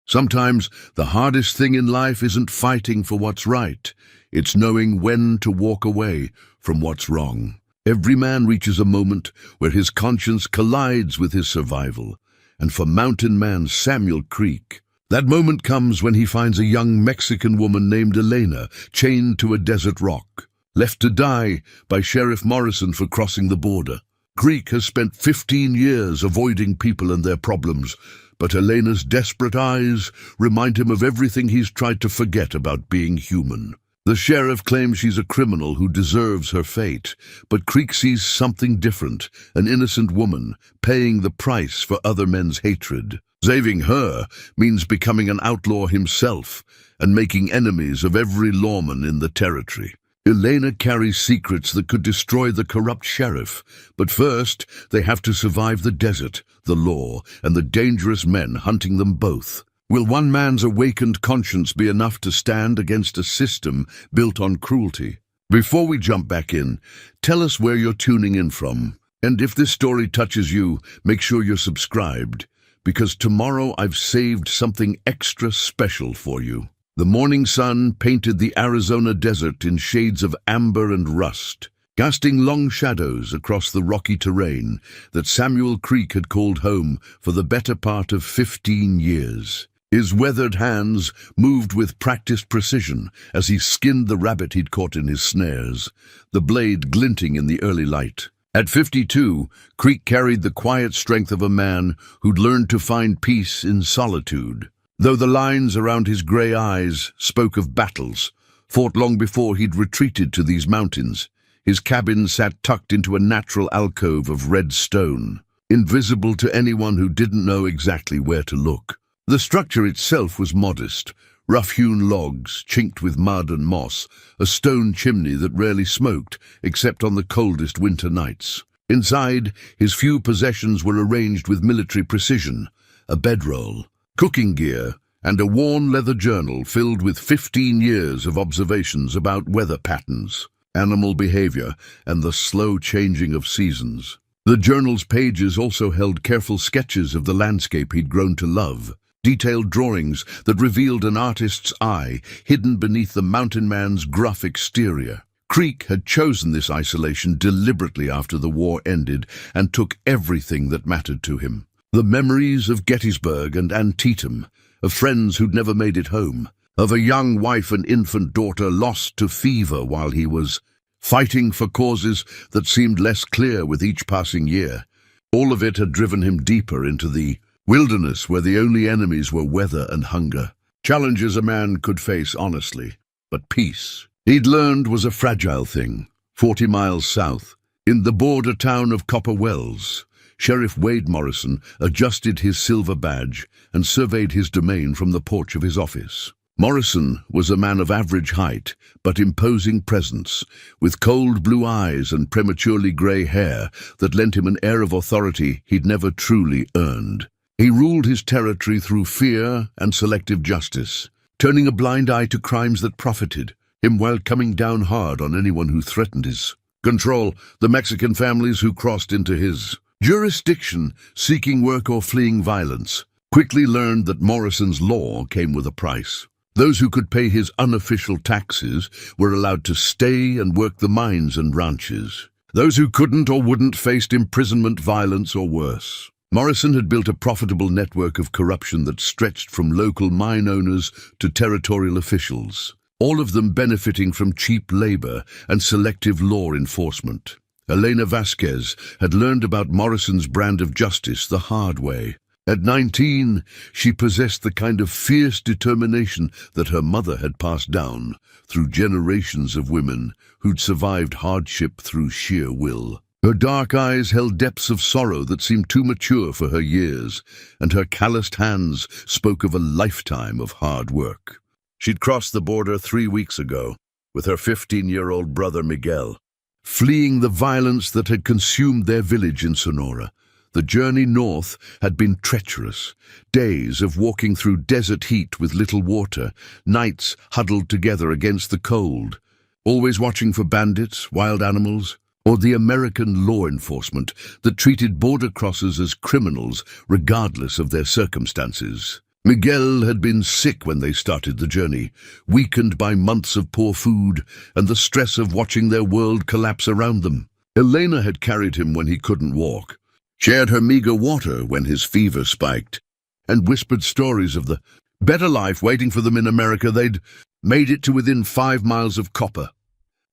Sometimes the hardest thing in life isn't fighting for what's right. It's knowing when to walk away from what's wrong. Every man reaches a moment where his conscience collides with his survival. And for mountain man Samuel Creek, that moment comes when he finds a young Mexican woman named Elena chained to a desert rock, left to die by Sheriff Morrison for crossing the border. Creek has spent 15 years avoiding people and their problems, but Elena's desperate eyes remind him of everything he's tried to forget about being human. The sheriff claims she's a criminal who deserves her fate, but Creek sees something different, an innocent woman paying the price for other men's hatred. Saving her means becoming an outlaw himself and making enemies of every lawman in the territory. Elena carries secrets that could destroy the corrupt sheriff, but first they have to survive the desert, the law, and the dangerous men hunting them both. Will one man's awakened conscience be enough to stand against a system built on cruelty? Before we jump back in, tell us where you're tuning in from. And if this story touches you, make sure you're subscribed, because tomorrow I've saved something extra special for you. The morning sun painted the Arizona desert in shades of amber and rust, casting long shadows across the rocky terrain that Samuel Creek had called home for the better part of 15 years. His weathered hands moved with practiced precision as he skinned the rabbit he'd caught in his snares, the blade glinting in the early light. At 52, Creek carried the quiet strength of a man who'd learned to find peace in solitude. Though the lines around his grey eyes spoke of battles, fought long before he'd retreated to these mountains, his cabin sat tucked into a natural alcove of red stone, invisible to anyone who didn't know exactly where to look. The structure itself was modest, rough-hewn logs, chinked with mud and moss, a stone chimney that rarely smoked, except on the coldest winter nights. Inside, his few possessions were arranged with military precision: a bedroll, cooking gear, and a worn leather journal filled with 15 years of observations about weather patterns, animal behavior, and the slow changing of seasons. The journal's pages also held careful sketches of the landscape he'd grown to love, detailed drawings that revealed an artist's eye hidden beneath the mountain man's gruff exterior. Creek had chosen this isolation deliberately after the war ended and took everything that mattered to him. The memories of Gettysburg and Antietam, of friends who'd never made it home, of a young wife and infant daughter lost to fever while he was fighting for causes that seemed less clear with each passing year. All of it had driven him deeper into the wilderness where the only enemies were weather and hunger. Challenges a man could face honestly, but peace, he'd learned, was a fragile thing. 40 miles south, in the border town of Copper Wells, Sheriff Wade Morrison adjusted his silver badge and surveyed his domain from the porch of his office. Morrison was a man of average height, but imposing presence, with cold blue eyes and prematurely grey hair that lent him an air of authority he'd never truly earned. He ruled his territory through fear and selective justice, turning a blind eye to crimes that profited him while coming down hard on anyone who threatened his control. The Mexican families who crossed into his jurisdiction seeking work or fleeing violence quickly learned that Morrison's law came with a price. Those who could pay his unofficial taxes were allowed to stay and work the mines and ranches. Those who couldn't or wouldn't faced imprisonment, violence, or worse. Morrison had built a profitable network of corruption that stretched from local mine owners to territorial officials, all of them benefiting from cheap labor and selective law enforcement. Elena Vasquez had learned about Morrison's brand of justice the hard way. At 19, she possessed the kind of fierce determination that her mother had passed down through generations of women who'd survived hardship through sheer will. Her dark eyes held depths of sorrow that seemed too mature for her years, and her calloused hands spoke of a lifetime of hard work. She'd crossed the border 3 weeks ago with her 15-year-old brother Miguel, fleeing the violence that had consumed their village in Sonora. The journey north had been treacherous, days of walking through desert heat with little water, nights huddled together against the cold, always watching for bandits, wild animals, or the American law enforcement that treated border crossers as criminals regardless of their circumstances. Miguel had been sick when they started the journey, weakened by months of poor food and the stress of watching their world collapse around them. Elena had carried him when he couldn't walk, shared her meager water when his fever spiked, and whispered stories of the better life waiting for them in America. They'd made it to within 5 miles of copper.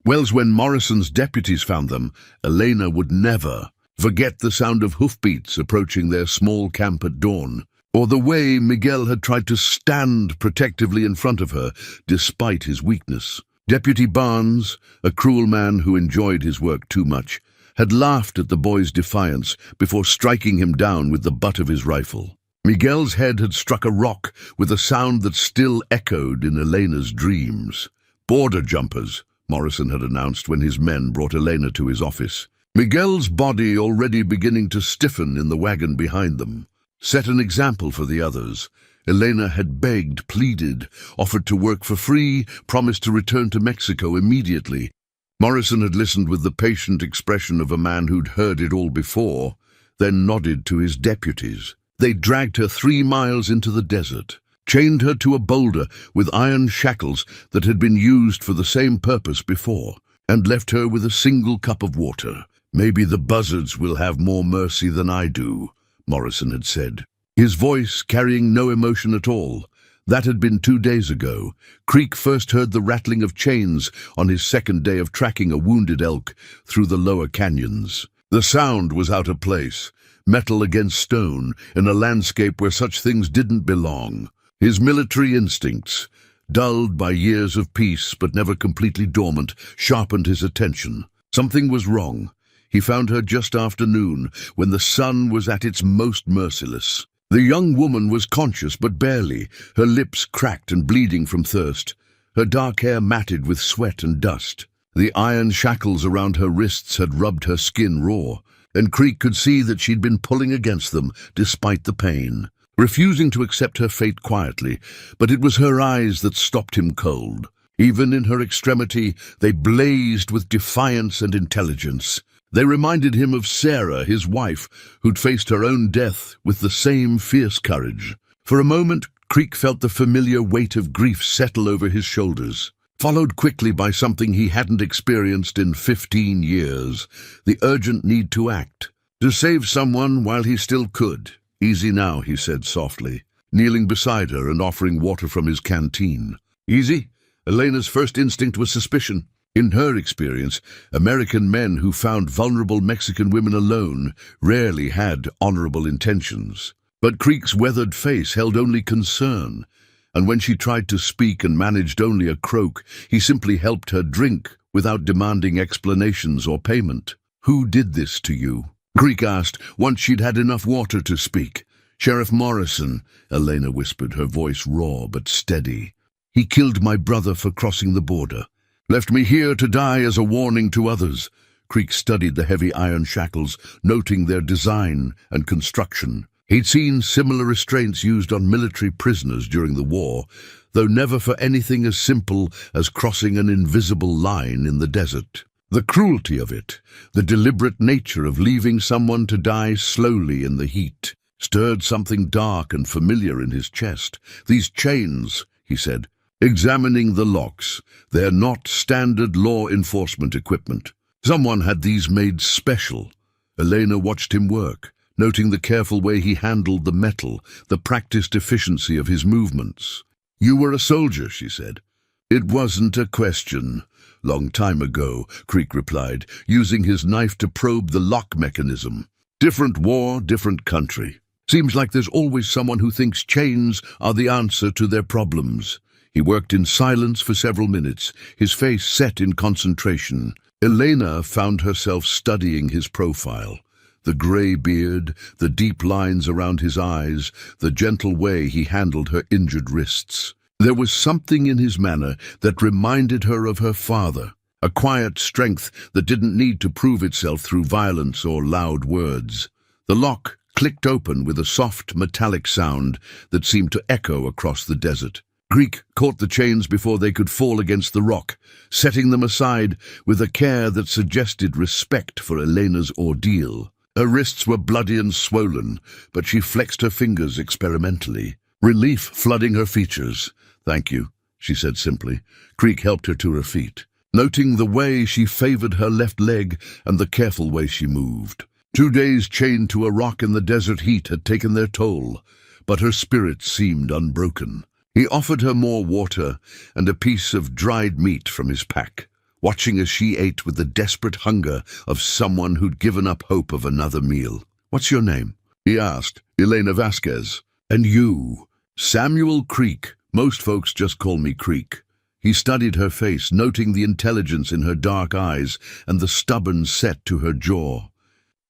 Well, when Morrison's deputies found them, Elena would never forget the sound of hoofbeats approaching their small camp at dawn, or the way Miguel had tried to stand protectively in front of her, despite his weakness. Deputy Barnes, a cruel man who enjoyed his work too much, had laughed at the boy's defiance before striking him down with the butt of his rifle. Miguel's head had struck a rock with a sound that still echoed in Elena's dreams. "Border jumpers," Morrison had announced when his men brought Elena to his office. Miguel's body, already beginning to stiffen in the wagon behind them, set an example for the others. Elena had begged, pleaded, offered to work for free, promised to return to Mexico immediately. Morrison had listened with the patient expression of a man who'd heard it all before, then nodded to his deputies. They dragged her 3 miles into the desert, chained her to a boulder with iron shackles that had been used for the same purpose before, and left her with a single cup of water. "Maybe the buzzards will have more mercy than I do," Morrison had said, his voice carrying no emotion at all. That had been 2 days ago. Creek first heard the rattling of chains on his second day of tracking a wounded elk through the lower canyons. The sound was out of place, metal against stone, in a landscape where such things didn't belong. His military instincts, dulled by years of peace but never completely dormant, sharpened his attention. Something was wrong. He found her just after noon, when the sun was at its most merciless. The young woman was conscious, but barely, her lips cracked and bleeding from thirst, her dark hair matted with sweat and dust. The iron shackles around her wrists had rubbed her skin raw, and Creek could see that she'd been pulling against them despite the pain, refusing to accept her fate quietly, but it was her eyes that stopped him cold. Even in her extremity, they blazed with defiance and intelligence. They reminded him of Sarah, his wife, who'd faced her own death with the same fierce courage. For a moment, Creek felt the familiar weight of grief settle over his shoulders, followed quickly by something he hadn't experienced in 15 years, the urgent need to act, to save someone while he still could. "Easy now," he said softly, kneeling beside her and offering water from his canteen. "Easy?" Elena's first instinct was suspicion. In her experience, American men who found vulnerable Mexican women alone rarely had honorable intentions. But Creek's weathered face held only concern, and when she tried to speak and managed only a croak, he simply helped her drink without demanding explanations or payment. "Who did this to you?" Creek asked, once she'd had enough water to speak. "Sheriff Morrison," Elena whispered, her voice raw but steady. "He killed my brother for crossing the border. Left me here to die as a warning to others." Creek studied the heavy iron shackles, noting their design and construction. He'd seen similar restraints used on military prisoners during the war, though never for anything as simple as crossing an invisible line in the desert. The cruelty of it, the deliberate nature of leaving someone to die slowly in the heat, stirred something dark and familiar in his chest. "These chains," he said, examining the locks. "They're not standard law enforcement equipment. Someone had these made special." Elena watched him work, noting the careful way he handled the metal, the practiced efficiency of his movements. "You were a soldier," she said. "It wasn't a question. Long time ago," Creek replied, using his knife to probe the lock mechanism. "Different war, different country. Seems like there's always someone who thinks chains are the answer to their problems." He worked in silence for several minutes, his face set in concentration. Elena found herself studying his profile. The grey beard, the deep lines around his eyes, the gentle way he handled her injured wrists. There was something in his manner that reminded her of her father, a quiet strength that didn't need to prove itself through violence or loud words. The lock clicked open with a soft metallic sound that seemed to echo across the desert. Creek caught the chains before they could fall against the rock, setting them aside with a care that suggested respect for Elena's ordeal. Her wrists were bloody and swollen, but she flexed her fingers experimentally. relief flooding her features. "Thank you," she said simply. Creek helped her to her feet, noting the way she favored her left leg and the careful way she moved. 2 days chained to a rock in the desert heat had taken their toll, but her spirit seemed unbroken. He offered her more water and a piece of dried meat from his pack, watching as she ate with the desperate hunger of someone who'd given up hope of another meal. "What's your name?" he asked. "Elena Vasquez." "And you?" "Samuel Creek. Most folks just call me Creek." He studied her face, noting the intelligence in her dark eyes and the stubborn set to her jaw.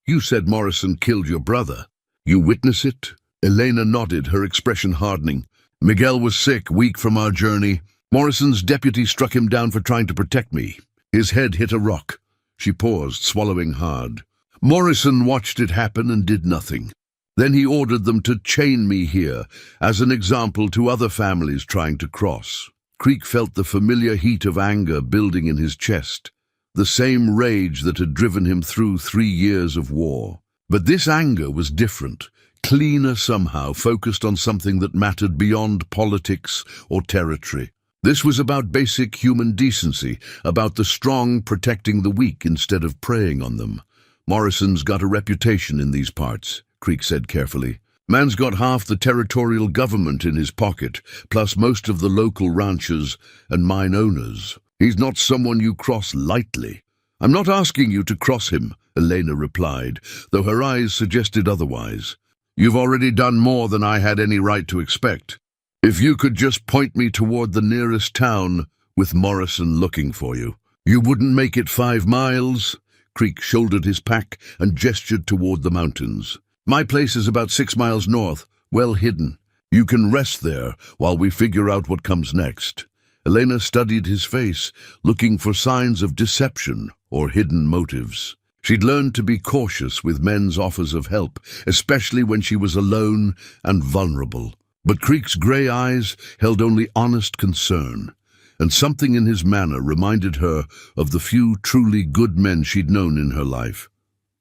"You said Morrison killed your brother. You witness it?" Elena nodded, her expression hardening. "Miguel was sick, weak from our journey. Morrison's deputy struck him down for trying to protect me. His head hit a rock." She paused, swallowing hard. "Morrison watched it happen and did nothing. Then he ordered them to chain me here, as an example to other families trying to cross." Creek felt the familiar heat of anger building in his chest, the same rage that had driven him through 3 years of war. But this anger was different, cleaner somehow, focused on something that mattered beyond politics or territory. This was about basic human decency, about the strong protecting the weak instead of preying on them. "Morrison's got a reputation in these parts," Creek said carefully. "Man's got half the territorial government in his pocket, plus most of the local ranchers and mine owners. He's not someone you cross lightly." "I'm not asking you to cross him," Elena replied, though her eyes suggested otherwise. "You've already done more than I had any right to expect. If you could just point me toward the nearest town with Morrison looking for you." "You wouldn't make it 5 miles?" Creek shouldered his pack and gestured toward the mountains. "My place is about 6 miles north, well hidden. You can rest there while we figure out what comes next." Elena studied his face, looking for signs of deception or hidden motives. She'd learned to be cautious with men's offers of help, especially when she was alone and vulnerable. But Creek's gray eyes held only honest concern, and something in his manner reminded her of the few truly good men she'd known in her life.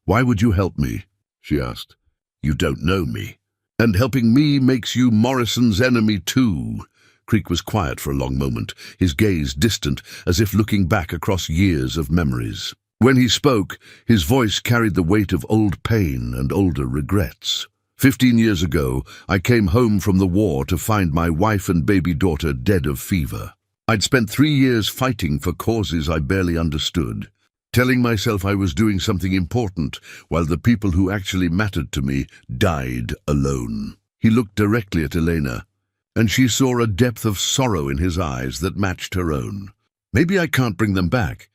"Why would you help me?" she asked. "You don't know me. And helping me makes you Morrison's enemy too." Creek was quiet for a long moment, his gaze distant, as if looking back across years of memories. When he spoke, his voice carried the weight of old pain and older regrets. 15 years ago, I came home from the war to find my wife and baby daughter dead of fever. I'd spent 3 years fighting for causes I barely understood, telling myself I was doing something important while the people who actually mattered to me died alone. He looked directly at Elena, and she saw a depth of sorrow in his eyes that matched her own. "Maybe I can't bring them back,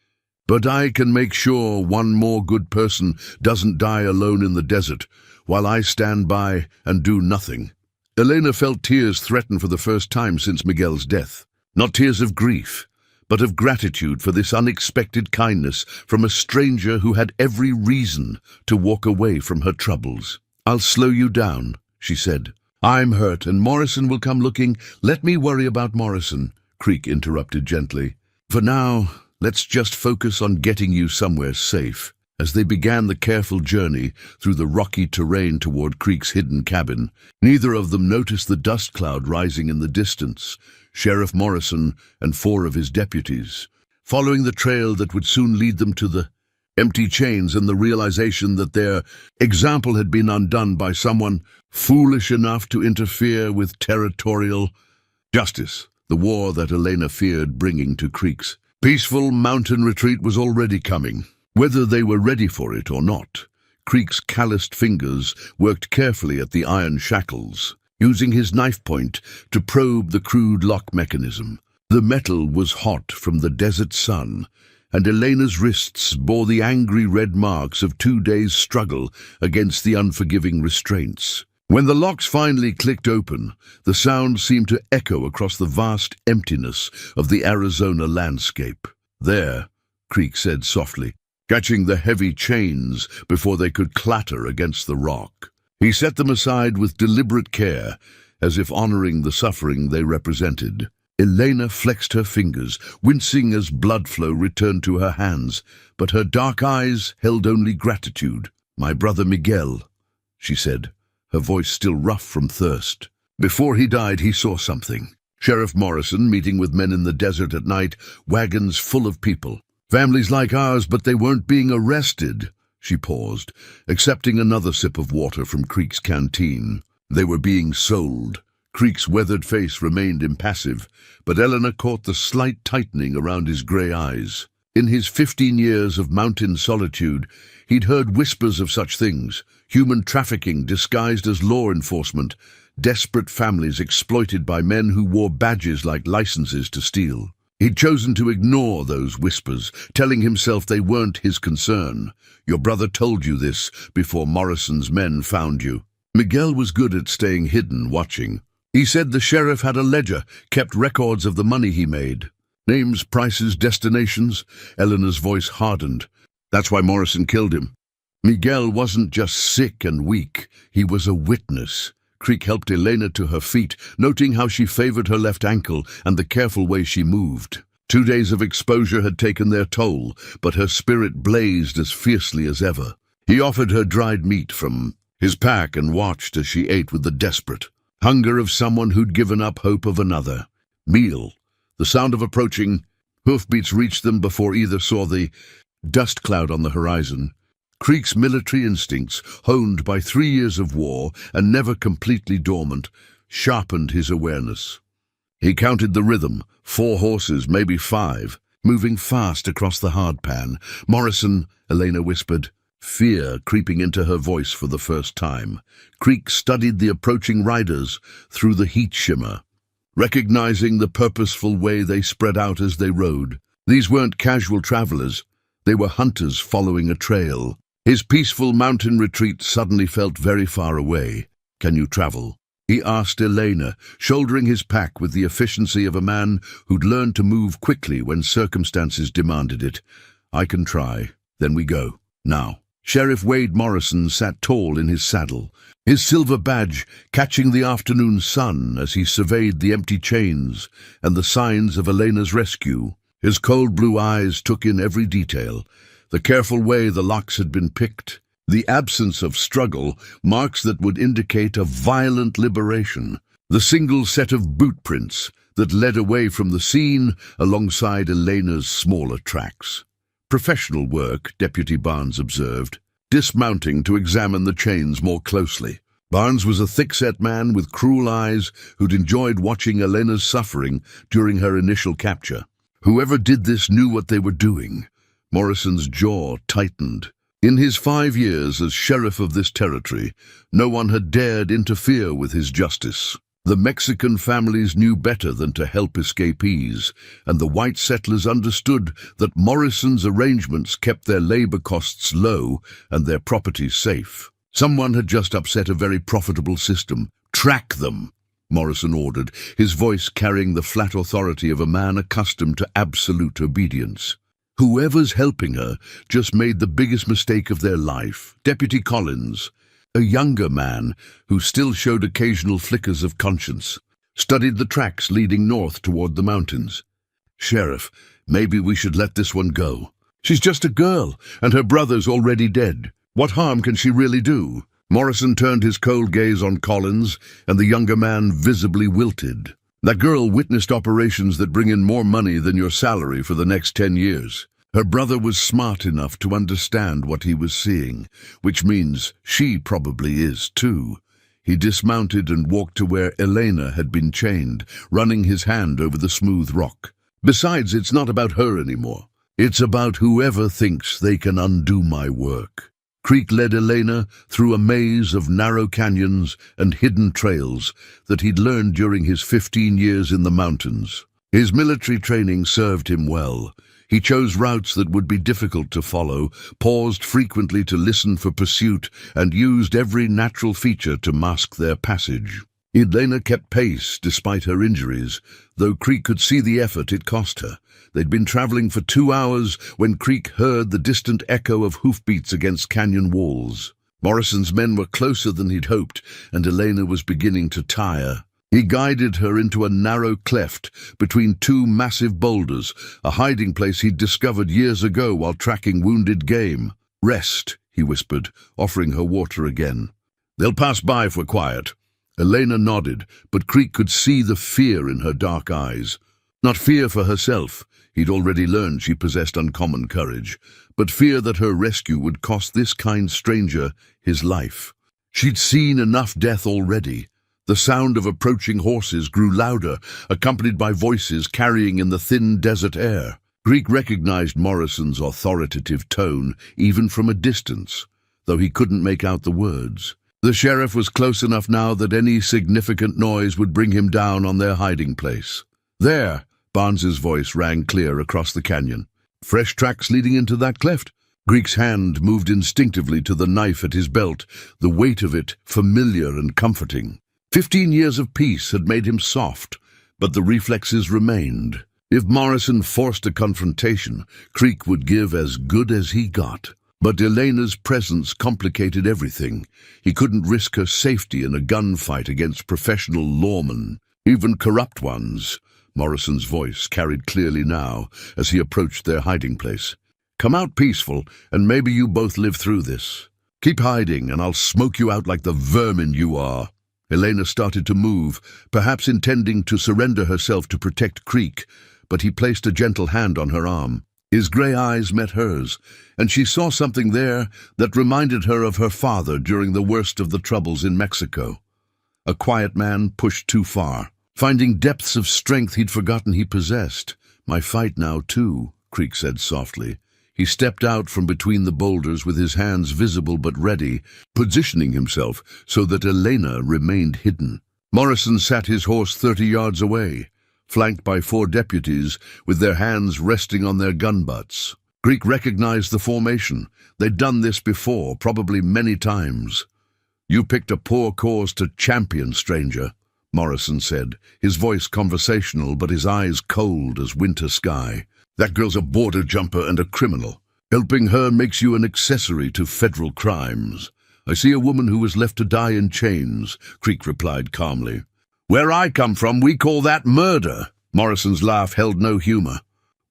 but I can make sure one more good person doesn't die alone in the desert, while I stand by and do nothing." Elena felt tears threaten for the first time since Miguel's death. Not tears of grief, but of gratitude for this unexpected kindness from a stranger who had every reason to walk away from her troubles. "I'll slow you down," she said. "I'm hurt, and Morrison will come looking." "Let me worry about Morrison," Creek interrupted gently. "For now, let's just focus on getting you somewhere safe." As they began the careful journey through the rocky terrain toward Creek's hidden cabin, neither of them noticed the dust cloud rising in the distance, Sheriff Morrison and 4 of his deputies, following the trail that would soon lead them to the empty chains and the realization that their example had been undone by someone foolish enough to interfere with territorial justice, the war that Elena feared bringing to Creek's peaceful mountain retreat was already coming. Whether they were ready for it or not, Creek's calloused fingers worked carefully at the iron shackles, using his knife point to probe the crude lock mechanism. The metal was hot from the desert sun, and Elena's wrists bore the angry red marks of 2 days' struggle against the unforgiving restraints. When the locks finally clicked open, the sound seemed to echo across the vast emptiness of the Arizona landscape. "There," Creek said softly, catching the heavy chains before they could clatter against the rock. He set them aside with deliberate care, as if honoring the suffering they represented. Elena flexed her fingers, wincing as blood flow returned to her hands, but her dark eyes held only gratitude. "My brother Miguel," she said, her voice still rough from thirst. Before he died, he saw something. Sheriff Morrison meeting with men in the desert at night, wagons full of people. Families like ours, but they weren't being arrested. She paused, accepting another sip of water from Creek's canteen. They were being sold. Creek's weathered face remained impassive, but Eleanor caught the slight tightening around his grey eyes. In his 15 years of mountain solitude, he'd heard whispers of such things: human trafficking disguised as law enforcement, desperate families exploited by men who wore badges like licenses to steal. He'd chosen to ignore those whispers, telling himself they weren't his concern. Your brother told you this before Morrison's men found you. Miguel was good at staying hidden, watching. He said the sheriff had a ledger, kept records of the money he made. Names, prices, destinations. Eleanor's voice hardened. That's why Morrison killed him. Miguel wasn't just sick and weak. He was a witness. Creek helped Elena to her feet, noting how she favored her left ankle and the careful way she moved. 2 days of exposure had taken their toll, but her spirit blazed as fiercely as ever. He offered her dried meat from his pack and watched as she ate with the desperate hunger of someone who'd given up hope of another meal. The sound of approaching hoofbeats reached them before either saw the dust cloud on the horizon. Creek's military instincts, honed by 3 years of war and never completely dormant, sharpened his awareness. He counted the rhythm, 4 horses, maybe 5, moving fast across the hardpan. Morrison, Elena whispered, fear creeping into her voice for the first time. Creek studied the approaching riders through the heat shimmer, recognizing the purposeful way they spread out as they rode. These weren't casual travelers. They were hunters following a trail. His peaceful mountain retreat suddenly felt very far away. Can you travel? He asked Elena, shouldering his pack with the efficiency of a man who'd learned to move quickly when circumstances demanded it. I can try. Then we go. Now. Sheriff Wade Morrison sat tall in his saddle, his silver badge catching the afternoon sun as he surveyed the empty chains and the signs of Elena's rescue. His cold blue eyes took in every detail, the careful way the locks had been picked, the absence of struggle, marks that would indicate a violent liberation, the single set of boot prints that led away from the scene alongside Elena's smaller tracks. Professional work, Deputy Barnes observed, dismounting to examine the chains more closely. Barnes was a thick-set man with cruel eyes who'd enjoyed watching Elena's suffering during her initial capture. Whoever did this knew what they were doing. Morrison's jaw tightened. In his 5 years as sheriff of this territory, no one had dared interfere with his justice. The Mexican families knew better than to help escapees, and the white settlers understood that Morrison's arrangements kept their labor costs low and their properties safe. Someone had just upset a very profitable system. Track them, Morrison ordered, his voice carrying the flat authority of a man accustomed to absolute obedience. Whoever's helping her just made the biggest mistake of their life. Deputy Collins, a younger man who still showed occasional flickers of conscience, studied the tracks leading north toward the mountains. Sheriff, maybe we should let this one go. She's just a girl, and her brother's already dead. What harm can she really do? Morrison turned his cold gaze on Collins, and the younger man visibly wilted. That girl witnessed operations that bring in more money than your salary for the next 10 years. Her brother was smart enough to understand what he was seeing, which means she probably is too. He dismounted and walked to where Elena had been chained, running his hand over the smooth rock. Besides, it's not about her anymore. It's about whoever thinks they can undo my work. Creek led Elena through a maze of narrow canyons and hidden trails that he'd learned during his 15 years in the mountains. His military training served him well. He chose routes that would be difficult to follow, paused frequently to listen for pursuit, and used every natural feature to mask their passage. Elena kept pace despite her injuries, though Creek could see the effort it cost her. They'd been traveling for 2 hours when Creek heard the distant echo of hoofbeats against canyon walls. Morrison's men were closer than he'd hoped, and Elena was beginning to tire. He guided her into a narrow cleft between 2 massive boulders, a hiding place he'd discovered years ago while tracking wounded game. Rest, he whispered, offering her water again. They'll pass by if we're quiet. Elena nodded, but Creek could see the fear in her dark eyes. Not fear for herself. He'd already learned she possessed uncommon courage, but fear that her rescue would cost this kind stranger his life. She'd seen enough death already. The sound of approaching horses grew louder, accompanied by voices carrying in the thin desert air. Creek recognized Morrison's authoritative tone, even from a distance, though he couldn't make out the words. The sheriff was close enough now that any significant noise would bring him down on their hiding place. "There!" Barnes's voice rang clear across the canyon. "Fresh tracks leading into that cleft?" Creek's hand moved instinctively to the knife at his belt, the weight of it familiar and comforting. 15 years of peace had made him soft, but the reflexes remained. If Morrison forced a confrontation, Creek would give as good as he got. But Elena's presence complicated everything. He couldn't risk her safety in a gunfight against professional lawmen, even corrupt ones. Morrison's voice carried clearly now as he approached their hiding place. "Come out peaceful, and maybe you both live through this. Keep hiding, and I'll smoke you out like the vermin you are." Elena started to move, perhaps intending to surrender herself to protect Creek, but he placed a gentle hand on her arm. His grey eyes met hers, and she saw something there that reminded her of her father during the worst of the troubles in Mexico. A quiet man pushed too far, finding depths of strength he'd forgotten he possessed. "My fight now, too," Creek said softly. He stepped out from between the boulders with his hands visible but ready, positioning himself so that Elena remained hidden. Morrison sat his horse 30 yards away, flanked by 4 deputies with their hands resting on their gun butts. Creek recognized the formation. They'd done this before, probably many times. "You picked a poor cause to champion, stranger," Morrison said, his voice conversational but his eyes cold as winter sky. "That girl's a border jumper and a criminal. Helping her makes you an accessory to federal crimes." "I see a woman who was left to die in chains," Creek replied calmly. "Where I come from, we call that murder." Morrison's laugh held no humor.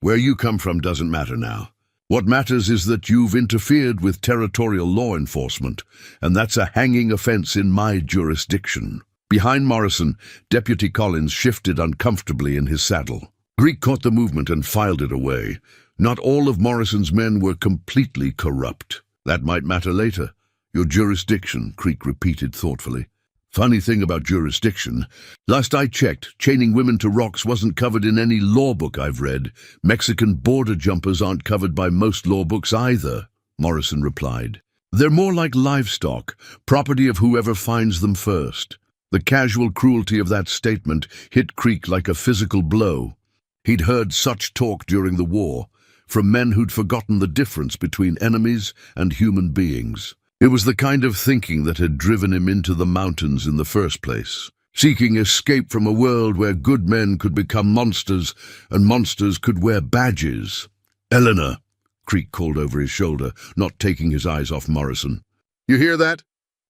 "Where you come from doesn't matter now. What matters is that you've interfered with territorial law enforcement, and that's a hanging offense in my jurisdiction." Behind Morrison, Deputy Collins shifted uncomfortably in his saddle. Creek caught the movement and filed it away. Not all of Morrison's men were completely corrupt. "That might matter later. Your jurisdiction," Creek repeated thoughtfully. "Funny thing about jurisdiction. Last I checked, chaining women to rocks wasn't covered in any law book I've read. Mexican border jumpers aren't covered by most law books either," Morrison replied. "They're more like livestock, property of whoever finds them first." The casual cruelty of that statement hit Creek like a physical blow. He'd heard such talk during the war, from men who'd forgotten the difference between enemies and human beings. It was the kind of thinking that had driven him into the mountains in the first place, seeking escape from a world where good men could become monsters and monsters could wear badges. "Eleanor," Creek called over his shoulder, not taking his eyes off Morrison. "You hear that?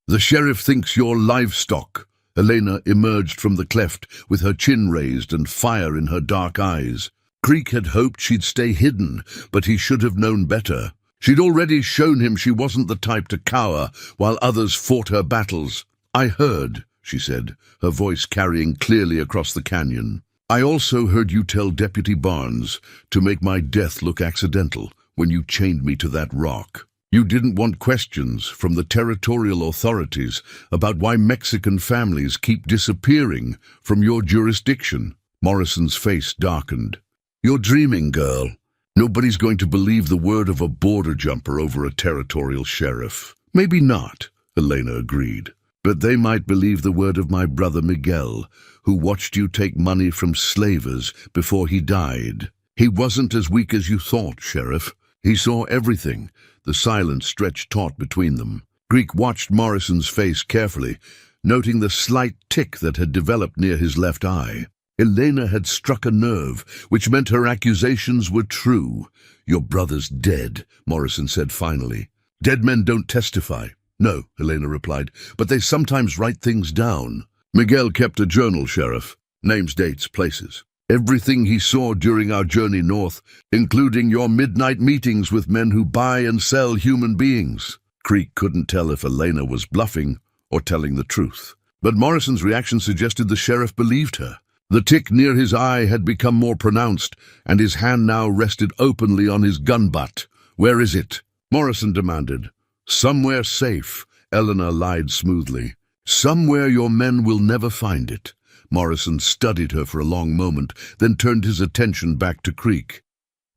The sheriff thinks you're livestock." Elena emerged from the cleft with her chin raised and fire in her dark eyes. Creek had hoped she'd stay hidden, but he should have known better. She'd already shown him she wasn't the type to cower while others fought her battles. "I heard," she said, her voice carrying clearly across the canyon. "I also heard you tell Deputy Barnes to make my death look accidental when you chained me to that rock. You didn't want questions from the territorial authorities about why Mexican families keep disappearing from your jurisdiction." Morrison's face darkened. "You're dreaming, girl. Nobody's going to believe the word of a border jumper over a territorial sheriff." "Maybe not," Elena agreed. "But they might believe the word of my brother Miguel, who watched you take money from slavers before he died. He wasn't as weak as you thought, Sheriff. He saw everything." The silence stretched taut between them. Creek watched Morrison's face carefully, noting the slight tick that had developed near his left eye. Elena had struck a nerve, which meant her accusations were true. "Your brother's dead," Morrison said finally. "Dead men don't testify." "No," Elena replied, "but they sometimes write things down." "Miguel kept a journal, Sheriff. Names, dates, places. Everything he saw during our journey north, including your midnight meetings with men who buy and sell human beings." Creek couldn't tell if Elena was bluffing or telling the truth. But Morrison's reaction suggested the sheriff believed her. The tick near his eye had become more pronounced, and his hand now rested openly on his gun butt. "Where is it?" Morrison demanded. "Somewhere safe," Eleanor lied smoothly. "Somewhere your men will never find it." Morrison studied her for a long moment, then turned his attention back to Creek.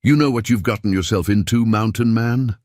"You know what you've gotten yourself into, Mountain Man?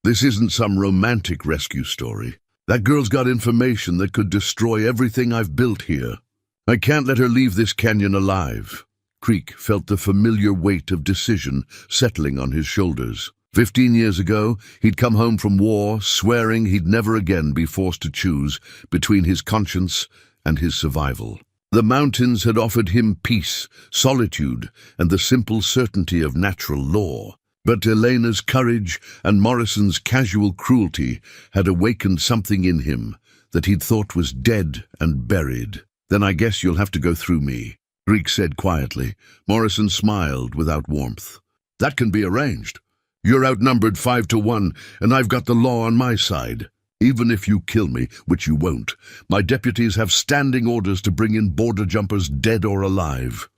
This isn't some romantic rescue story. That girl's got information that could destroy everything I've built here. I can't let her leave this canyon alive." Creek felt the familiar weight of decision settling on his shoulders. 15 years ago, he'd come home from war, swearing he'd never again be forced to choose between his conscience and his survival. The mountains had offered him peace, solitude, and the simple certainty of natural law. But Elena's courage and Morrison's casual cruelty had awakened something in him that he'd thought was dead and buried. "Then I guess you'll have to go through me," Creek said quietly. Morrison smiled without warmth. "That can be arranged. You're outnumbered 5-1, and I've got the law on my side. Even if you kill me, which you won't, my deputies have standing orders to bring in border jumpers dead or alive."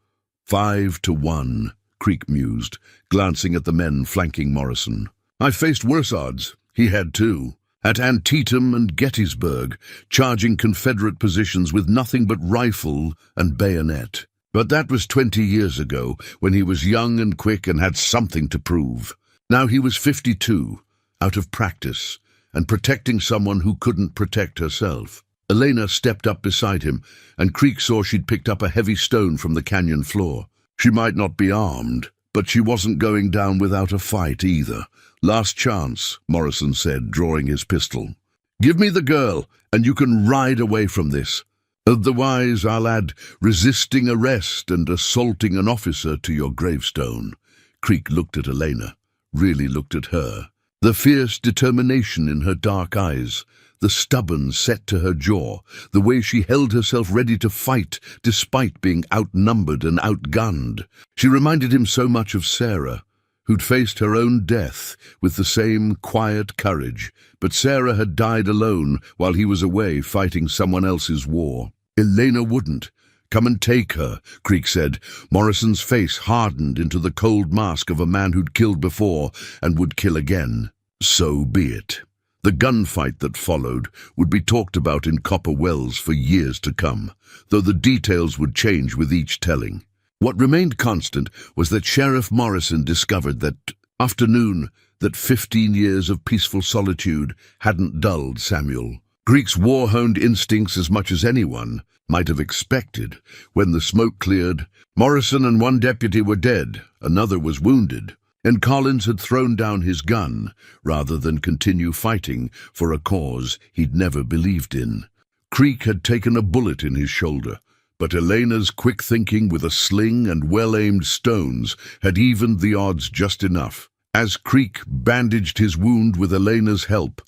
5-1, Creek mused, glancing at the men flanking Morrison. "I faced worse odds. He had too. At Antietam and Gettysburg, charging Confederate positions with nothing but rifle and bayonet. But that was 20 years ago, when he was young and quick and had something to prove. Now he was 52, out of practice, and protecting someone who couldn't protect herself." Elena stepped up beside him, and Creek saw she'd picked up a heavy stone from the canyon floor. She might not be armed, but she wasn't going down without a fight either. "Last chance," Morrison said, drawing his pistol. "Give me the girl, and you can ride away from this. Otherwise, I'll add resisting arrest and assaulting an officer to your gravestone." Creek looked at Elena, really looked at her. The fierce determination in her dark eyes, the stubborn set to her jaw, the way she held herself ready to fight despite being outnumbered and outgunned. She reminded him so much of Sarah, who'd faced her own death with the same quiet courage, but Sarah had died alone while he was away fighting someone else's war. Elena wouldn't. "Come and take her," Creek said. Morrison's face hardened into the cold mask of a man who'd killed before and would kill again. So be it. The gunfight that followed would be talked about in Copper Wells for years to come, though the details would change with each telling. What remained constant was that Sheriff Morrison discovered that afternoon that 15 years of peaceful solitude hadn't dulled Samuel. Creek's war-honed instincts, as much as anyone might have expected. When the smoke cleared, Morrison and one deputy were dead, another was wounded, and Collins had thrown down his gun rather than continue fighting for a cause he'd never believed in. Creek had taken a bullet in his shoulder, but Elena's quick thinking with a sling and well-aimed stones had evened the odds just enough. As Creek bandaged his wound with Elena's help,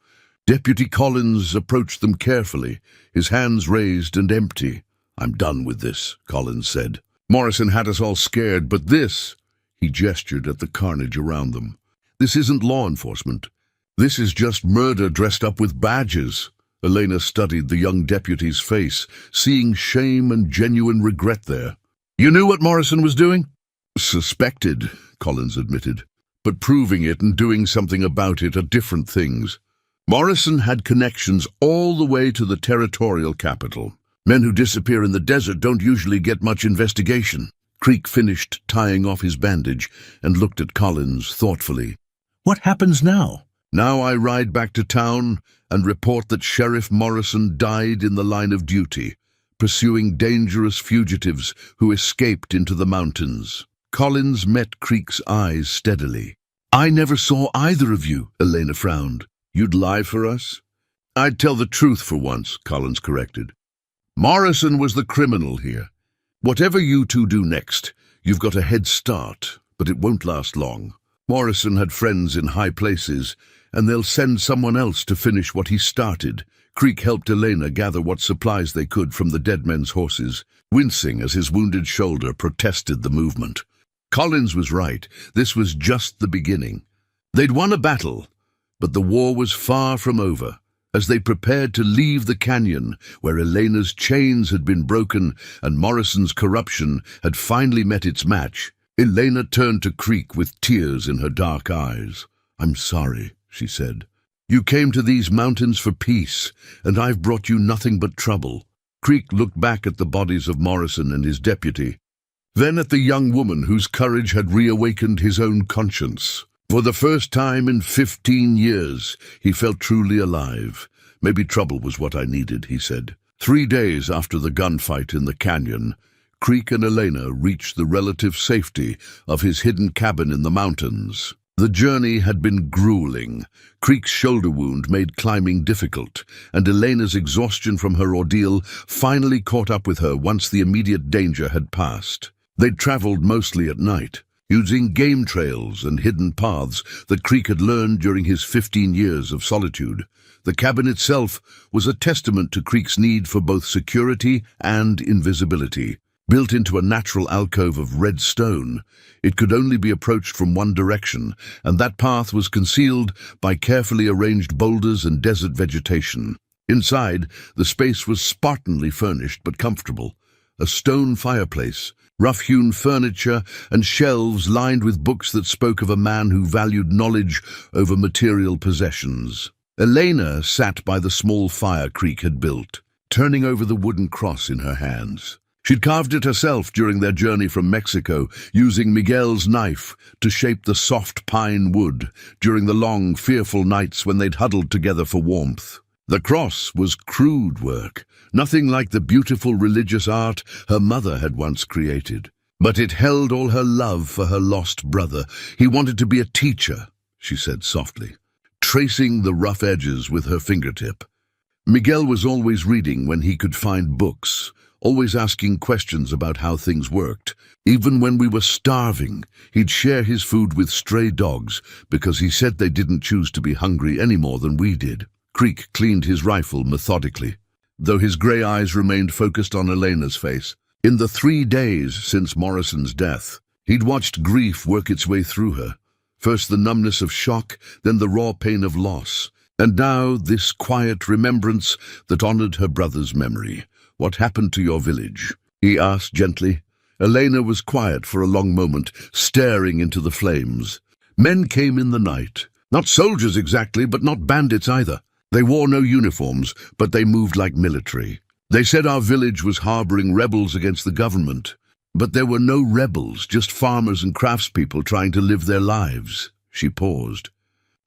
Deputy Collins approached them carefully, his hands raised and empty. "I'm done with this," Collins said. "Morrison had us all scared, but this," he gestured at the carnage around them, "this isn't law enforcement. This is just murder dressed up with badges." Elena studied the young deputy's face, seeing shame and genuine regret there. "You knew what Morrison was doing?" "Suspected," Collins admitted, "but proving it and doing something about it are different things. Morrison had connections all the way to the territorial capital. Men who disappear in the desert don't usually get much investigation." Creek finished tying off his bandage and looked at Collins thoughtfully. "What happens now?" "Now I ride back to town and report that Sheriff Morrison died in the line of duty, pursuing dangerous fugitives who escaped into the mountains." Collins met Creek's eyes steadily. "I never saw either of you," Elena frowned. "You'd lie for us?" "I'd tell the truth for once," Collins corrected. "Morrison was the criminal here. Whatever you two do next, you've got a head start, but it won't last long. Morrison had friends in high places, and they'll send someone else to finish what he started." Creek helped Elena gather what supplies they could from the dead men's horses, wincing as his wounded shoulder protested the movement. Collins was right. This was just the beginning. They'd won a battle, but the war was far from over. As they prepared to leave the canyon, where Elena's chains had been broken and Morrison's corruption had finally met its match, Elena turned to Creek with tears in her dark eyes. "I'm sorry," she said. "You came to these mountains for peace, and I've brought you nothing but trouble." Creek looked back at the bodies of Morrison and his deputy, then at the young woman whose courage had reawakened his own conscience. For the first time in 15 years, he felt truly alive. "Maybe trouble was what I needed," he said. 3 days after the gunfight in the canyon, Creek and Elena reached the relative safety of his hidden cabin in the mountains. The journey had been grueling. Creek's shoulder wound made climbing difficult, and Elena's exhaustion from her ordeal finally caught up with her once the immediate danger had passed. They'd traveled mostly at night, using game trails and hidden paths that Creek had learned during his 15 years of solitude. The cabin itself was a testament to Creek's need for both security and invisibility. Built into a natural alcove of red stone, it could only be approached from one direction, and that path was concealed by carefully arranged boulders and desert vegetation. Inside, the space was spartanly furnished but comfortable. A stone fireplace, rough-hewn furniture, and shelves lined with books that spoke of a man who valued knowledge over material possessions. Elena sat by the small fire Creek had built, turning over the wooden cross in her hands. She'd carved it herself during their journey from Mexico, using Miguel's knife to shape the soft pine wood during the long, fearful nights when they'd huddled together for warmth. The cross was crude work, nothing like the beautiful religious art her mother had once created. But it held all her love for her lost brother. "He wanted to be a teacher," she said softly, tracing the rough edges with her fingertip. Miguel was always reading when he could find books, always asking questions about how things worked. Even when we were starving, he'd share his food with stray dogs because he said they didn't choose to be hungry any more than we did. Creek cleaned his rifle methodically, though his grey eyes remained focused on Elena's face. In the 3 days since Morrison's death, he'd watched grief work its way through her. First the numbness of shock, then the raw pain of loss, and now this quiet remembrance that honored her brother's memory. "What happened to your village?" he asked gently. Elena was quiet for a long moment, staring into the flames. "Men came in the night. Not soldiers exactly, but not bandits either. They wore no uniforms, but they moved like military. They said our village was harboring rebels against the government. But there were no rebels, just farmers and craftspeople trying to live their lives." She paused,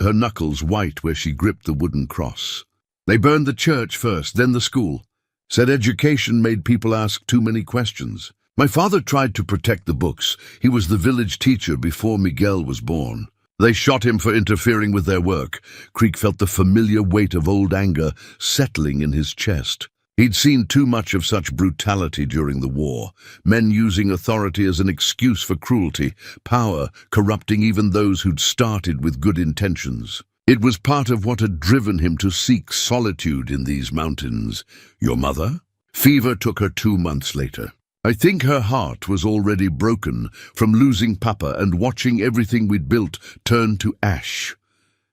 her knuckles white where she gripped the wooden cross. "They burned the church first, then the school. Said education made people ask too many questions. My father tried to protect the books. He was the village teacher before Miguel was born. They shot him for interfering with their work." Creek felt the familiar weight of old anger settling in his chest. He'd seen too much of such brutality during the war, men using authority as an excuse for cruelty, power corrupting even those who'd started with good intentions. It was part of what had driven him to seek solitude in these mountains. "Your mother?" "Fever took her 2 months later. I think her heart was already broken from losing Papa and watching everything we'd built turn to ash."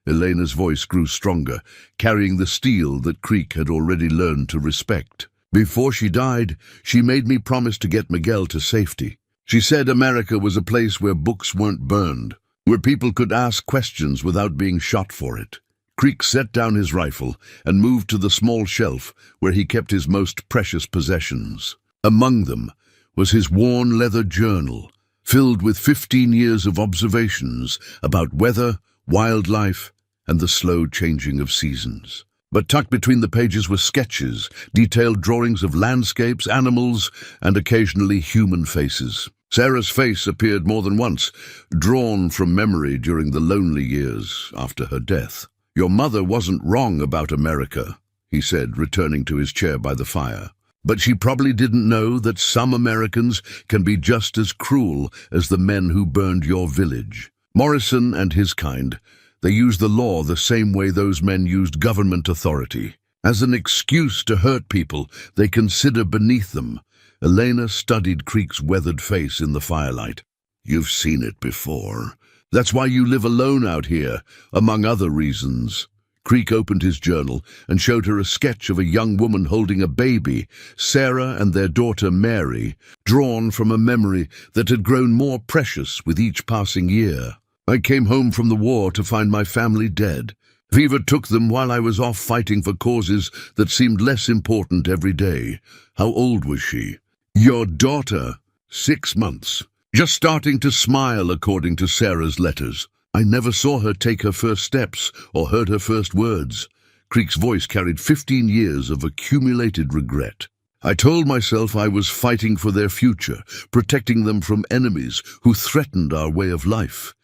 Elena's voice grew stronger, carrying the steel that Creek had already learned to respect. "Before she died, she made me promise to get Miguel to safety. She said America was a place where books weren't burned, where people could ask questions without being shot for it." Creek set down his rifle and moved to the small shelf where he kept his most precious possessions. Among them was his worn leather journal, filled with 15 years of observations about weather, wildlife, and the slow changing of seasons. But tucked between the pages were sketches, detailed drawings of landscapes, animals, and occasionally human faces. Sarah's face appeared more than once, drawn from memory during the lonely years after her death. "Your mother wasn't wrong about America," he said, returning to his chair by the fire. "But she probably didn't know that some Americans can be just as cruel as the men who burned your village. Morrison and his kind, they used the law the same way those men used government authority. As an excuse to hurt people they consider beneath them." Elena studied Creek's weathered face in the firelight. "You've seen it before. That's why you live alone out here, among other reasons." Creek opened his journal and showed her a sketch of a young woman holding a baby, Sarah and their daughter Mary, drawn from a memory that had grown more precious with each passing year. I came home from the war to find my family dead. Fever took them while I was off fighting for causes that seemed less important every day. How old was she? Your daughter, 6 months. Just starting to smile according to Sarah's letters. I never saw her take her first steps or heard her first words. Creek's voice carried 15 years of accumulated regret. I told myself I was fighting for their future, protecting them from enemies who threatened our way of life.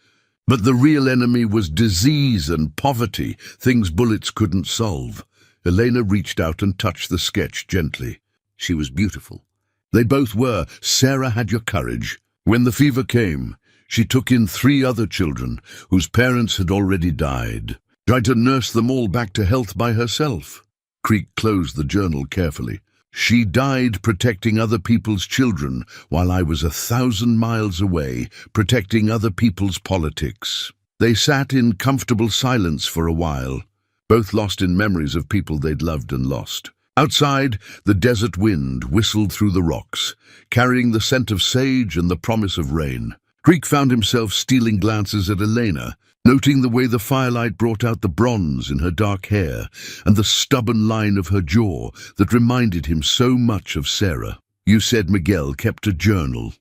But the real enemy was disease and poverty, things bullets couldn't solve. Elena reached out and touched the sketch gently. She was beautiful. They both were. Sarah had your courage. When the fever came, she took in 3 other children whose parents had already died, tried to nurse them all back to health by herself. Creek closed the journal carefully. She died protecting other people's children while I was 1,000 miles away, protecting other people's politics. They sat in comfortable silence for a while, both lost in memories of people they'd loved and lost. Outside, the desert wind whistled through the rocks, carrying the scent of sage and the promise of rain. Creek found himself stealing glances at Elena, noting the way the firelight brought out the bronze in her dark hair and the stubborn line of her jaw that reminded him so much of Sarah. You said Miguel kept a journal,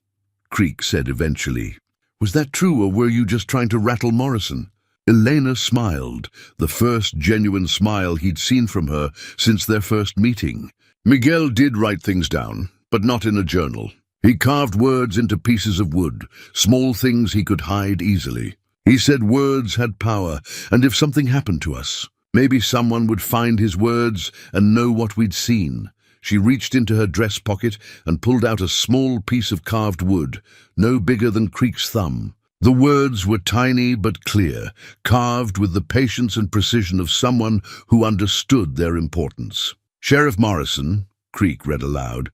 Creek said eventually. Was that true, or were you just trying to rattle Morrison? Elena smiled, the first genuine smile he'd seen from her since their first meeting. Miguel did write things down, but not in a journal. He carved words into pieces of wood, small things he could hide easily. He said words had power, and if something happened to us, maybe someone would find his words and know what we'd seen. She reached into her dress pocket and pulled out a small piece of carved wood, no bigger than Creek's thumb. The words were tiny but clear, carved with the patience and precision of someone who understood their importance. Sheriff Morrison, Creek read aloud,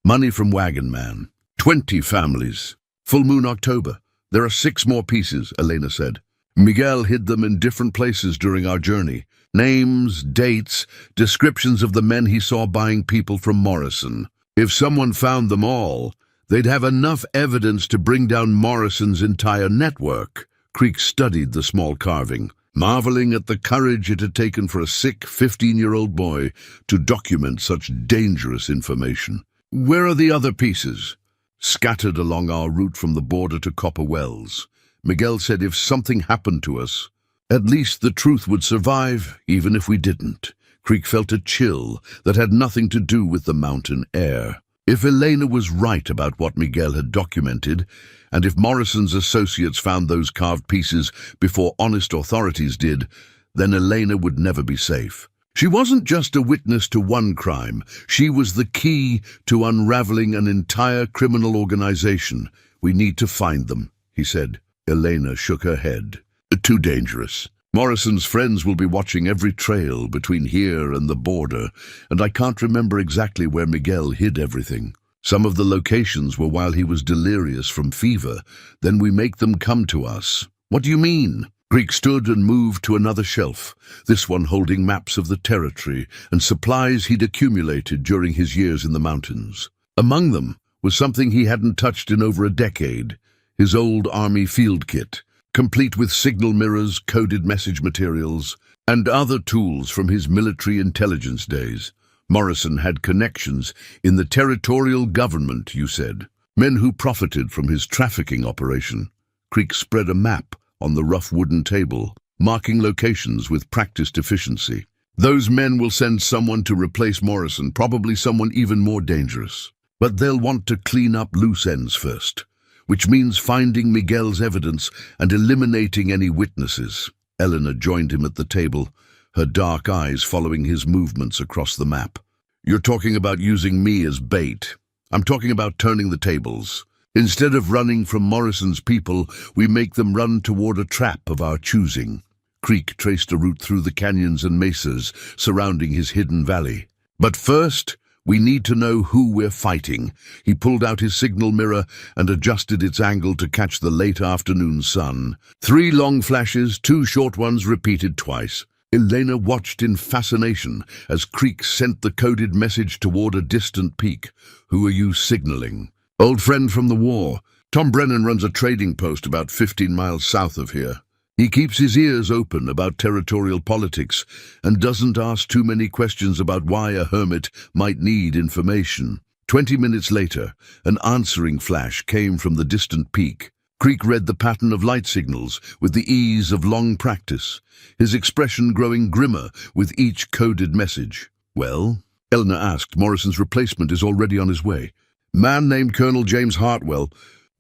money from Wagon Man, 20 families. Full moon October. There are 6 more pieces, Elena said. Miguel hid them in different places during our journey. Names, dates, descriptions of the men he saw buying people from Morrison. If someone found them all, they'd have enough evidence to bring down Morrison's entire network. Creek studied the small carving, marveling at the courage it had taken for a sick 15-year-old boy to document such dangerous information. Where are the other pieces? Scattered along our route from the border to Copper Wells. Miguel said if something happened to us, at least the truth would survive, even if we didn't. Creek felt a chill that had nothing to do with the mountain air. If Elena was right about what Miguel had documented, and if Morrison's associates found those carved pieces before honest authorities did, then Elena would never be safe. She wasn't just a witness to one crime. She was the key to unraveling an entire criminal organization. We need to find them, he said. Elena shook her head. Too dangerous. Morrison's friends will be watching every trail between here and the border, and I can't remember exactly where Miguel hid everything. Some of the locations were while he was delirious from fever. Then we make them come to us. What do you mean? Creek stood and moved to another shelf, this one holding maps of the territory and supplies he'd accumulated during his years in the mountains. Among them was something he hadn't touched in over a decade, his old army field kit, complete with signal mirrors, coded message materials, and other tools from his military intelligence days. Morrison had connections in the territorial government, you said, men who profited from his trafficking operation. Creek spread a map on the rough wooden table, marking locations with practiced efficiency. Those men will send someone to replace Morrison, probably someone even more dangerous. But they'll want to clean up loose ends first, which means finding Miguel's evidence and eliminating any witnesses. Eleanor joined him at the table, her dark eyes following his movements across the map. You're talking about using me as bait. I'm talking about turning the tables. Instead of running from Morrison's people, we make them run toward a trap of our choosing. Creek traced a route through the canyons and mesas surrounding his hidden valley. But first, we need to know who we're fighting. He pulled out his signal mirror and adjusted its angle to catch the late afternoon sun. 3 long flashes, 2 short ones repeated twice. Elena watched in fascination as Creek sent the coded message toward a distant peak. "Who are you signaling?" "Old friend from the war. Tom Brennan runs a trading post about 15 miles south of here. He keeps his ears open about territorial politics and doesn't ask too many questions about why a hermit might need information." 20 minutes later, an answering flash came from the distant peak. Creek read the pattern of light signals with the ease of long practice, his expression growing grimmer with each coded message. "Well?" Eleanor asked. "Morrison's replacement is already on his way. Man named Colonel James Hartwell,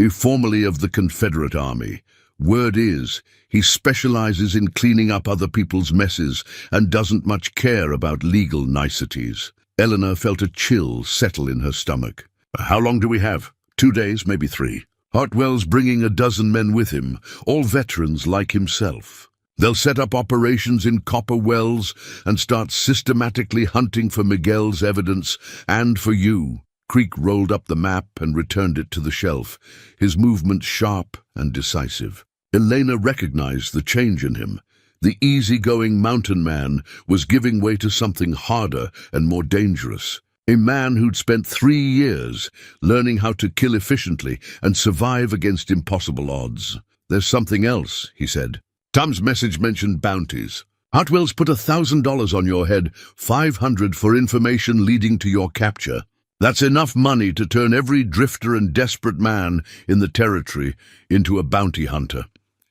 formerly of the Confederate Army. Word is, he specializes in cleaning up other people's messes and doesn't much care about legal niceties." Eleanor felt a chill settle in her stomach. "How long do we have?" 2 days, maybe 3. Hartwell's bringing a dozen men with him, all veterans like himself. They'll set up operations in copper wells and start systematically hunting for Miguel's evidence and for you." Creek rolled up the map and returned it to the shelf, his movement sharp and decisive. Elena recognized the change in him. The easygoing mountain man was giving way to something harder and more dangerous. A man who'd spent 3 years learning how to kill efficiently and survive against impossible odds. "There's something else," he said. "Tom's message mentioned bounties. Hartwell's put $1,000 on your head, 500 for information leading to your capture. That's enough money to turn every drifter and desperate man in the territory into a bounty hunter."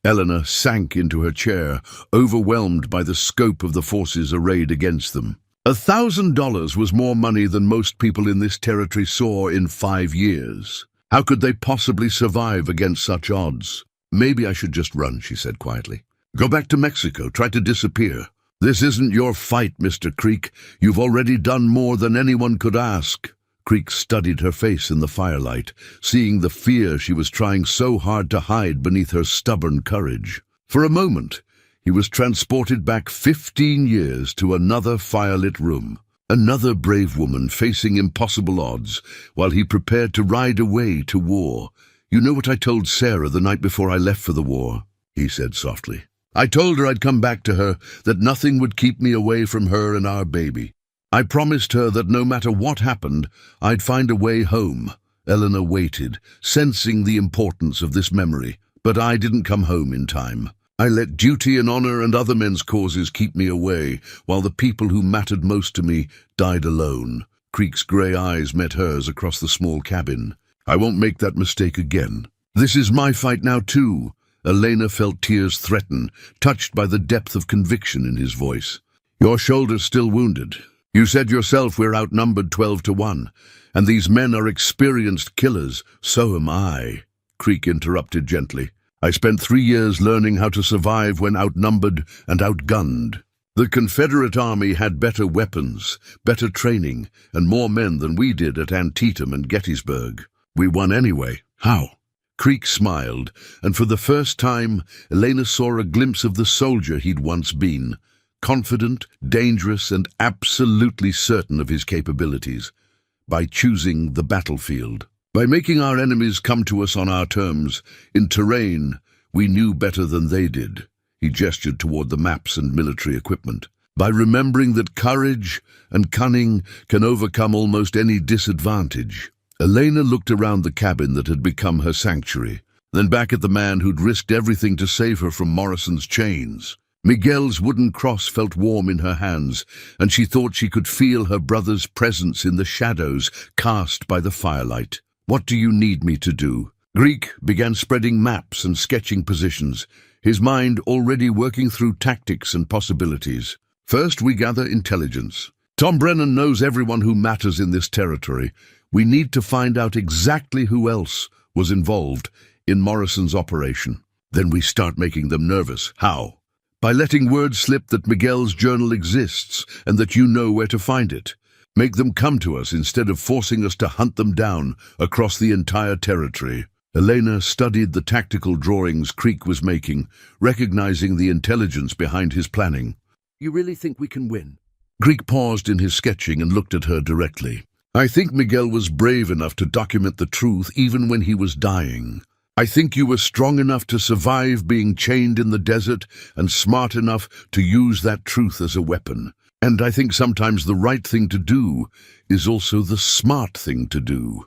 Eleanor sank into her chair, overwhelmed by the scope of the forces arrayed against them. $1,000 was more money than most people in this territory saw in 5 years. How could they possibly survive against such odds? "Maybe I should just run," she said quietly. "Go back to Mexico, try to disappear. This isn't your fight, Mr. Creek. You've already done more than anyone could ask." Creek studied her face in the firelight, seeing the fear she was trying so hard to hide beneath her stubborn courage. For a moment, he was transported back 15 years to another firelit room. Another brave woman facing impossible odds while he prepared to ride away to war. "You know what I told Sarah the night before I left for the war?" he said softly. "I told her I'd come back to her, that nothing would keep me away from her and our baby. I promised her that no matter what happened, I'd find a way home." Eleanor waited, sensing the importance of this memory. "But I didn't come home in time. I let duty and honor and other men's causes keep me away, while the people who mattered most to me died alone." Creek's gray eyes met hers across the small cabin. "I won't make that mistake again. This is my fight now, too." Elena felt tears threaten, touched by the depth of conviction in his voice. "Your shoulder's still wounded. You said yourself we're outnumbered 12 to 1, and these men are experienced killers. So am I." Creek interrupted gently. "I spent 3 years learning how to survive when outnumbered and outgunned. The Confederate Army had better weapons, better training, and more men than we did at Antietam and Gettysburg. We won anyway. How?" Creek smiled, and for the first time, Elena saw a glimpse of the soldier he'd once been. Confident, dangerous, and absolutely certain of his capabilities. By choosing the battlefield. By making our enemies come to us on our terms, in terrain we knew better than they did. He gestured toward the maps and military equipment. By remembering that courage and cunning can overcome almost any disadvantage. Elena looked around the cabin that had become her sanctuary, then back at the man who'd risked everything to save her from Morrison's chains. Miguel's wooden cross felt warm in her hands, and she thought she could feel her brother's presence in the shadows cast by the firelight. "What do you need me to do?" Greek began spreading maps and sketching positions, his mind already working through tactics and possibilities. "First, we gather intelligence. Tom Brennan knows everyone who matters in this territory. We need to find out exactly who else was involved in Morrison's operation. Then we start making them nervous. How? By letting word slip that Miguel's journal exists and that you know where to find it. Make them come to us instead of forcing us to hunt them down across the entire territory." Elena studied the tactical drawings Creek was making, recognizing the intelligence behind his planning. "You really think we can win?" Creek paused in his sketching and looked at her directly. "I think Miguel was brave enough to document the truth even when he was dying. I think you were strong enough to survive being chained in the desert and smart enough to use that truth as a weapon. And I think sometimes the right thing to do is also the smart thing to do."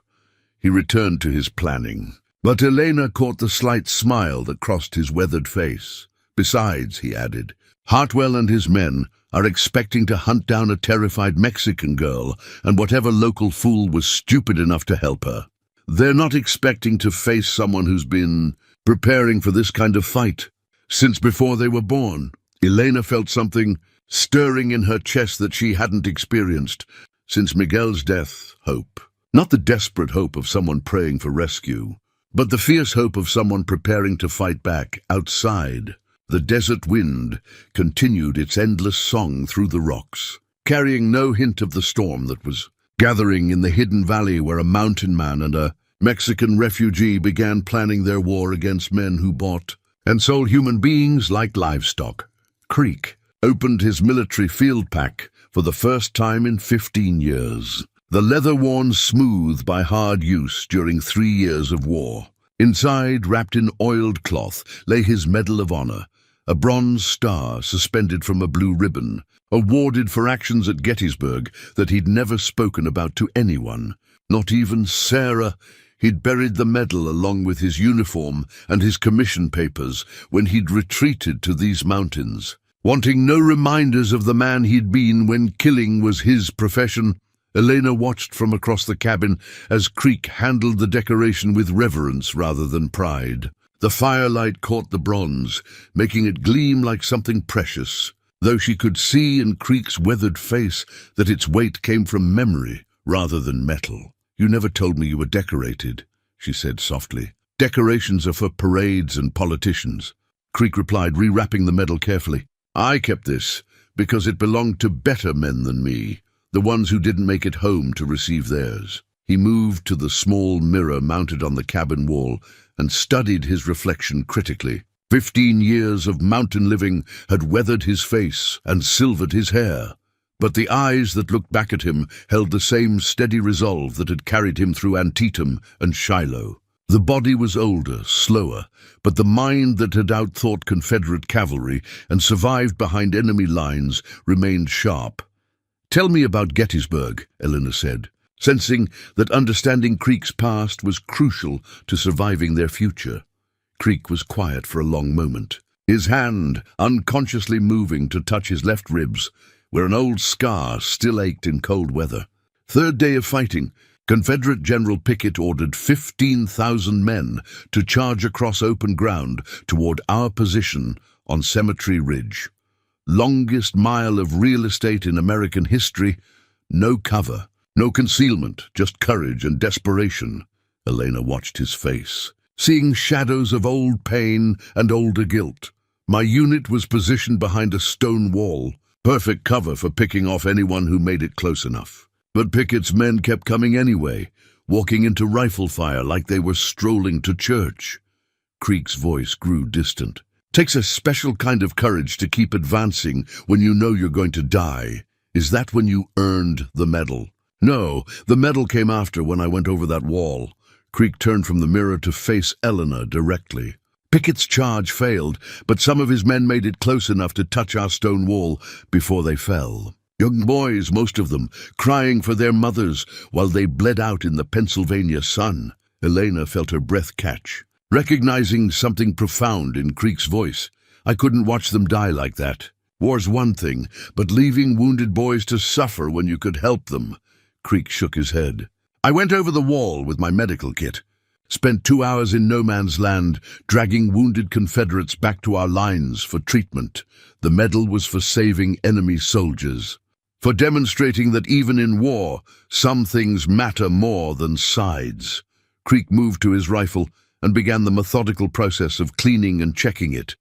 He returned to his planning. But Elena caught the slight smile that crossed his weathered face. "Besides," he added, "Hartwell and his men are expecting to hunt down a terrified Mexican girl, and whatever local fool was stupid enough to help her. They're not expecting to face someone who's been preparing for this kind of fight since before they were born." Elena felt something stirring in her chest that she hadn't experienced since Miguel's death. Hope. Not the desperate hope of someone praying for rescue, but the fierce hope of someone preparing to fight back outside. The desert wind continued its endless song through the rocks, carrying no hint of the storm that was gathering in the hidden valley where a mountain man and a Mexican refugee began planning their war against men who bought and sold human beings like livestock. Creek opened his military field pack for the first time in 15 years. The leather worn smooth by hard use during 3 years of war. Inside, wrapped in oiled cloth, lay his Medal of Honor, a bronze star suspended from a blue ribbon, awarded for actions at Gettysburg that he'd never spoken about to anyone, not even Sarah. He'd buried the medal along with his uniform and his commission papers when he'd retreated to these mountains. Wanting no reminders of the man he'd been when killing was his profession, Elena watched from across the cabin as Creek handled the decoration with reverence rather than pride. The firelight caught the bronze, making it gleam like something precious, though she could see in Creek's weathered face that its weight came from memory rather than metal. "You never told me you were decorated," she said softly. "Decorations are for parades and politicians." Creek replied, rewrapping the medal carefully. "I kept this because it belonged to better men than me, the ones who didn't make it home to receive theirs." He moved to the small mirror mounted on the cabin wall and studied his reflection critically. 15 years of mountain living had weathered his face and silvered his hair, but the eyes that looked back at him held the same steady resolve that had carried him through Antietam and Shiloh. The body was older, slower, but the mind that had outthought Confederate cavalry and survived behind enemy lines remained sharp. "Tell me about Gettysburg," Elena said, sensing that understanding Creek's past was crucial to surviving their future. Creek was quiet for a long moment, his hand unconsciously moving to touch his left ribs, where an old scar still ached in cold weather. "Third day of fighting, Confederate General Pickett ordered 15,000 men to charge across open ground toward our position on Cemetery Ridge. Longest mile of real estate in American history, no cover, no concealment, just courage and desperation." Elena watched his face, seeing shadows of old pain and older guilt. "My unit was positioned behind a stone wall, perfect cover for picking off anyone who made it close enough. But Pickett's men kept coming anyway, walking into rifle fire like they were strolling to church." Creek's voice grew distant. "Takes a special kind of courage to keep advancing when you know you're going to die. Is that when you earned the medal?" "No, the medal came after, when I went over that wall." Creek turned from the mirror to face Elena directly. "Pickett's charge failed, but some of his men made it close enough to touch our stone wall before they fell. Young boys, most of them, crying for their mothers while they bled out in the Pennsylvania sun." Elena felt her breath catch, recognizing something profound in Creek's voice. "I couldn't watch them die like that. War's one thing, but leaving wounded boys to suffer when you could help them." Creek shook his head. "I went over the wall with my medical kit. Spent 2 hours in no man's land, dragging wounded Confederates back to our lines for treatment. The medal was for saving enemy soldiers, for demonstrating that even in war, some things matter more than sides." Creek moved to his rifle and began the methodical process of cleaning and checking it.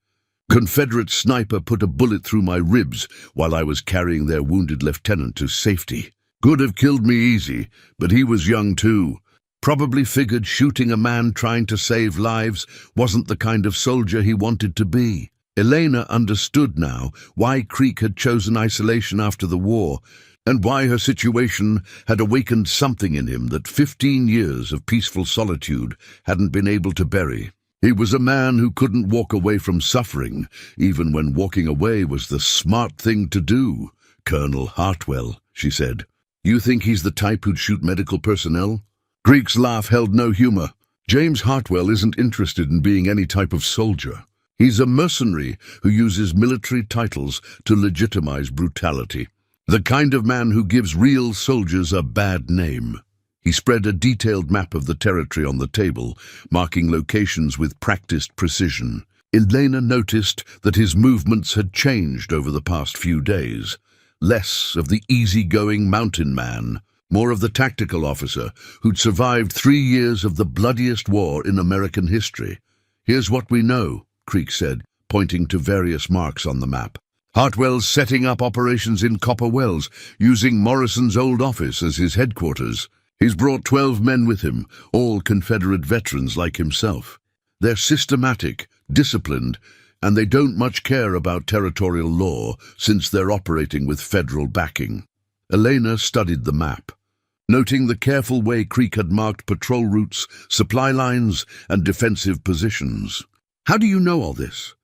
"Confederate sniper put a bullet through my ribs while I was carrying their wounded lieutenant to safety. Could have killed me easy, but he was young too. Probably figured shooting a man trying to save lives wasn't the kind of soldier he wanted to be." Elena understood now why Creek had chosen isolation after the war, and why her situation had awakened something in him that 15 years of peaceful solitude hadn't been able to bury. He was a man who couldn't walk away from suffering, even when walking away was the smart thing to do. "Colonel Hartwell," she said. "You think he's the type who'd shoot medical personnel?" Greek's laugh held no humor. "James Hartwell isn't interested in being any type of soldier. He's a mercenary who uses military titles to legitimize brutality. The kind of man who gives real soldiers a bad name." He spread a detailed map of the territory on the table, marking locations with practiced precision. Elena noticed that his movements had changed over the past few days. Less of the easygoing mountain man, more of the tactical officer who'd survived 3 years of the bloodiest war in American history. "Here's what we know," Creek said, pointing to various marks on the map. "Hartwell's setting up operations in Copper Wells, using Morrison's old office as his headquarters. He's brought 12 men with him, all Confederate veterans like himself. They're systematic, disciplined, and they don't much care about territorial law since they're operating with federal backing." Elena studied the map, noting the careful way Creek had marked patrol routes, supply lines, and defensive positions. "How do you know all this?"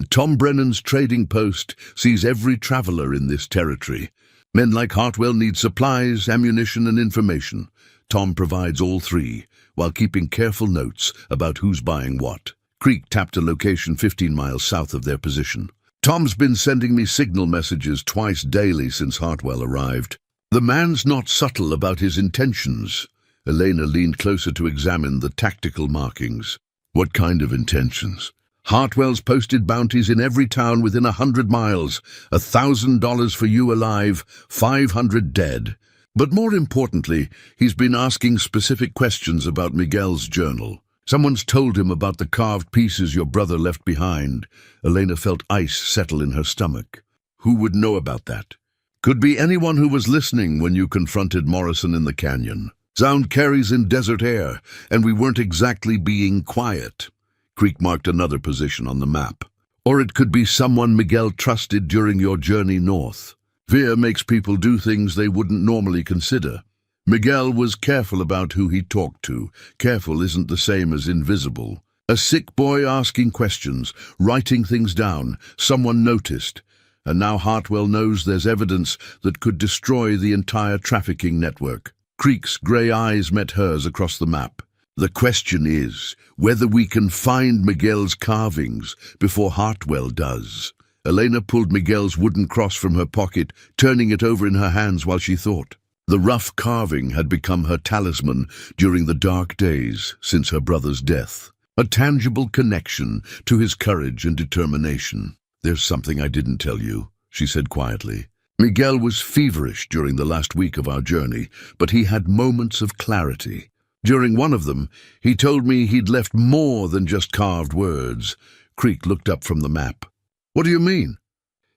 "Tom Brennan's trading post sees every traveler in this territory. Men like Hartwell need supplies, ammunition, and information. Tom provides all three, while keeping careful notes about who's buying what." Creek tapped a location 15 miles south of their position. "Tom's been sending me signal messages twice daily since Hartwell arrived. The man's not subtle about his intentions." Elena leaned closer to examine the tactical markings. "What kind of intentions?" "Hartwell's posted bounties in every town within 100 miles. $1,000 for you alive, 500 dead. But more importantly, he's been asking specific questions about Miguel's journal. Someone's told him about the carved pieces your brother left behind." Elena felt ice settle in her stomach. "Who would know about that?" "Could be anyone who was listening when you confronted Morrison in the canyon. Sound carries in desert air, and we weren't exactly being quiet." Creek marked another position on the map. "Or it could be someone Miguel trusted during your journey north. Fear makes people do things they wouldn't normally consider. Miguel was careful about who he talked to. Careful isn't the same as invisible. A sick boy asking questions, writing things down. Someone noticed. And now Hartwell knows there's evidence that could destroy the entire trafficking network." Creek's grey eyes met hers across the map. "The question is whether we can find Miguel's carvings before Hartwell does." Elena pulled Miguel's wooden cross from her pocket, turning it over in her hands while she thought. The rough carving had become her talisman during the dark days since her brother's death. A tangible connection to his courage and determination. "There's something I didn't tell you," she said quietly. "Miguel was feverish during the last week of our journey, but he had moments of clarity. During one of them, he told me he'd left more than just carved words." Creek looked up from the map. "What do you mean?"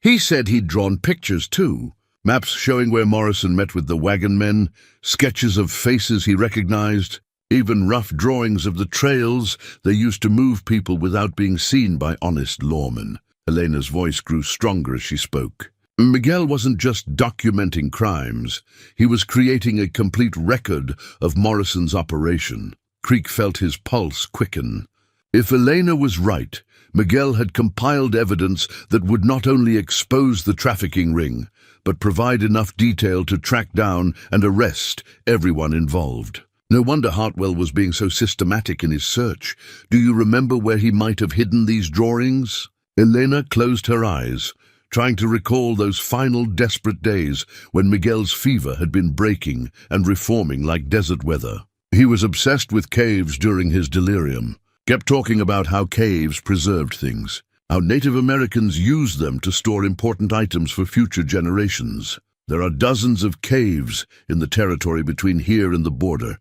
"He said he'd drawn pictures too. Maps showing where Morrison met with the wagon men, sketches of faces he recognized, even rough drawings of the trails they used to move people without being seen by honest lawmen." Elena's voice grew stronger as she spoke. "Miguel wasn't just documenting crimes. He was creating a complete record of Morrison's operation." Creek felt his pulse quicken. If Elena was right, Miguel had compiled evidence that would not only expose the trafficking ring, but provide enough detail to track down and arrest everyone involved. No wonder Hartwell was being so systematic in his search. "Do you remember where he might have hidden these drawings?" Elena closed her eyes, trying to recall those final desperate days when Miguel's fever had been breaking and reforming like desert weather. He was obsessed with caves during his delirium. Kept talking about how caves preserved things, how Native Americans used them to store important items for future generations. "There are dozens of caves in the territory between here and the border,"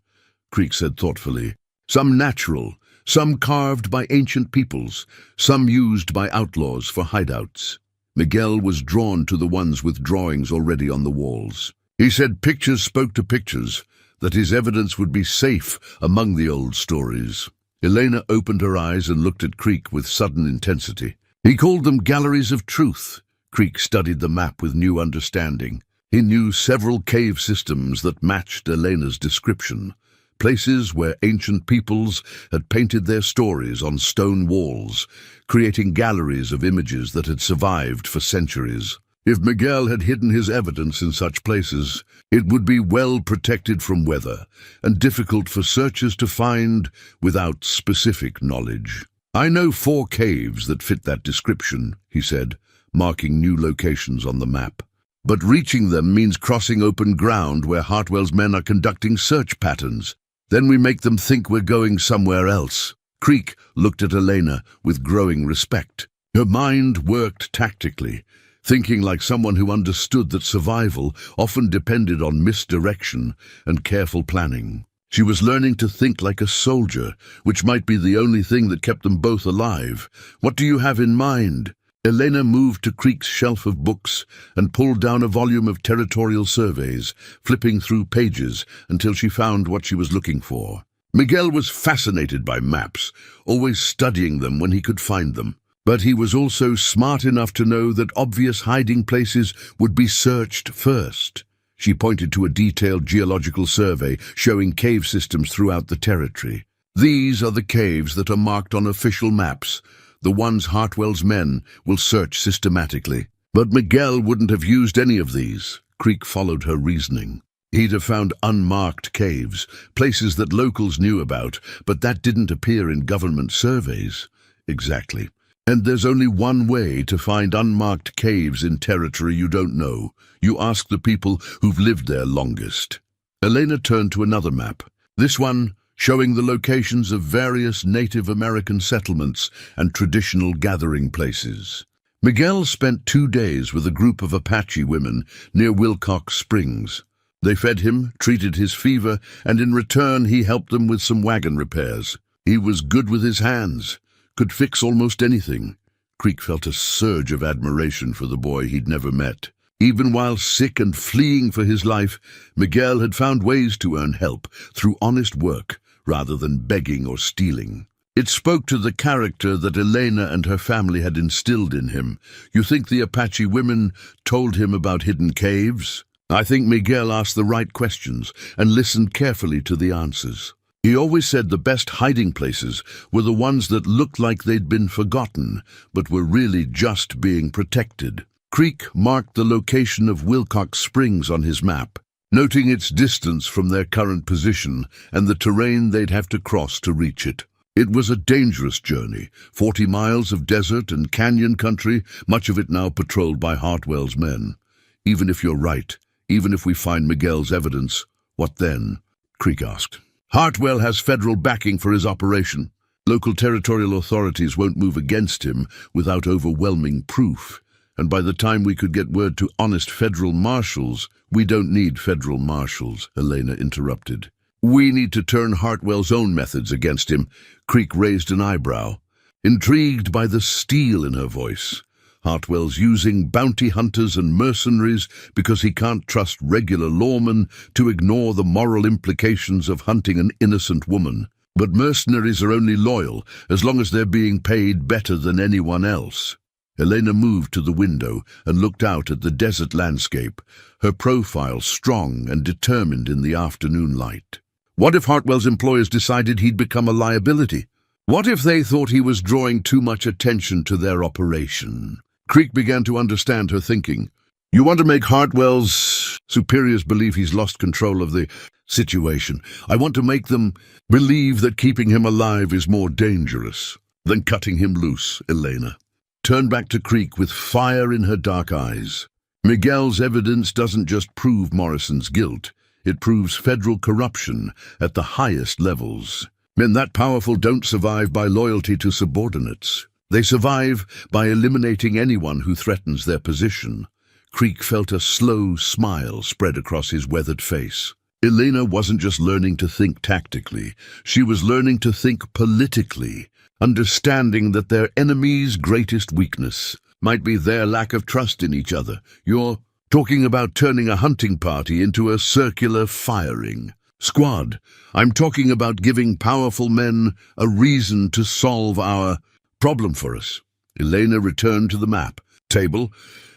Creek said thoughtfully. "Some natural, some carved by ancient peoples, some used by outlaws for hideouts." Miguel was drawn to the ones with drawings already on the walls. He said pictures spoke to pictures, that his evidence would be safe among the old stories. Elena opened her eyes and looked at Creek with sudden intensity. "He called them galleries of truth." Creek studied the map with new understanding. He knew several cave systems that matched Elena's description, places where ancient peoples had painted their stories on stone walls, creating galleries of images that had survived for centuries. If Miguel had hidden his evidence in such places, it would be well protected from weather and difficult for searchers to find without specific knowledge. "I know 4 caves that fit that description," he said, marking new locations on the map. "But reaching them means crossing open ground where Hartwell's men are conducting search patterns. Then we make them think we're going somewhere else." Creek looked at Elena with growing respect. Her mind worked tactically, thinking like someone who understood that survival often depended on misdirection and careful planning. She was learning to think like a soldier, which might be the only thing that kept them both alive. "What do you have in mind?" Elena moved to Creek's shelf of books and pulled down a volume of territorial surveys, flipping through pages until she found what she was looking for. Miguel was fascinated by maps, always studying them when he could find them. But he was also smart enough to know that obvious hiding places would be searched first. She pointed to a detailed geological survey showing cave systems throughout the territory. "These are the caves that are marked on official maps, the ones Hartwell's men will search systematically." But Miguel wouldn't have used any of these. Creek followed her reasoning. He'd have found unmarked caves, places that locals knew about, but that didn't appear in government surveys. Exactly. And there's only one way to find unmarked caves in territory you don't know. You ask the people who've lived there longest. Elena turned to another map. This one showing the locations of various Native American settlements and traditional gathering places. Miguel spent 2 days with a group of Apache women near Wilcox Springs. They fed him, treated his fever, and in return he helped them with some wagon repairs. He was good with his hands, could fix almost anything. Creek felt a surge of admiration for the boy he'd never met. Even while sick and fleeing for his life, Miguel had found ways to earn help through honest work, rather than begging or stealing. It spoke to the character that Elena and her family had instilled in him. "You think the Apache women told him about hidden caves?" I think Miguel asked the right questions and listened carefully to the answers. He always said the best hiding places were the ones that looked like they'd been forgotten, but were really just being protected. Creek marked the location of Wilcox Springs on his map, noting its distance from their current position and the terrain they'd have to cross to reach it. It was a dangerous journey, 40 miles of desert and canyon country, much of it now patrolled by Hartwell's men. "Even if you're right, even if we find Miguel's evidence, what then?" Creek asked. "Hartwell has federal backing for his operation. Local territorial authorities won't move against him without overwhelming proof. And by the time we could get word to honest federal marshals—" "We don't need federal marshals," Elena interrupted. "We need to turn Hartwell's own methods against him." Creek raised an eyebrow, intrigued by the steel in her voice. "Hartwell's using bounty hunters and mercenaries because he can't trust regular lawmen to ignore the moral implications of hunting an innocent woman. But mercenaries are only loyal as long as they're being paid better than anyone else." Elena moved to the window and looked out at the desert landscape, her profile strong and determined in the afternoon light. What if Hartwell's employers decided he'd become a liability? What if they thought he was drawing too much attention to their operation? Creek began to understand her thinking. "You want to make Hartwell's superiors believe he's lost control of the situation. I want to make them believe that keeping him alive is more dangerous than cutting him loose." Elena turned back to Creek with fire in her dark eyes. "Miguel's evidence doesn't just prove Morrison's guilt. It proves federal corruption at the highest levels. Men that powerful don't survive by loyalty to subordinates. They survive by eliminating anyone who threatens their position." Creek felt a slow smile spread across his weathered face. Elena wasn't just learning to think tactically. She was learning to think politically, understanding that their enemy's greatest weakness might be their lack of trust in each other. "You're talking about turning a hunting party into a circular firing squad. I'm talking about giving powerful men a reason to solve our problem for us." Elena returned to the map, table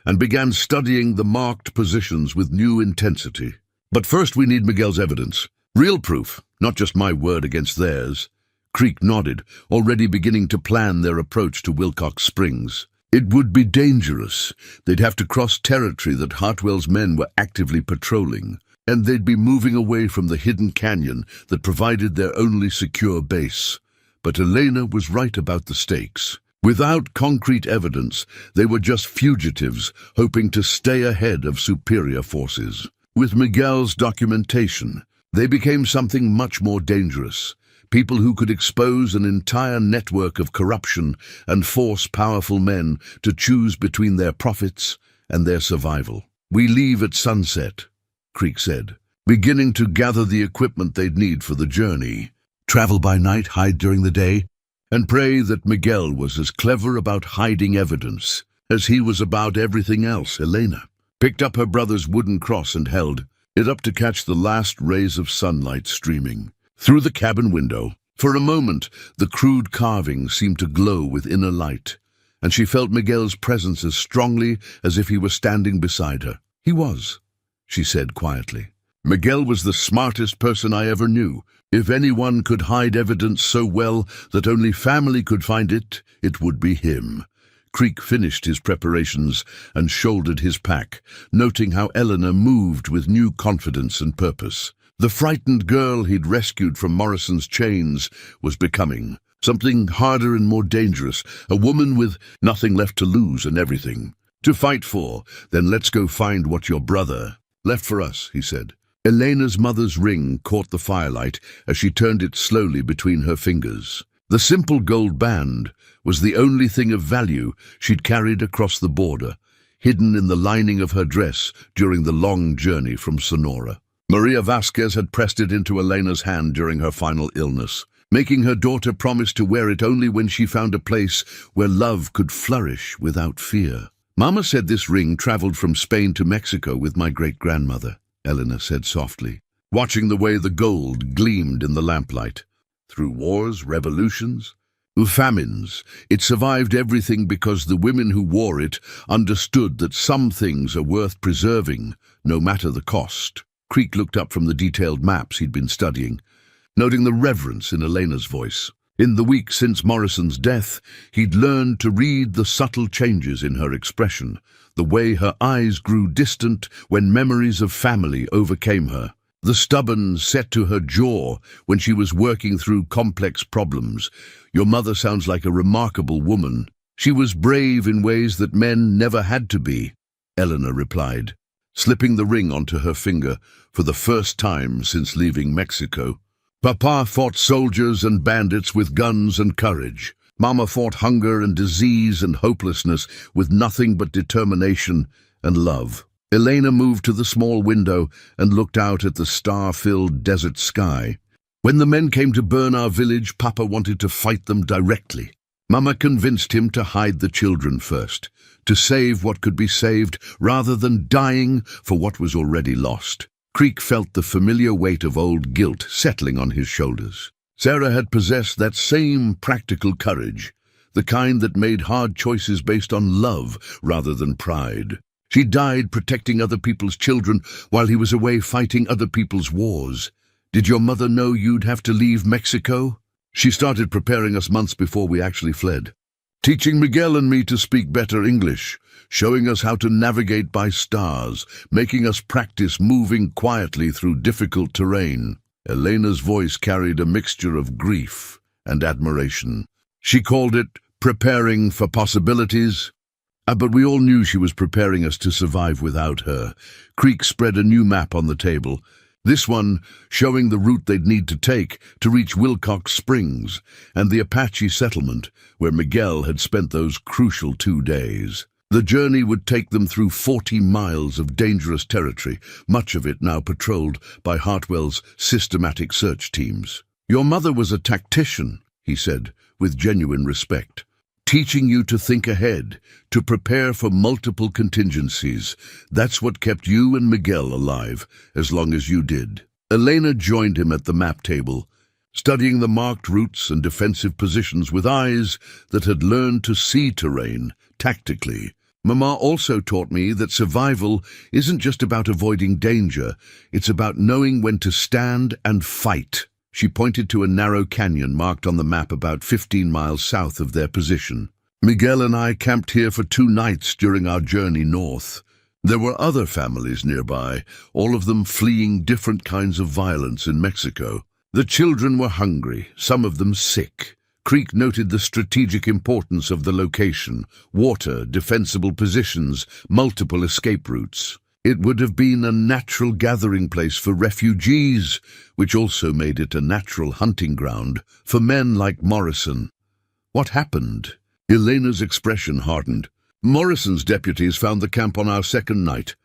and began studying the marked positions with new intensity. But first we need Miguel's evidence. Real proof, not just my word against theirs. Creek nodded, already beginning to plan their approach to Wilcox Springs. It would be dangerous. They'd have to cross territory that Hartwell's men were actively patrolling, and they'd be moving away from the hidden canyon that provided their only secure base. But Elena was right about the stakes. Without concrete evidence, they were just fugitives hoping to stay ahead of superior forces. With Miguel's documentation, they became something much more dangerous. People who could expose an entire network of corruption and force powerful men to choose between their profits and their survival. "We leave at sunset," Creek said, beginning to gather the equipment they'd need for the journey. Travel by night, hide during the day, and pray that Miguel was as clever about hiding evidence as he was about everything else. Elena picked up her brother's wooden cross and held it up to catch the last rays of sunlight streaming through the cabin window. For a moment, the crude carving seemed to glow with inner light, and she felt Miguel's presence as strongly as if he were standing beside her. "He was," she said quietly. "Miguel was the smartest person I ever knew. If anyone could hide evidence so well that only family could find it, it would be him." Creek finished his preparations and shouldered his pack, noting how Eleanor moved with new confidence and purpose. The frightened girl he'd rescued from Morrison's chains was becoming something harder and more dangerous, a woman with nothing left to lose and everything to fight for. "Then let's go find what your brother left for us," he said. Elena's mother's ring caught the firelight as she turned it slowly between her fingers. The simple gold band was the only thing of value she'd carried across the border, hidden in the lining of her dress during the long journey from Sonora. Maria Vasquez had pressed it into Elena's hand during her final illness, making her daughter promise to wear it only when she found a place where love could flourish without fear. "Mama said this ring traveled from Spain to Mexico with my great-grandmother," Eleanor said softly, watching the way the gold gleamed in the lamplight. "Through wars, revolutions, famines, it survived everything because the women who wore it understood that some things are worth preserving, no matter the cost." Creek looked up from the detailed maps he'd been studying, noting the reverence in Elena's voice. In the week since Morrison's death, he'd learned to read the subtle changes in her expression, the way her eyes grew distant when memories of family overcame her, the stubborn set to her jaw when she was working through complex problems. "Your mother sounds like a remarkable woman. She was brave in ways that men never had to be," Eleanor replied, slipping the ring onto her finger for the first time since leaving Mexico. "Papa fought soldiers and bandits with guns and courage. Mama fought hunger and disease and hopelessness with nothing but determination and love." Elena moved to the small window and looked out at the star-filled desert sky. "When the men came to burn our village, Papa wanted to fight them directly. Mama convinced him to hide the children first, to save what could be saved rather than dying for what was already lost." Creek felt the familiar weight of old guilt settling on his shoulders. Sarah had possessed that same practical courage, the kind that made hard choices based on love rather than pride. She died protecting other people's children while he was away fighting other people's wars. "Did your mother know you'd have to leave Mexico?" "She started preparing us months before we actually fled, teaching Miguel and me to speak better English, showing us how to navigate by stars, making us practice moving quietly through difficult terrain." Elena's voice carried a mixture of grief and admiration. "She called it preparing for possibilities. But we all knew she was preparing us to survive without her." Creek spread a new map on the table, this one showing the route they'd need to take to reach Wilcox Springs and the Apache settlement where Miguel had spent those crucial 2 days. The journey would take them through 40 miles of dangerous territory, much of it now patrolled by Hartwell's systematic search teams. "Your mother was a tactician," he said, with genuine respect, "teaching you to think ahead, to prepare for multiple contingencies. That's what kept you and Miguel alive, as long as you did." Elena joined him at the map table, studying the marked routes and defensive positions with eyes that had learned to see terrain tactically. Mama also taught me that survival isn't just about avoiding danger, it's about knowing when to stand and fight. She pointed to a narrow canyon marked on the map about 15 miles south of their position. Miguel and I camped here for 2 nights during our journey north. There were other families nearby, all of them fleeing different kinds of violence in Mexico. The children were hungry, some of them sick. Creek noted the strategic importance of the location: water, defensible positions, multiple escape routes. It would have been a natural gathering place for refugees, which also made it a natural hunting ground for men like Morrison. What happened? Elena's expression hardened. Morrison's deputies found the camp on our second night.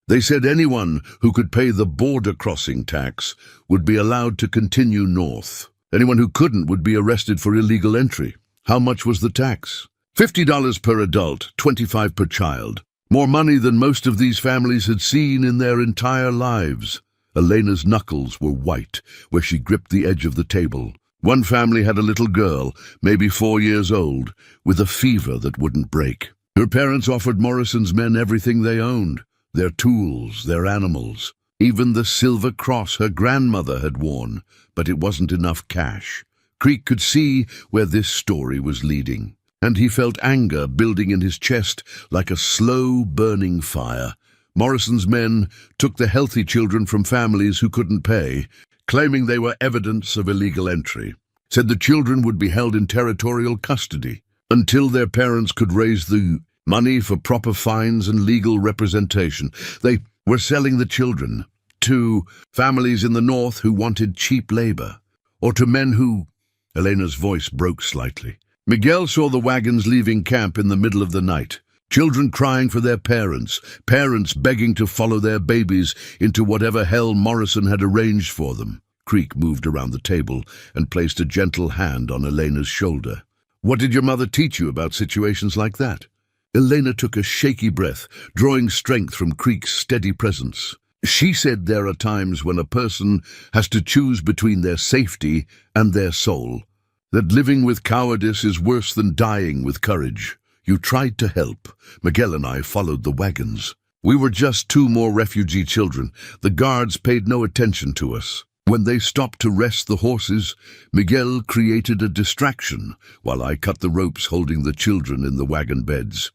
They said anyone who could pay the border crossing tax would be allowed to continue north. Anyone who couldn't would be arrested for illegal entry. How much was the tax? $50 per adult, $25 per child. More money than most of these families had seen in their entire lives. Elena's knuckles were white where she gripped the edge of the table. One family had a little girl, maybe 4 years old, with a fever that wouldn't break. Her parents offered Morrison's men everything they owned: their tools, their animals, even the silver cross her grandmother had worn, but it wasn't enough cash. Creek could see where this story was leading, and he felt anger building in his chest like a slow-burning fire. Morrison's men took the healthy children from families who couldn't pay, claiming they were evidence of illegal entry. Said the children would be held in territorial custody until their parents could raise the money for proper fines and legal representation. They were selling the children to families in the north who wanted cheap labor, or to men who... Elena's voice broke slightly. Miguel saw the wagons leaving camp in the middle of the night. Children crying for their parents, parents begging to follow their babies into whatever hell Morrison had arranged for them. Creek moved around the table and placed a gentle hand on Elena's shoulder. What did your mother teach you about situations like that? Elena took a shaky breath, drawing strength from Creek's steady presence. She said there are times when a person has to choose between their safety and their soul. That living with cowardice is worse than dying with courage. You tried to help. Miguel and I followed the wagons. We were just 2 more refugee children. The guards paid no attention to us. When they stopped to rest the horses, Miguel created a distraction while I cut the ropes holding the children in the wagon beds.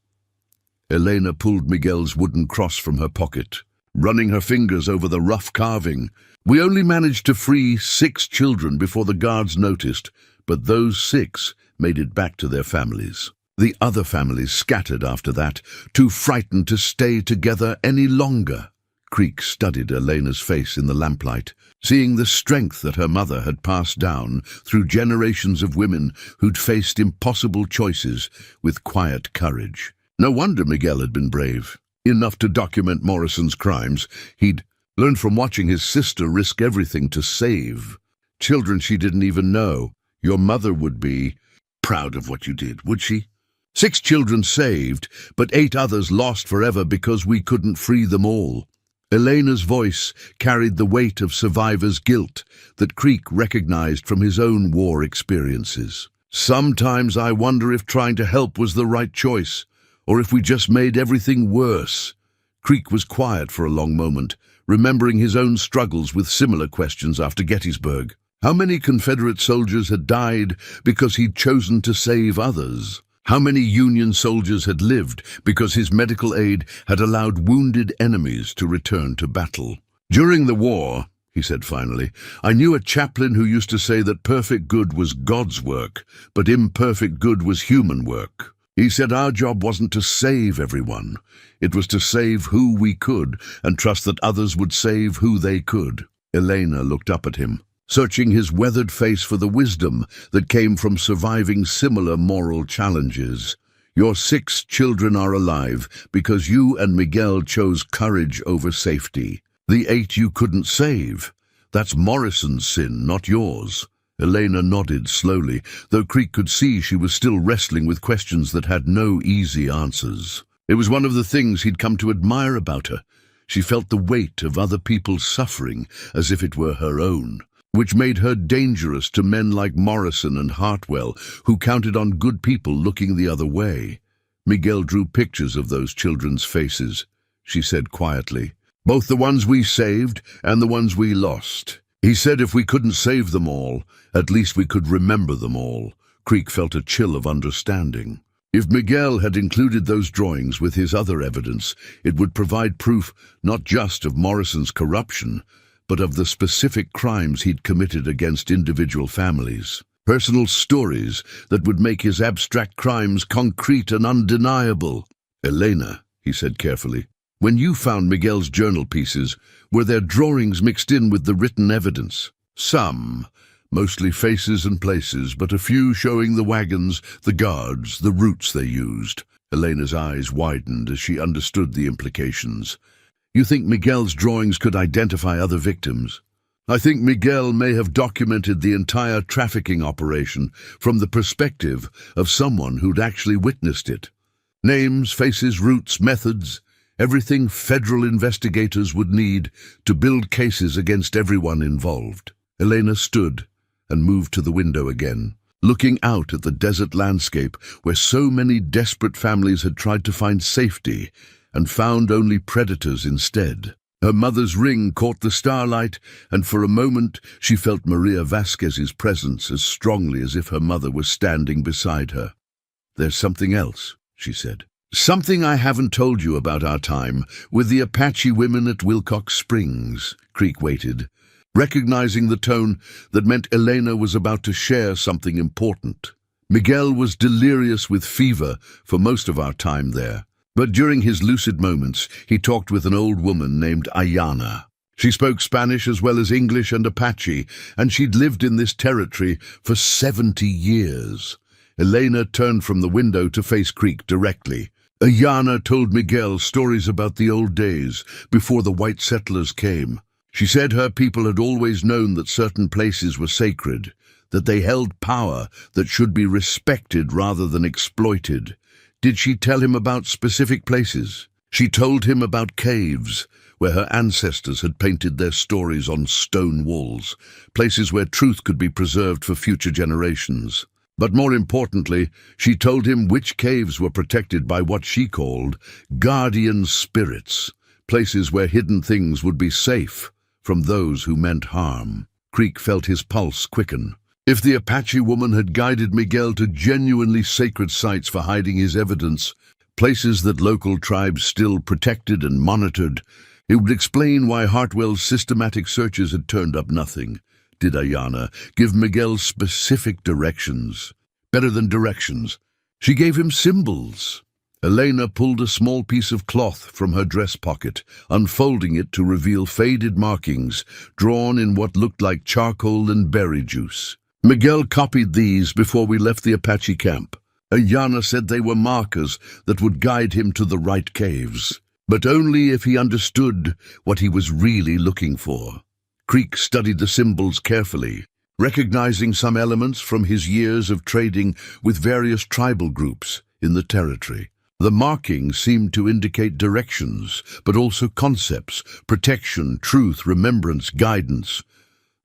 Elena pulled Miguel's wooden cross from her pocket, running her fingers over the rough carving. We only managed to free 6 children before the guards noticed, but those 6 made it back to their families. The other families scattered after that, too frightened to stay together any longer. Creek studied Elena's face in the lamplight, seeing the strength that her mother had passed down through generations of women who'd faced impossible choices with quiet courage. No wonder Miguel had been brave. Enough to document Morrison's crimes. He'd learned from watching his sister risk everything to save children she didn't even know. Your mother would be proud of what you did, would she? 6 children saved, but 8 others lost forever because we couldn't free them all. Elena's voice carried the weight of survivor's guilt that Creek recognized from his own war experiences. Sometimes I wonder if trying to help was the right choice, or if we just made everything worse. Creek was quiet for a long moment, remembering his own struggles with similar questions after Gettysburg. How many Confederate soldiers had died because he'd chosen to save others? How many Union soldiers had lived because his medical aid had allowed wounded enemies to return to battle? During the war, he said finally, I knew a chaplain who used to say that perfect good was God's work, but imperfect good was human work. He said our job wasn't to save everyone. It was to save who we could and trust that others would save who they could. Elena looked up at him, searching his weathered face for the wisdom that came from surviving similar moral challenges. Your 6 children are alive because you and Miguel chose courage over safety. The 8 you couldn't save. That's Morrison's sin, not yours. Elena nodded slowly, though Creek could see she was still wrestling with questions that had no easy answers. It was one of the things he'd come to admire about her. She felt the weight of other people's suffering as if it were her own, which made her dangerous to men like Morrison and Hartwell, who counted on good people looking the other way. Miguel drew pictures of those children's faces. She said quietly, "Both the ones we saved and the ones we lost." He said if we couldn't save them all, at least we could remember them all. Creek felt a chill of understanding. If Miguel had included those drawings with his other evidence, it would provide proof not just of Morrison's corruption, but of the specific crimes he'd committed against individual families. Personal stories that would make his abstract crimes concrete and undeniable. "Elena," he said carefully, "when you found Miguel's journal pieces, were there drawings mixed in with the written evidence?" "Some. Mostly faces and places, but a few showing the wagons, the guards, the routes they used." Elena's eyes widened as she understood the implications. "You think Miguel's drawings could identify other victims?" "I think Miguel may have documented the entire trafficking operation from the perspective of someone who'd actually witnessed it. Names, faces, routes, methods, everything federal investigators would need to build cases against everyone involved." Elena stood and moved to the window again, looking out at the desert landscape where so many desperate families had tried to find safety and found only predators instead. Her mother's ring caught the starlight, and for a moment she felt Maria Vasquez's presence as strongly as if her mother was standing beside her. "There's something else," she said. "Something I haven't told you about our time with the Apache women at Wilcox Springs." Creek waited, recognizing the tone that meant Elena was about to share something important. "Miguel was delirious with fever for most of our time there. But during his lucid moments, he talked with an old woman named Ayana. She spoke Spanish as well as English and Apache, and she'd lived in this territory for 70 years. Elena turned from the window to face Creek directly. "Ayana told Miguel stories about the old days, before the white settlers came. She said her people had always known that certain places were sacred, that they held power that should be respected rather than exploited." "Did she tell him about specific places?" "She told him about caves, where her ancestors had painted their stories on stone walls, places where truth could be preserved for future generations. But more importantly, she told him which caves were protected by what she called guardian spirits, places where hidden things would be safe from those who meant harm." Creek felt his pulse quicken. If the Apache woman had guided Miguel to genuinely sacred sites for hiding his evidence, places that local tribes still protected and monitored, it would explain why Hartwell's systematic searches had turned up nothing. Did Ayana give Miguel specific directions? Better than directions, she gave him symbols. Elena pulled a small piece of cloth from her dress pocket, unfolding it to reveal faded markings drawn in what looked like charcoal and berry juice. "Miguel copied these before we left the Apache camp. Ayana said they were markers that would guide him to the right caves, but only if he understood what he was really looking for." Creek studied the symbols carefully, recognizing some elements from his years of trading with various tribal groups in the territory. The markings seemed to indicate directions, but also concepts: protection, truth, remembrance, guidance.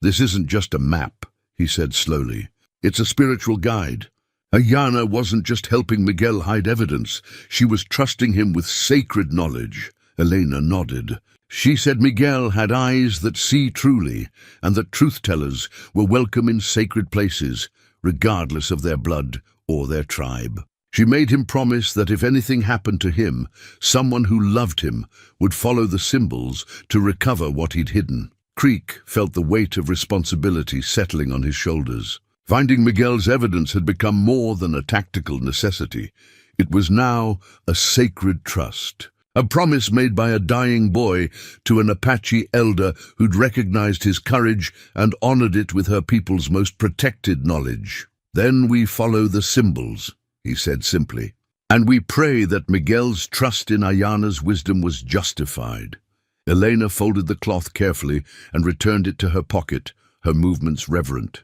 "This isn't just a map," he said slowly. "It's a spiritual guide." Ayana wasn't just helping Miguel hide evidence, she was trusting him with sacred knowledge. Elena nodded. She said Miguel had eyes that see truly, and that truth-tellers were welcome in sacred places, regardless of their blood or their tribe. She made him promise that if anything happened to him, someone who loved him would follow the symbols to recover what he'd hidden. Creek felt the weight of responsibility settling on his shoulders. Finding Miguel's evidence had become more than a tactical necessity. It was now a sacred trust, a promise made by a dying boy to an Apache elder who'd recognized his courage and honored it with her people's most protected knowledge. "Then we follow the symbols," he said simply, "and we pray that Miguel's trust in Ayana's wisdom was justified." Elena folded the cloth carefully and returned it to her pocket, her movements reverent.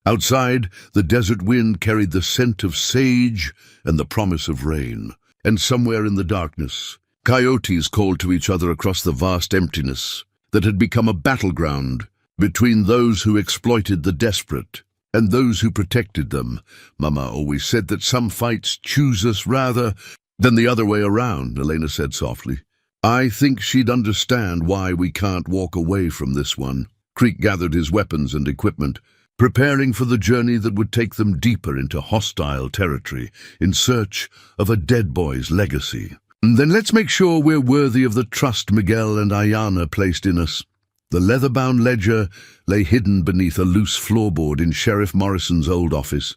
Outside, the desert wind carried the scent of sage and the promise of rain. And somewhere in the darkness, coyotes called to each other across the vast emptiness that had become a battleground between those who exploited the desperate and those who protected them. Mama always said that some fights choose us rather Then the other way around, Elena said softly. I think she'd understand why we can't walk away from this one. Creek gathered his weapons and equipment, preparing for the journey that would take them deeper into hostile territory in search of a dead boy's legacy. Then let's make sure we're worthy of the trust Miguel and Ayana placed in us. The leather-bound ledger lay hidden beneath a loose floorboard in Sheriff Morrison's old office,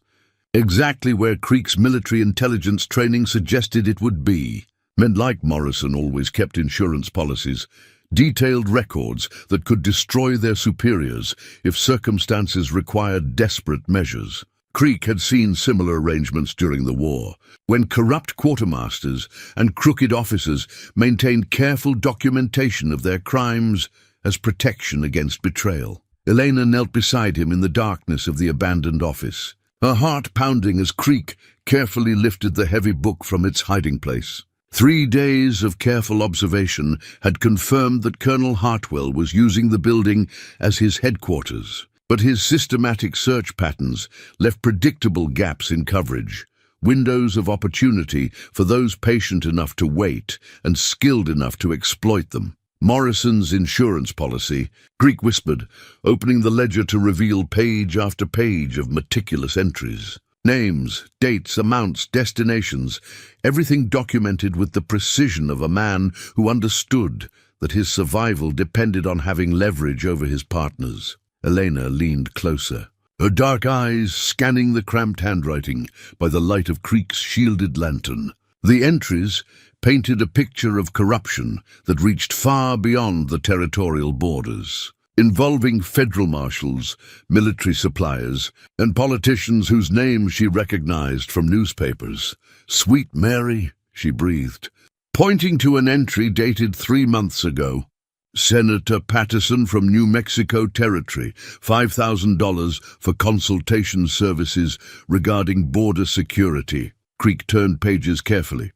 exactly where Creek's military intelligence training suggested it would be. Men like Morrison always kept insurance policies, detailed records that could destroy their superiors if circumstances required desperate measures. Creek had seen similar arrangements during the war, when corrupt quartermasters and crooked officers maintained careful documentation of their crimes as protection against betrayal. Elena knelt beside him in the darkness of the abandoned office, her heart pounding as Creek carefully lifted the heavy book from its hiding place. 3 days of careful observation had confirmed that Colonel Hartwell was using the building as his headquarters, but his systematic search patterns left predictable gaps in coverage, windows of opportunity for those patient enough to wait and skilled enough to exploit them. Morrison's insurance policy, Creek whispered, opening the ledger to reveal page after page of meticulous entries. Names, dates, amounts, destinations, everything documented with the precision of a man who understood that his survival depended on having leverage over his partners. Elena leaned closer, her dark eyes scanning the cramped handwriting by the light of Creek's shielded lantern. The entries painted a picture of corruption that reached far beyond the territorial borders, involving federal marshals, military suppliers, and politicians whose names she recognized from newspapers. "Sweet Mary," she breathed, pointing to an entry dated 3 months ago. "Senator Patterson from New Mexico Territory, $5,000 for consultation services regarding border security." Creek turned pages carefully,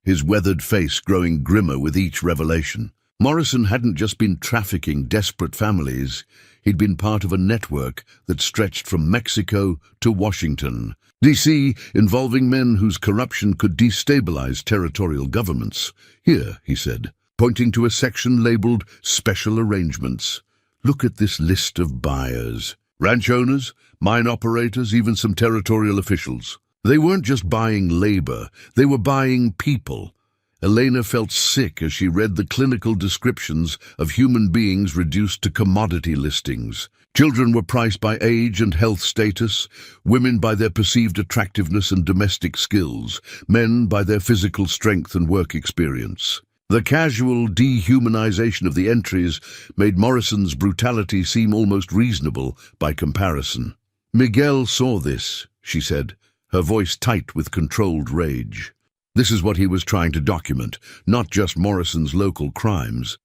his weathered face growing grimmer with each revelation. Morrison hadn't just been trafficking desperate families, he'd been part of a network that stretched from Mexico to Washington, D.C., involving men whose corruption could destabilize territorial governments. "Here," he said, pointing to a section labeled Special Arrangements. "Look at this list of buyers. Ranch owners, mine operators, even some territorial officials. They weren't just buying labor, they were buying people." Elena felt sick as she read the clinical descriptions of human beings reduced to commodity listings. Children were priced by age and health status, women by their perceived attractiveness and domestic skills, men by their physical strength and work experience. The casual dehumanization of the entries made Morrison's brutality seem almost reasonable by comparison. "Miguel saw this," she said, her voice tight with controlled rage. This is what he was trying to document, not just Morrison's local crimes,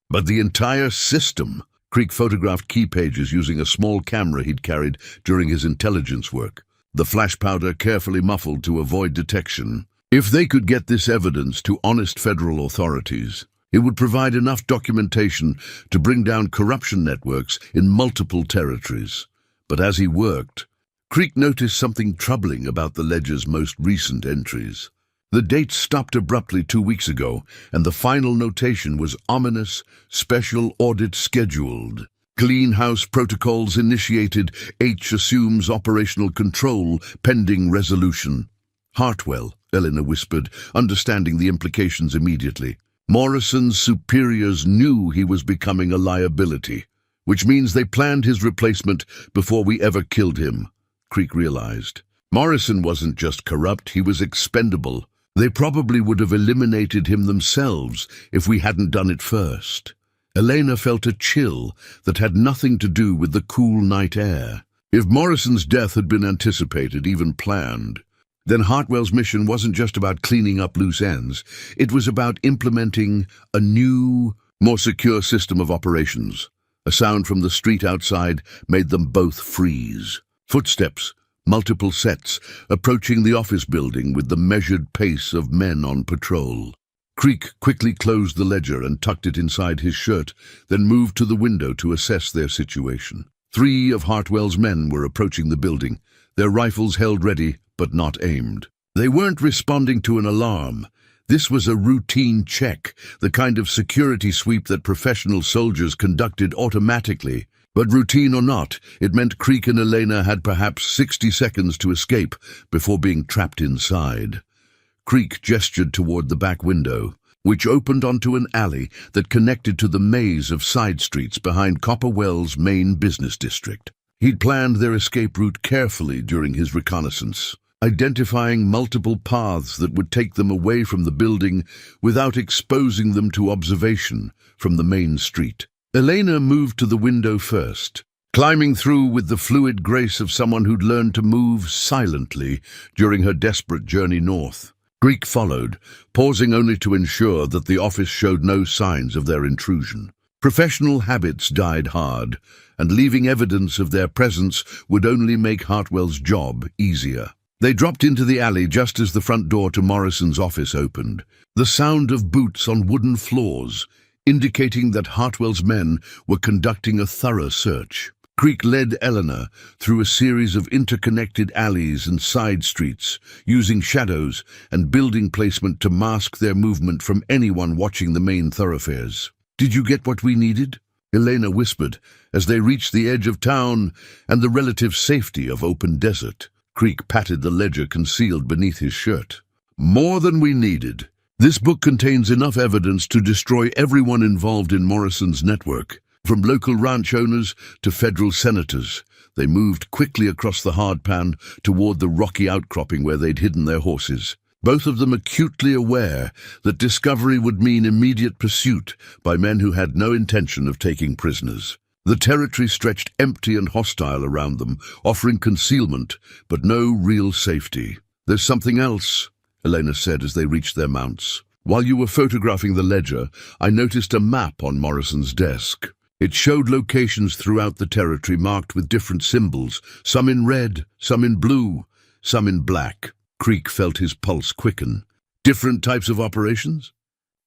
but the entire system. Creek photographed key pages using a small camera he'd carried during his intelligence work, the flash powder carefully muffled to avoid detection. If they could get this evidence to honest federal authorities, it would provide enough documentation to bring down corruption networks in multiple territories. But as he worked, Creek noticed something troubling about the ledger's most recent entries. The date stopped abruptly 2 weeks ago, and the final notation was ominous: special audit scheduled. Clean house protocols initiated. H assumes operational control pending resolution. "Hartwell," Elena whispered, understanding the implications immediately. "Morrison's superiors knew he was becoming a liability, which means they planned his replacement before we ever killed him." Creek realized. Morrison wasn't just corrupt, he was expendable. They probably would have eliminated him themselves if we hadn't done it first. Elena felt a chill that had nothing to do with the cool night air. If Morrison's death had been anticipated, even planned, then Hartwell's mission wasn't just about cleaning up loose ends. It was about implementing a new, more secure system of operations. A sound from the street outside made them both freeze. Footsteps, multiple sets, approaching the office building with the measured pace of men on patrol. Creek quickly closed the ledger and tucked it inside his shirt, then moved to the window to assess their situation. 3 of Hartwell's men were approaching the building, their rifles held ready but not aimed. They weren't responding to an alarm. This was a routine check, the kind of security sweep that professional soldiers conducted automatically. But routine or not, it meant Creek and Elena had perhaps 60 seconds to escape before being trapped inside. Creek gestured toward the back window, which opened onto an alley that connected to the maze of side streets behind Copperwell's main business district. He'd planned their escape route carefully during his reconnaissance, identifying multiple paths that would take them away from the building without exposing them to observation from the main street. Elena moved to the window first, climbing through with the fluid grace of someone who'd learned to move silently during her desperate journey north. Creek followed, pausing only to ensure that the office showed no signs of their intrusion. Professional habits died hard, and leaving evidence of their presence would only make Hartwell's job easier. They dropped into the alley just as the front door to Morrison's office opened, the sound of boots on wooden floors, indicating that Hartwell's men were conducting a thorough search. Creek led Eleanor through a series of interconnected alleys and side streets, using shadows and building placement to mask their movement from anyone watching the main thoroughfares. "Did you get what we needed?" Elena whispered as they reached the edge of town and the relative safety of open desert. Creek patted the ledger concealed beneath his shirt. "More than we needed. This book contains enough evidence to destroy everyone involved in Morrison's network, from local ranch owners to federal senators." They moved quickly across the hardpan toward the rocky outcropping where they'd hidden their horses, both of them acutely aware that discovery would mean immediate pursuit by men who had no intention of taking prisoners. The territory stretched empty and hostile around them, offering concealment, but no real safety. "There's something else," Elena said as they reached their mounts. "While you were photographing the ledger, I noticed a map on Morrison's desk. It showed locations throughout the territory marked with different symbols, some in red, some in blue, some in black." Creek felt his pulse quicken. "Different types of operations?"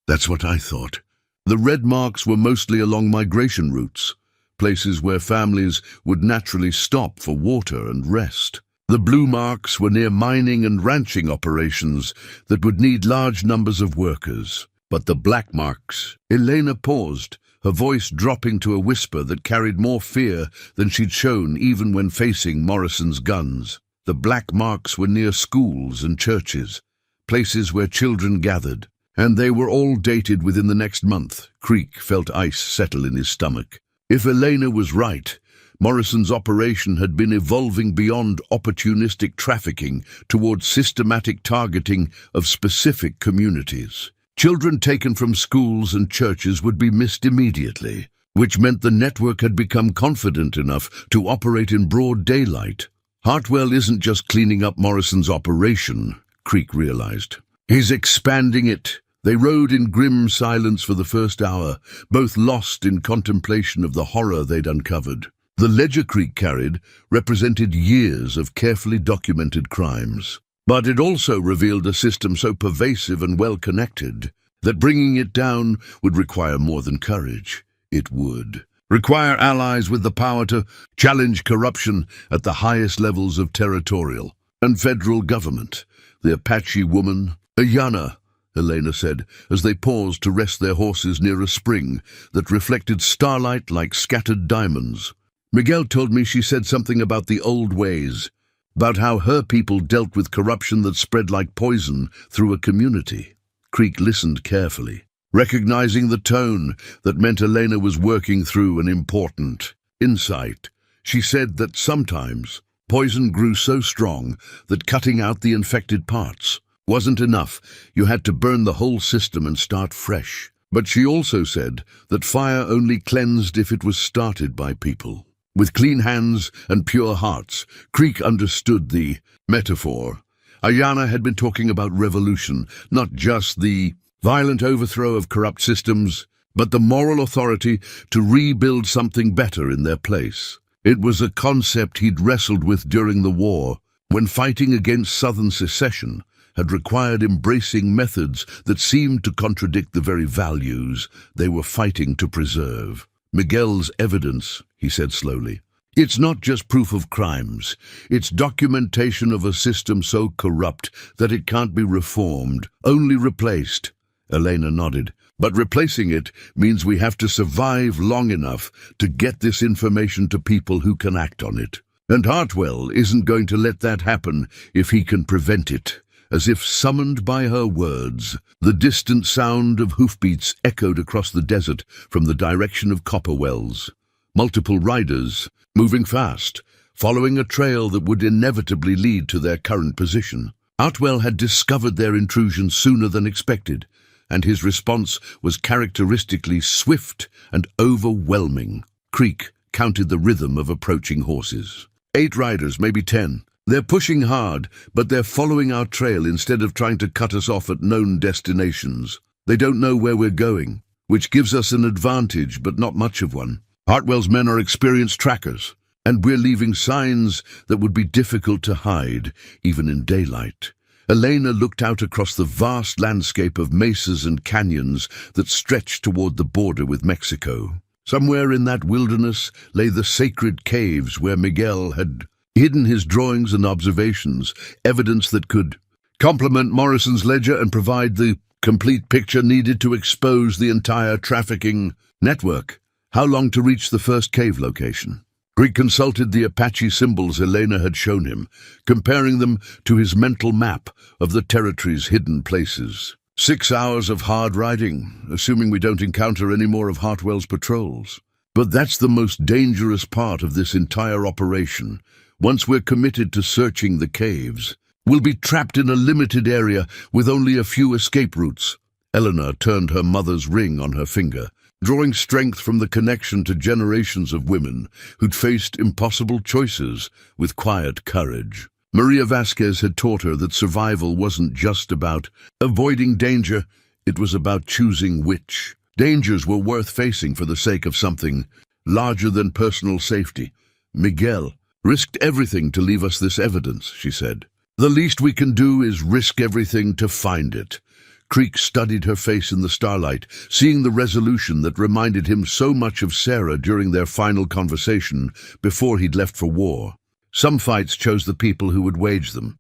"That's what I thought. The red marks were mostly along migration routes, places where families would naturally stop for water and rest. The blue marks were near mining and ranching operations that would need large numbers of workers. But the black marks—" Elena paused, her voice dropping to a whisper that carried more fear than she'd shown even when facing Morrison's guns. "The black marks were near schools and churches, places where children gathered, and they were all dated within the next month." Creek felt ice settle in his stomach. If Elena was right, Morrison's operation had been evolving beyond opportunistic trafficking towards systematic targeting of specific communities. Children taken from schools and churches would be missed immediately, which meant the network had become confident enough to operate in broad daylight. Hartwell isn't just cleaning up Morrison's operation, Creek realized. He's expanding it. They rode in grim silence for the first hour, both lost in contemplation of the horror they'd uncovered. The ledger Creek carried represented years of carefully documented crimes, but it also revealed a system so pervasive and well-connected that bringing it down would require more than courage. It would require allies with the power to challenge corruption at the highest levels of territorial and federal government. The Apache woman, Ayana, Elena said, as they paused to rest their horses near a spring that reflected starlight like scattered diamonds. "Miguel told me she said something about the old ways, about how her people dealt with corruption that spread like poison through a community." Creek listened carefully, recognizing the tone that meant Elena was working through an important insight. She said that sometimes poison grew so strong that cutting out the infected parts wasn't enough. You had to burn the whole system and start fresh. But she also said that fire only cleansed if it was started by people with clean hands and pure hearts. Creek understood the metaphor. Ayana had been talking about revolution, not just the violent overthrow of corrupt systems, but the moral authority to rebuild something better in their place. It was a concept he'd wrestled with during the war, when fighting against Southern secession had required embracing methods that seemed to contradict the very values they were fighting to preserve. "Miguel's evidence," he said slowly. It's not just proof of crimes. It's documentation of a system so corrupt that it can't be reformed, only replaced. Elena nodded. But replacing it means we have to survive long enough to get this information to people who can act on it. And Hartwell isn't going to let that happen if he can prevent it. As if summoned by her words, the distant sound of hoofbeats echoed across the desert from the direction of copper wells. Multiple riders, moving fast, following a trail that would inevitably lead to their current position. Hartwell had discovered their intrusion sooner than expected, and his response was characteristically swift and overwhelming. Creek counted the rhythm of approaching horses. 8 riders, maybe 10. They're pushing hard, but they're following our trail instead of trying to cut us off at known destinations. They don't know where we're going, which gives us an advantage, but not much of one. Hartwell's men are experienced trackers, and we're leaving signs that would be difficult to hide, even in daylight. Elena looked out across the vast landscape of mesas and canyons that stretched toward the border with Mexico. Somewhere in that wilderness lay the sacred caves where Miguel had hidden his drawings and observations, evidence that could complement Morrison's ledger and provide the complete picture needed to expose the entire trafficking network. How long to reach the first cave location? Creek consulted the Apache symbols Elena had shown him, comparing them to his mental map of the territory's hidden places. 6 hours of hard riding, assuming we don't encounter any more of Hartwell's patrols. But that's the most dangerous part of this entire operation. Once we're committed to searching the caves, we'll be trapped in a limited area with only a few escape routes. Eleanor turned her mother's ring on her finger, drawing strength from the connection to generations of women who'd faced impossible choices with quiet courage. Maria Vasquez had taught her that survival wasn't just about avoiding danger, it was about choosing which. Dangers were worth facing for the sake of something larger than personal safety. Miguel risked everything to leave us this evidence, she said. The least we can do is risk everything to find it. Creek studied her face in the starlight, seeing the resolution that reminded him so much of Sarah during their final conversation before he'd left for war. Some fights chose the people who would wage them,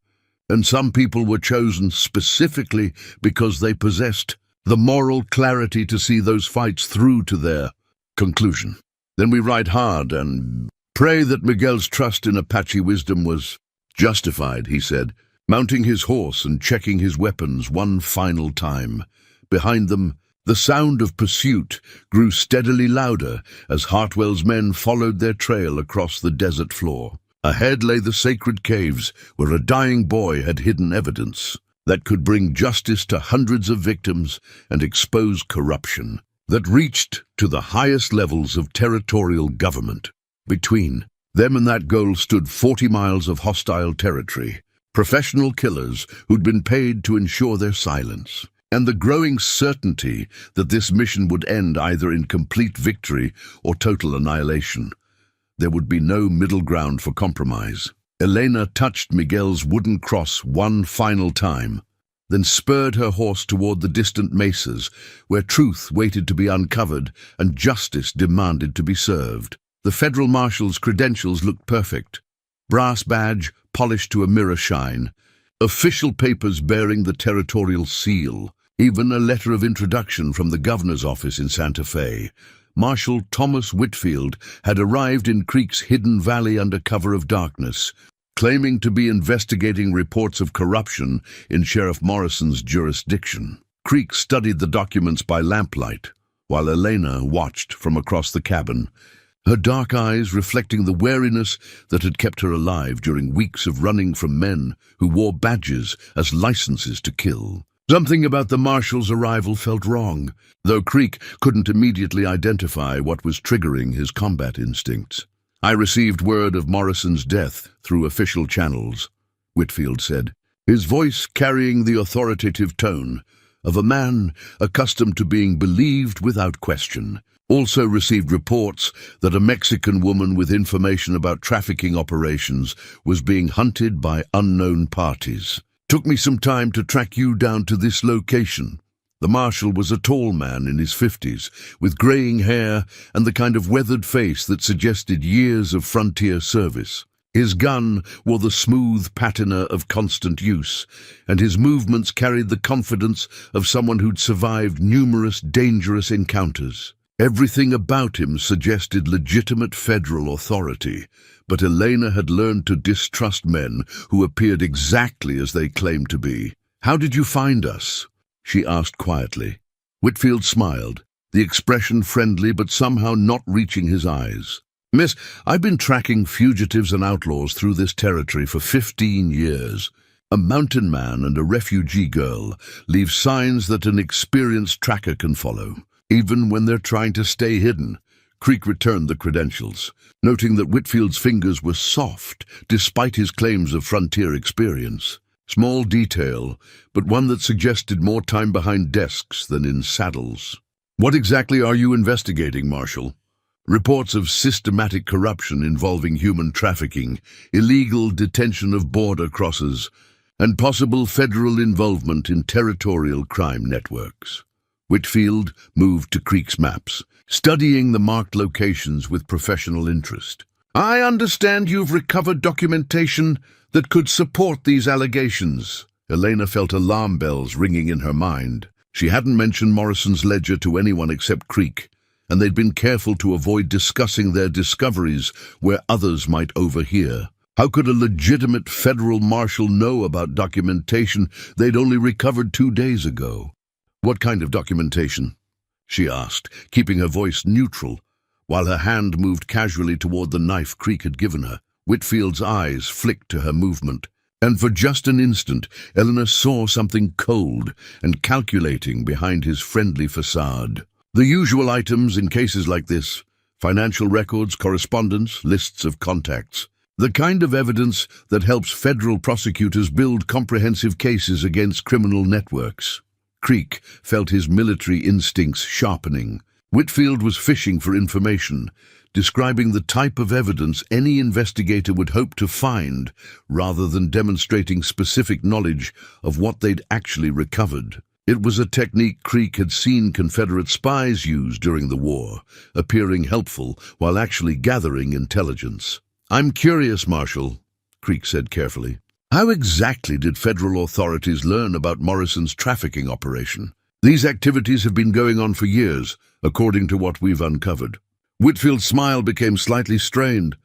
and some people were chosen specifically because they possessed the moral clarity to see those fights through to their conclusion. Then we ride hard and pray that Miguel's trust in Apache wisdom was justified, he said, mounting his horse and checking his weapons one final time. Behind them, the sound of pursuit grew steadily louder as Hartwell's men followed their trail across the desert floor. Ahead lay the sacred caves where a dying boy had hidden evidence that could bring justice to hundreds of victims and expose corruption that reached to the highest levels of territorial government. Between them and that goal stood 40 miles of hostile territory, professional killers who'd been paid to ensure their silence, and the growing certainty that this mission would end either in complete victory or total annihilation. There would be no middle ground for compromise. Elena touched Miguel's wooden cross one final time, then spurred her horse toward the distant mesas, where truth waited to be uncovered and justice demanded to be served. The federal marshal's credentials looked perfect. Brass badge polished to a mirror shine, official papers bearing the territorial seal, even a letter of introduction from the governor's office in Santa Fe. Marshal Thomas Whitfield had arrived in Creek's hidden valley under cover of darkness, claiming to be investigating reports of corruption in Sheriff Morrison's jurisdiction. Creek studied the documents by lamplight, while Elena watched from across the cabin, her dark eyes reflecting the wariness that had kept her alive during weeks of running from men who wore badges as licenses to kill. Something about the marshal's arrival felt wrong, though Creek couldn't immediately identify what was triggering his combat instincts. "I received word of Morrison's death through official channels," Whitfield said, his voice carrying the authoritative tone of a man accustomed to being believed without question. "Also received reports that a Mexican woman with information about trafficking operations was being hunted by unknown parties. Took me some time to track you down to this location," The marshal was a tall man in his 50s, with graying hair and the kind of weathered face that suggested years of frontier service. His gun wore the smooth patina of constant use, and his movements carried the confidence of someone who'd survived numerous dangerous encounters. Everything about him suggested legitimate federal authority, but Elena had learned to distrust men who appeared exactly as they claimed to be. "How did you find us?" she asked quietly. Whitfield smiled, the expression friendly but somehow not reaching his eyes. "Miss, I've been tracking fugitives and outlaws through this territory for 15 years. A mountain man and a refugee girl leave signs that an experienced tracker can follow, even when they're trying to stay hidden." Creek returned the credentials, noting that Whitfield's fingers were soft despite his claims of frontier experience. Small detail, but one that suggested more time behind desks than in saddles. "What exactly are you investigating, Marshal?" "Reports of systematic corruption involving human trafficking, illegal detention of border crossers, and possible federal involvement in territorial crime networks." Whitfield moved to Creek's maps, studying the marked locations with professional interest. "I understand you've recovered documentation that could support these allegations." Elena felt alarm bells ringing in her mind. She hadn't mentioned Morrison's ledger to anyone except Creek, and they'd been careful to avoid discussing their discoveries where others might overhear. How could a legitimate federal marshal know about documentation they'd only recovered 2 days ago? "What kind of documentation?" she asked, keeping her voice neutral, while her hand moved casually toward the knife Creek had given her. Whitfield's eyes flicked to her movement, and for just an instant, Eleanor saw something cold and calculating behind his friendly facade. "The usual items in cases like this: financial records, correspondence, lists of contacts. The kind of evidence that helps federal prosecutors build comprehensive cases against criminal networks." Creek felt his military instincts sharpening. Whitfield was fishing for information, describing the type of evidence any investigator would hope to find, rather than demonstrating specific knowledge of what they'd actually recovered. It was a technique Creek had seen Confederate spies use during the war, appearing helpful while actually gathering intelligence. "I'm curious, Marshal," Creek said carefully. "How exactly did federal authorities learn about Morrison's trafficking operation? These activities have been going on for years, according to what we've uncovered." Whitfield's smile became slightly strained.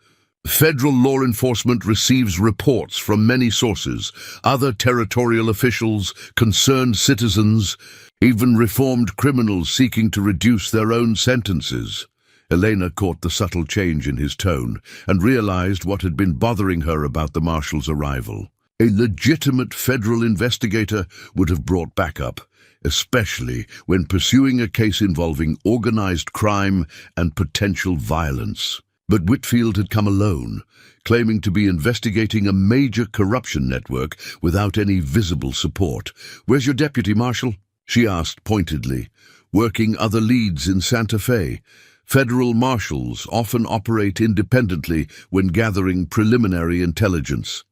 "Federal law enforcement receives reports from many sources, other territorial officials, concerned citizens, even reformed criminals seeking to reduce their own sentences." Elena caught the subtle change in his tone and realized what had been bothering her about the marshal's arrival. A legitimate federal investigator would have brought backup, especially when pursuing a case involving organized crime and potential violence. But Whitfield had come alone, claiming to be investigating a major corruption network without any visible support. "Where's your deputy, Marshal?" she asked pointedly. "Working other leads in Santa Fe. Federal marshals often operate independently when gathering preliminary intelligence."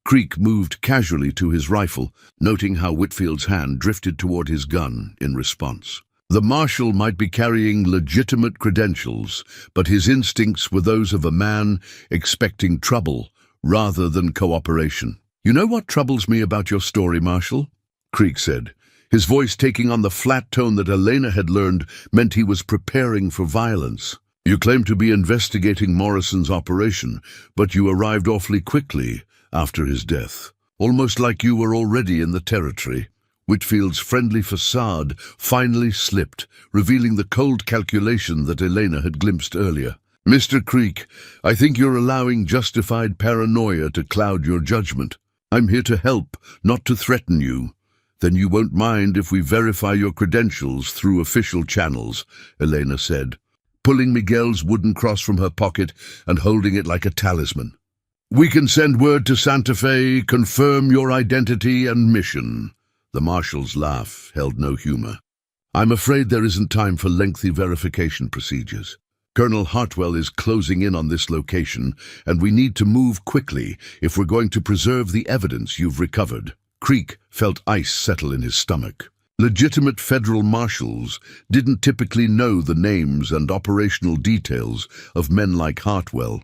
Creek moved casually to his rifle, noting how Whitfield's hand drifted toward his gun in response. The marshal might be carrying legitimate credentials, but his instincts were those of a man expecting trouble rather than cooperation. "You know what troubles me about your story, Marshal?" Creek said, his voice taking on the flat tone that Elena had learned meant he was preparing for violence. "You claim to be investigating Morrison's operation, but you arrived awfully quickly after his death, almost like you were already in the territory." Whitfield's friendly facade finally slipped, revealing the cold calculation that Elena had glimpsed earlier. "Mr. Creek, I think you're allowing justified paranoia to cloud your judgment. I'm here to help, not to threaten you." "Then you won't mind if we verify your credentials through official channels," Elena said, pulling Miguel's wooden cross from her pocket and holding it like a talisman. "We can send word to Santa Fe, confirm your identity and mission." The marshal's laugh held no humor. "I'm afraid there isn't time for lengthy verification procedures. Colonel Hartwell is closing in on this location, and we need to move quickly if we're going to preserve the evidence you've recovered." Creek felt ice settle in his stomach. Legitimate federal marshals didn't typically know the names and operational details of men like Hartwell,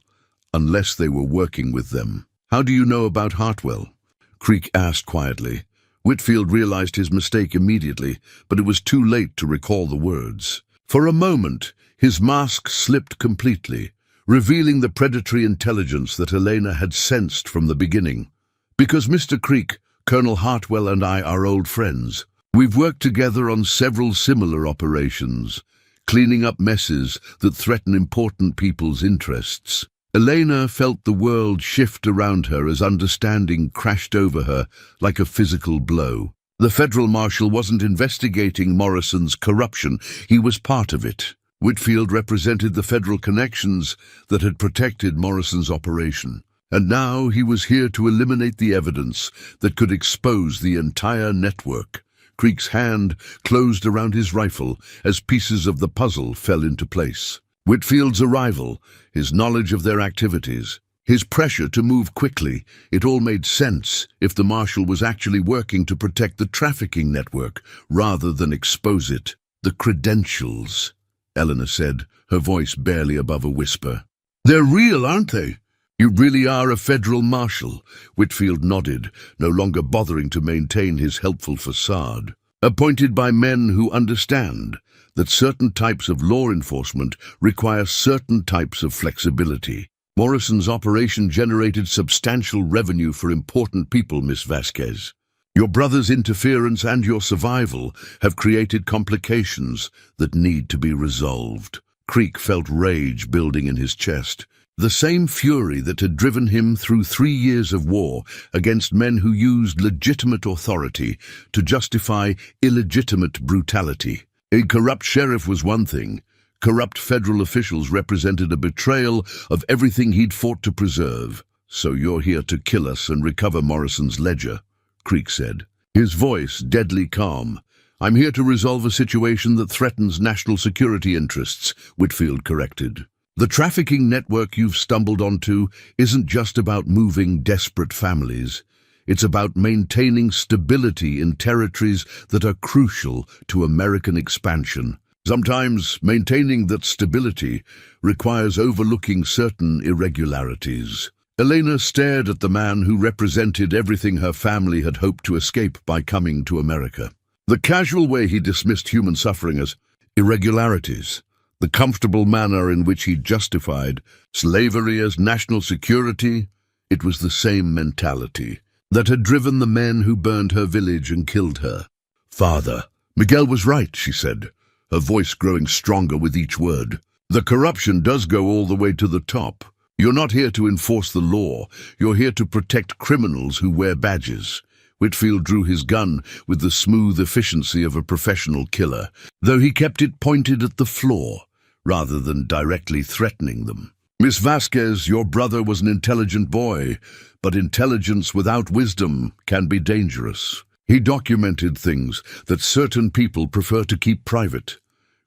unless they were working with them. "How do you know about Hartwell?" Creek asked quietly. Whitfield realized his mistake immediately, but it was too late to recall the words. For a moment, his mask slipped completely, revealing the predatory intelligence that Elena had sensed from the beginning. "Because Mr. Creek, Colonel Hartwell and I are old friends. We've worked together on several similar operations, cleaning up messes that threaten important people's interests." Elena felt the world shift around her as understanding crashed over her like a physical blow. The federal marshal wasn't investigating Morrison's corruption, he was part of it. Whitfield represented the federal connections that had protected Morrison's operation. And now he was here to eliminate the evidence that could expose the entire network. Creek's hand closed around his rifle as pieces of the puzzle fell into place. Whitfield's arrival, his knowledge of their activities, his pressure to move quickly, it all made sense if the marshal was actually working to protect the trafficking network rather than expose it. "The credentials," Eleanor said, her voice barely above a whisper. "They're real, aren't they?" "You really are a federal marshal," Whitfield nodded, no longer bothering to maintain his helpful facade. "Appointed by men who understand that certain types of law enforcement require certain types of flexibility. Morrison's operation generated substantial revenue for important people, Miss Vasquez. Your brother's interference and your survival have created complications that need to be resolved." Creek felt rage building in his chest. The same fury that had driven him through 3 years of war against men who used legitimate authority to justify illegitimate brutality. A corrupt sheriff was one thing. Corrupt federal officials represented a betrayal of everything he'd fought to preserve. "So you're here to kill us and recover Morrison's ledger," Creek said, his voice deadly calm. "I'm here to resolve a situation that threatens national security interests," Whitfield corrected. "The trafficking network you've stumbled onto isn't just about moving desperate families. It's about maintaining stability in territories that are crucial to American expansion. Sometimes maintaining that stability requires overlooking certain irregularities." Elena stared at the man who represented everything her family had hoped to escape by coming to America. The casual way he dismissed human suffering as irregularities, the comfortable manner in which he justified slavery as national security, it was the same mentality that had driven the men who burned her village and killed her. "Father, Miguel was right," she said, her voice growing stronger with each word. "The corruption does go all the way to the top. You're not here to enforce the law, you're here to protect criminals who wear badges." Whitfield drew his gun with the smooth efficiency of a professional killer, though he kept it pointed at the floor, rather than directly threatening them. "Miss Vasquez, your brother was an intelligent boy, but intelligence without wisdom can be dangerous. He documented things that certain people prefer to keep private."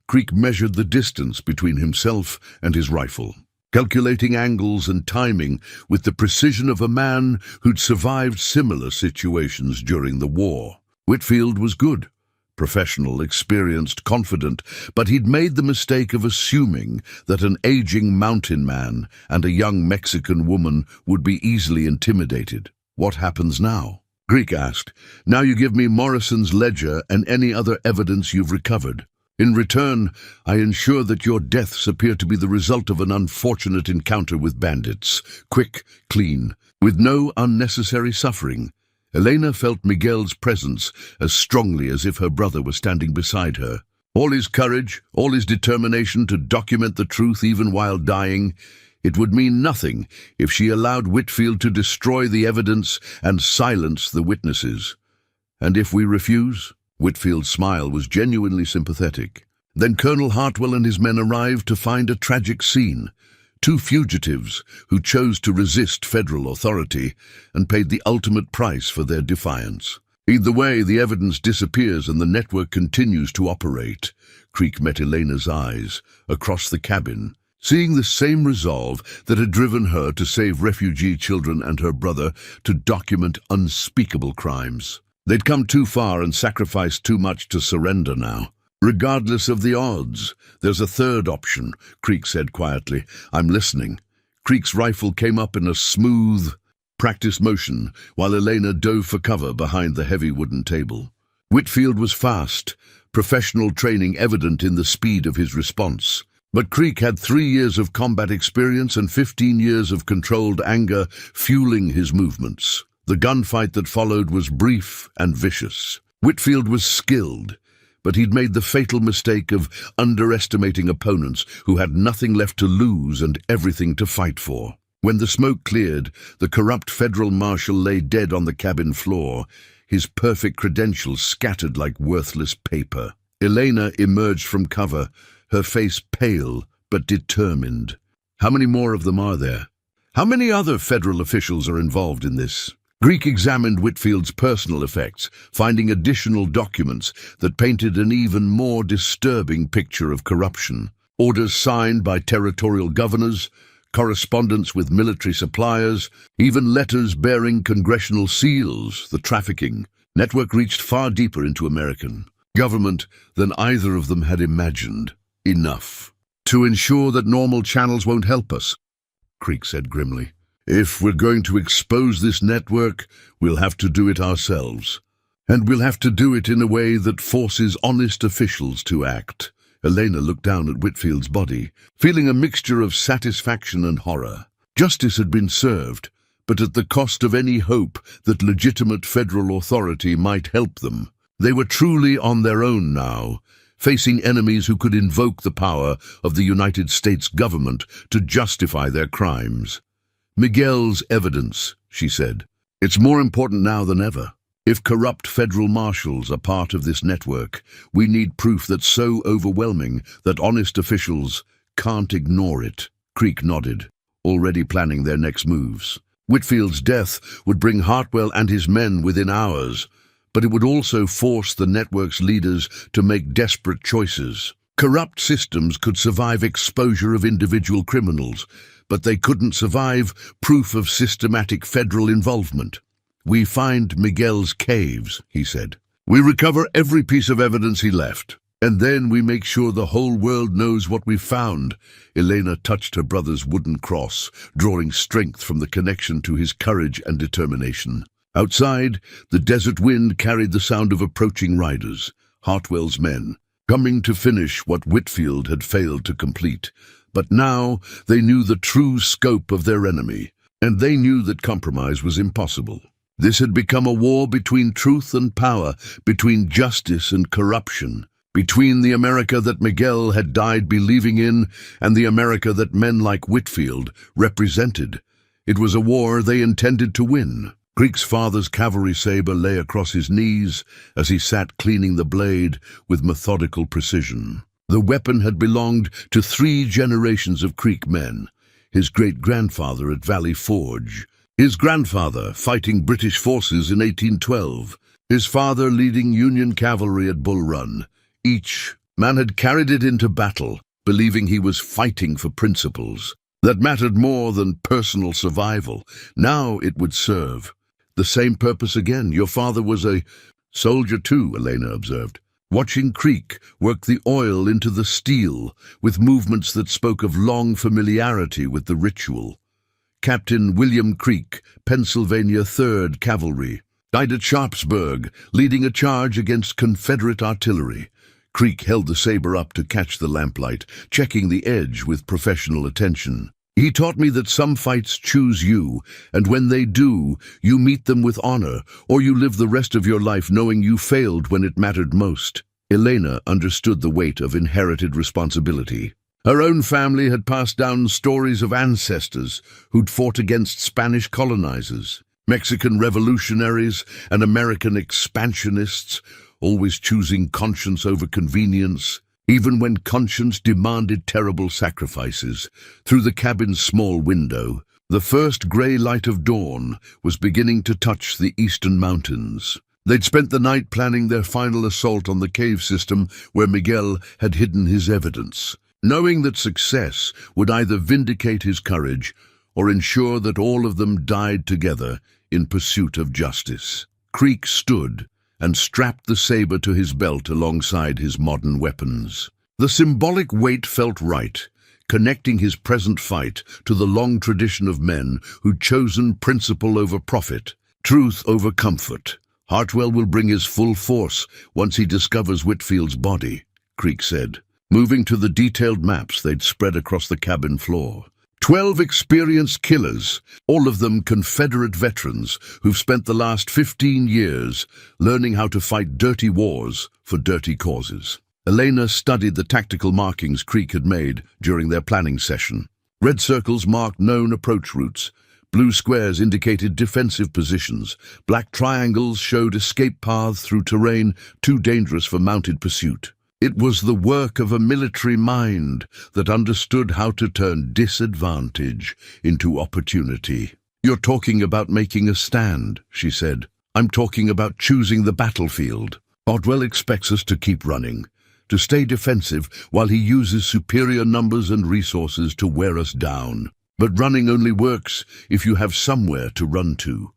Creek measured the distance between himself and his rifle, calculating angles and timing with the precision of a man who'd survived similar situations during the war. Whitfield was good, professional, experienced, confident, but he'd made the mistake of assuming that an aging mountain man and a young Mexican woman would be easily intimidated. "What happens now?" Creek asked. "Now you give me Morrison's ledger and any other evidence you've recovered. In return, I ensure that your deaths appear to be the result of an unfortunate encounter with bandits. Quick, clean, with no unnecessary suffering." Elena felt Miguel's presence as strongly as if her brother was standing beside her. All his courage, all his determination to document the truth even while dying, it would mean nothing if she allowed Whitfield to destroy the evidence and silence the witnesses. "And if we refuse?" Whitfield's smile was genuinely sympathetic. Then Colonel Hartwell and his men arrived to find a tragic scene. 2 fugitives who chose to resist federal authority and paid the ultimate price for their defiance. Either way, the evidence disappears and the network continues to operate. Creek met Elena's eyes across the cabin, seeing the same resolve that had driven her to save refugee children and her brother to document unspeakable crimes. They'd come too far and sacrificed too much to surrender now. Regardless of the odds, there's a third option, Creek said quietly. I'm listening. Creek's rifle came up in a smooth, practiced motion, while Elena dove for cover behind the heavy wooden table. Whitfield was fast, professional training evident in the speed of his response. But Creek had 3 years of combat experience and 15 years of controlled anger fueling his movements. The gunfight that followed was brief and vicious. Whitfield was skilled, but he'd made the fatal mistake of underestimating opponents who had nothing left to lose and everything to fight for. When the smoke cleared, the corrupt federal marshal lay dead on the cabin floor, his perfect credentials scattered like worthless paper. Elena emerged from cover, her face pale but determined. How many more of them are there? How many other federal officials are involved in this? Creek examined Whitfield's personal effects, finding additional documents that painted an even more disturbing picture of corruption. Orders signed by territorial governors, correspondence with military suppliers, even letters bearing congressional seals. The trafficking network reached far deeper into American government than either of them had imagined. Enough to ensure that normal channels won't help us, Creek said grimly. If we're going to expose this network, we'll have to do it ourselves. And we'll have to do it in a way that forces honest officials to act. Elena looked down at Whitfield's body, feeling a mixture of satisfaction and horror. Justice had been served, but at the cost of any hope that legitimate federal authority might help them. They were truly on their own now, facing enemies who could invoke the power of the United States government to justify their crimes. Miguel's evidence, she said. It's more important now than ever. If corrupt federal marshals are part of this network, we need proof that's so overwhelming that honest officials can't ignore it. Creek nodded, already planning their next moves. Whitfield's death would bring Hartwell and his men within hours, but it would also force the network's leaders to make desperate choices. Corrupt systems could survive exposure of individual criminals, but they couldn't survive proof of systematic federal involvement. We find Miguel's caves, he said. We recover every piece of evidence he left, and then we make sure the whole world knows what we've found. Elena touched her brother's wooden cross, drawing strength from the connection to his courage and determination. Outside, the desert wind carried the sound of approaching riders, Hartwell's men, coming to finish what Whitfield had failed to complete. But now they knew the true scope of their enemy, and they knew that compromise was impossible. This had become a war between truth and power, between justice and corruption, between the America that Miguel had died believing in and the America that men like Whitfield represented. It was a war they intended to win. Creek's father's cavalry saber lay across his knees as he sat cleaning the blade with methodical precision. The weapon had belonged to 3 generations of Creek men, his great-grandfather at Valley Forge, his grandfather fighting British forces in 1812, his father leading Union cavalry at Bull Run. Each man had carried it into battle, believing he was fighting for principles that mattered more than personal survival. Now it would serve the same purpose again. Your father was a soldier too, Elena observed, watching Creek work the oil into the steel with movements that spoke of long familiarity with the ritual. Captain William Creek, Pennsylvania 3rd Cavalry, died at Sharpsburg, leading a charge against Confederate artillery. Creek held the saber up to catch the lamplight, checking the edge with professional attention. He taught me that some fights choose you, and when they do, you meet them with honor, or you live the rest of your life knowing you failed when it mattered most. Elena understood the weight of inherited responsibility. Her own family had passed down stories of ancestors who'd fought against Spanish colonizers, Mexican revolutionaries, and American expansionists, always choosing conscience over convenience, even when conscience demanded terrible sacrifices. Through the cabin's small window, the first grey light of dawn was beginning to touch the eastern mountains. They'd spent the night planning their final assault on the cave system where Miguel had hidden his evidence, knowing that success would either vindicate his courage or ensure that all of them died together in pursuit of justice. Creek stood, and strapped the saber to his belt alongside his modern weapons. The symbolic weight felt right, connecting his present fight to the long tradition of men who'd chosen principle over profit, truth over comfort. Hartwell will bring his full force once he discovers Whitfield's body, Creek said, moving to the detailed maps they'd spread across the cabin floor. 12 experienced killers, all of them Confederate veterans who've spent the last 15 years learning how to fight dirty wars for dirty causes. Elena studied the tactical markings Creek had made during their planning session. Red circles marked known approach routes. Blue squares indicated defensive positions. Black triangles showed escape paths through terrain too dangerous for mounted pursuit. It was the work of a military mind that understood how to turn disadvantage into opportunity. "You're talking about making a stand," she said. "I'm talking about choosing the battlefield. Hartwell expects us to keep running, to stay defensive while he uses superior numbers and resources to wear us down. But running only works if you have somewhere to run to."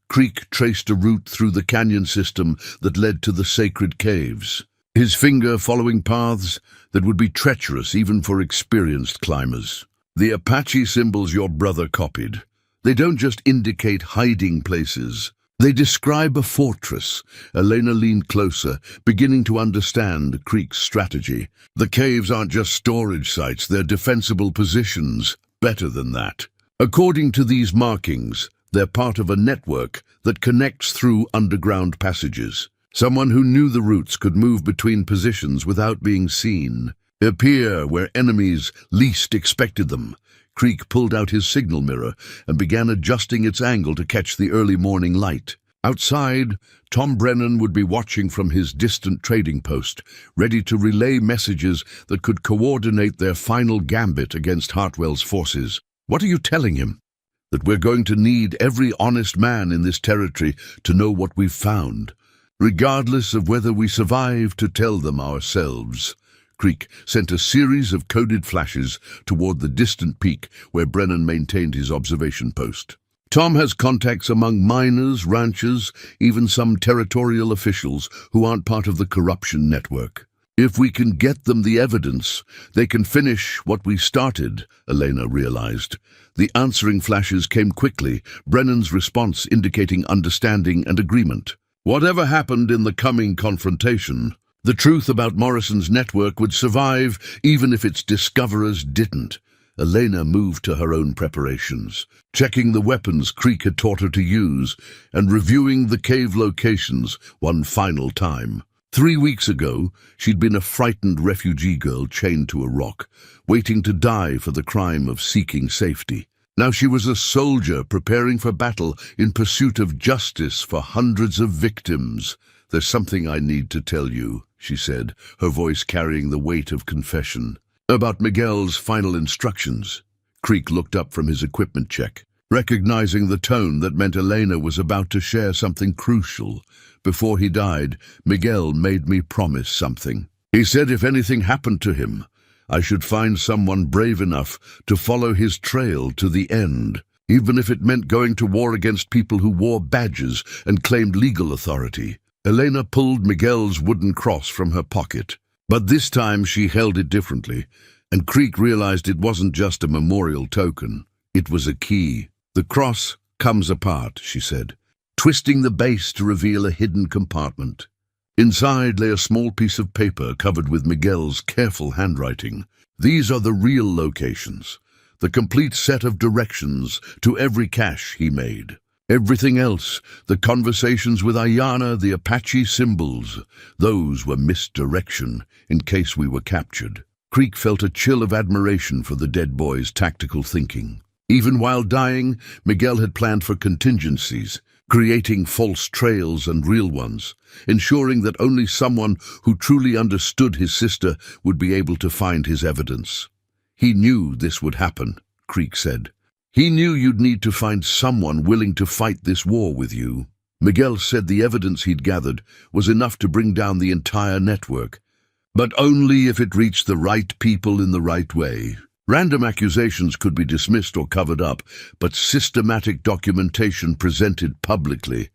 Creek traced a route through the canyon system that led to the sacred caves, his finger following paths that would be treacherous even for experienced climbers. "The Apache symbols your brother copied. They don't just indicate hiding places. They describe a fortress." Elena leaned closer, beginning to understand Creek's strategy. "The caves aren't just storage sites, they're defensible positions. Better than that. According to these markings, they're part of a network that connects through underground passages. Someone who knew the routes could move between positions without being seen, appear where enemies least expected them." Creek pulled out his signal mirror and began adjusting its angle to catch the early morning light. Outside, Tom Brennan would be watching from his distant trading post, ready to relay messages that could coordinate their final gambit against Hartwell's forces. "What are you telling him?" "That we're going to need every honest man in this territory to know what we've found, regardless of whether we survive to tell them ourselves." Creek sent a series of coded flashes toward the distant peak where Brennan maintained his observation post. "Tom has contacts among miners, ranchers, even some territorial officials who aren't part of the corruption network. If we can get them the evidence, they can finish what we started," Elena realized. The answering flashes came quickly, Brennan's response indicating understanding and agreement. "Whatever happened in the coming confrontation, the truth about Morrison's network would survive even if its discoverers didn't." Elena moved to her own preparations, checking the weapons Creek had taught her to use and reviewing the cave locations one final time. 3 weeks ago, she'd been a frightened refugee girl chained to a rock, waiting to die for the crime of seeking safety. Now she was a soldier preparing for battle in pursuit of justice for hundreds of victims. "There's something I need to tell you," she said, her voice carrying the weight of confession. "About Miguel's final instructions." Creek looked up from his equipment check, recognizing the tone that meant Elena was about to share something crucial. "Before he died, Miguel made me promise something. He said if anything happened to him, I should find someone brave enough to follow his trail to the end, even if it meant going to war against people who wore badges and claimed legal authority." Elena pulled Miguel's wooden cross from her pocket, but this time she held it differently, and Creek realized it wasn't just a memorial token. It was a key. "The cross comes apart," she said, twisting the base to reveal a hidden compartment. Inside lay a small piece of paper covered with Miguel's careful handwriting. "These are the real locations, the complete set of directions to every cache he made. Everything else, the conversations with Ayana, the Apache symbols, those were misdirection in case we were captured." Creek felt a chill of admiration for the dead boy's tactical thinking. Even while dying, Miguel had planned for contingencies, creating false trails and real ones, ensuring that only someone who truly understood his sister would be able to find his evidence. "He knew this would happen," Creek said. "He knew you'd need to find someone willing to fight this war with you." Miguel said the evidence he'd gathered was enough to bring down the entire network, but only if it reached the right people in the right way. Random accusations could be dismissed or covered up, but systematic documentation presented publicly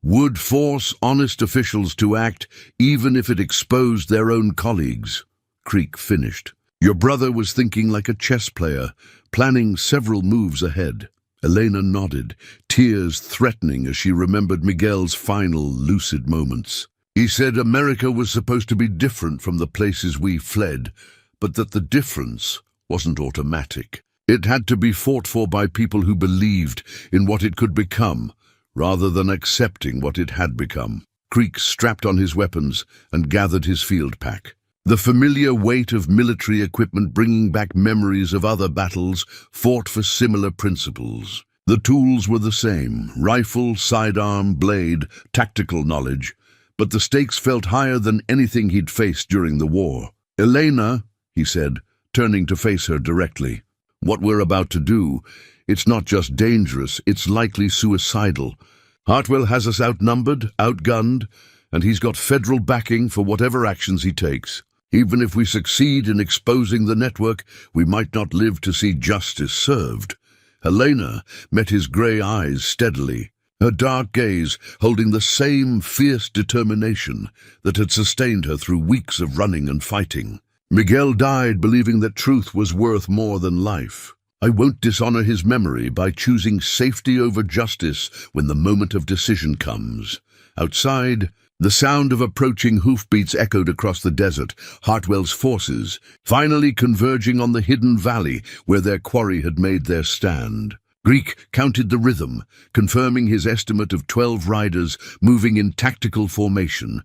would force honest officials to act even if it exposed their own colleagues. Creek finished. Your brother was thinking like a chess player, planning several moves ahead. Elena nodded, tears threatening as she remembered Miguel's final lucid moments. He said America was supposed to be different from the places we fled, but that the difference wasn't automatic. It had to be fought for by people who believed in what it could become, rather than accepting what it had become. Creek strapped on his weapons and gathered his field pack. The familiar weight of military equipment bringing back memories of other battles fought for similar principles. The tools were the same: rifle, sidearm, blade, tactical knowledge, but the stakes felt higher than anything he'd faced during the war. Elena, he said, turning to face her directly, what we're about to do, it's not just dangerous, it's likely suicidal. Hartwell has us outnumbered, outgunned, and he's got federal backing for whatever actions he takes. Even if we succeed in exposing the network, we might not live to see justice served. Helena met his grey eyes steadily, her dark gaze holding the same fierce determination that had sustained her through weeks of running and fighting. Miguel died believing that truth was worth more than life. I won't dishonor his memory by choosing safety over justice when the moment of decision comes. Outside, the sound of approaching hoofbeats echoed across the desert, Hartwell's forces finally converging on the hidden valley where their quarry had made their stand. Greek counted the rhythm, confirming his estimate of 12 riders moving in tactical formation.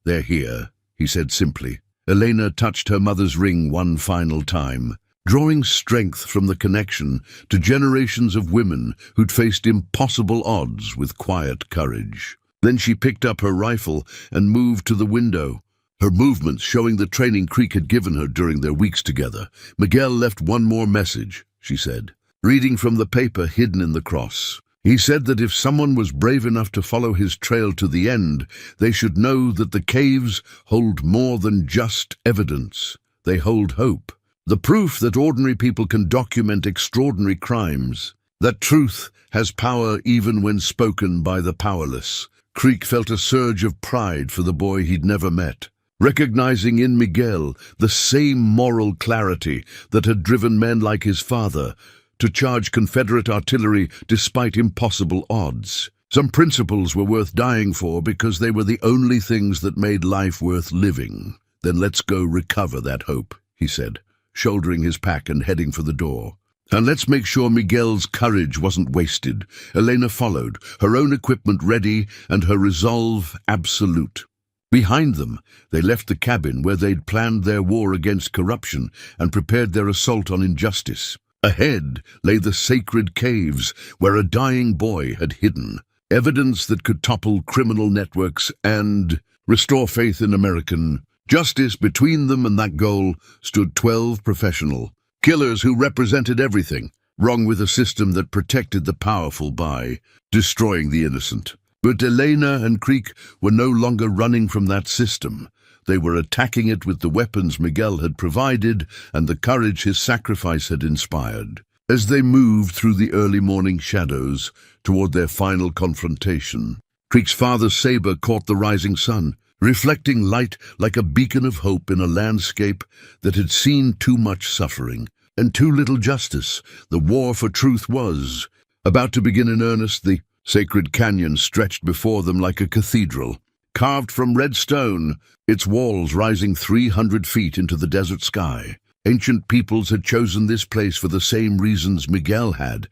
They're here, he said simply. Elena touched her mother's ring one final time, drawing strength from the connection to generations of women who'd faced impossible odds with quiet courage. Then she picked up her rifle and moved to the window, her movements showing the training Creek had given her during their weeks together. Miguel left one more message, she said, reading from the paper hidden in the cross. He said that if someone was brave enough to follow his trail to the end, they should know that the caves hold more than just evidence. They hold hope. The proof that ordinary people can document extraordinary crimes. That truth has power even when spoken by the powerless. Creek felt a surge of pride for the boy he'd never met, recognizing in Miguel the same moral clarity that had driven men like his father to charge Confederate artillery despite impossible odds. Some principles were worth dying for because they were the only things that made life worth living. Then let's go recover that hope, he said, shouldering his pack and heading for the door. And let's make sure Miguel's courage wasn't wasted. Elena followed, her own equipment ready and her resolve absolute. Behind them, they left the cabin where they'd planned their war against corruption and prepared their assault on injustice. Ahead lay the sacred caves where a dying boy had hidden, evidence that could topple criminal networks and restore faith in American justice. Between them and that goal stood 12 professional killers who represented everything wrong with a system that protected the powerful by destroying the innocent. But Elena and Creek were no longer running from that system. They were attacking it with the weapons Miguel had provided and the courage his sacrifice had inspired. As they moved through the early morning shadows toward their final confrontation, Creek's father's saber caught the rising sun, reflecting light like a beacon of hope in a landscape that had seen too much suffering and too little justice. The war for truth was about to begin in earnest. The sacred canyon stretched before them like a cathedral, carved from red stone, its walls rising 300 feet into the desert sky. Ancient peoples had chosen this place for the same reasons Miguel had: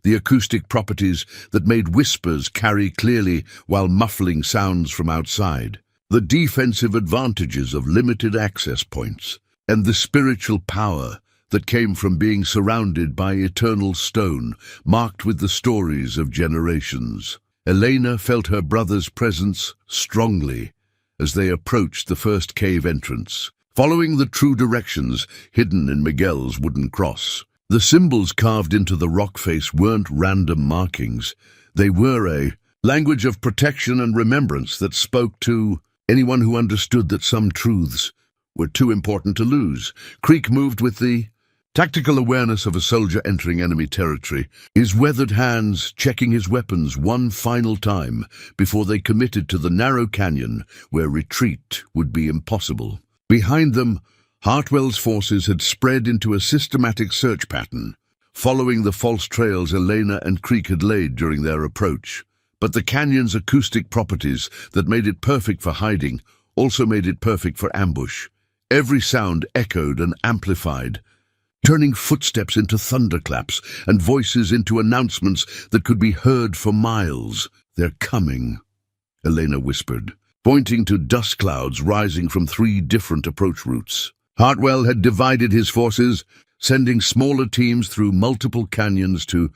the acoustic properties that made whispers carry clearly while muffling sounds from outside, the defensive advantages of limited access points, and the spiritual power that came from being surrounded by eternal stone, marked with the stories of generations. Elena felt her brother's presence strongly as they approached the first cave entrance, following the true directions hidden in Miguel's wooden cross. The symbols carved into the rock face weren't random markings. They were a language of protection and remembrance that spoke to anyone who understood that some truths were too important to lose. Creek moved with the Tactical awareness of a soldier entering enemy territory, his weathered hands checking his weapons one final time before they committed to the narrow canyon where retreat would be impossible. Behind them, Hartwell's forces had spread into a systematic search pattern, following the false trails Elena and Creek had laid during their approach. But the canyon's acoustic properties that made it perfect for hiding also made it perfect for ambush. Every sound echoed and amplified, turning footsteps into thunderclaps and voices into announcements that could be heard for miles. "They're coming," Elena whispered, pointing to dust clouds rising from 3 different approach routes. Hartwell had divided his forces, sending smaller teams through multiple canyons to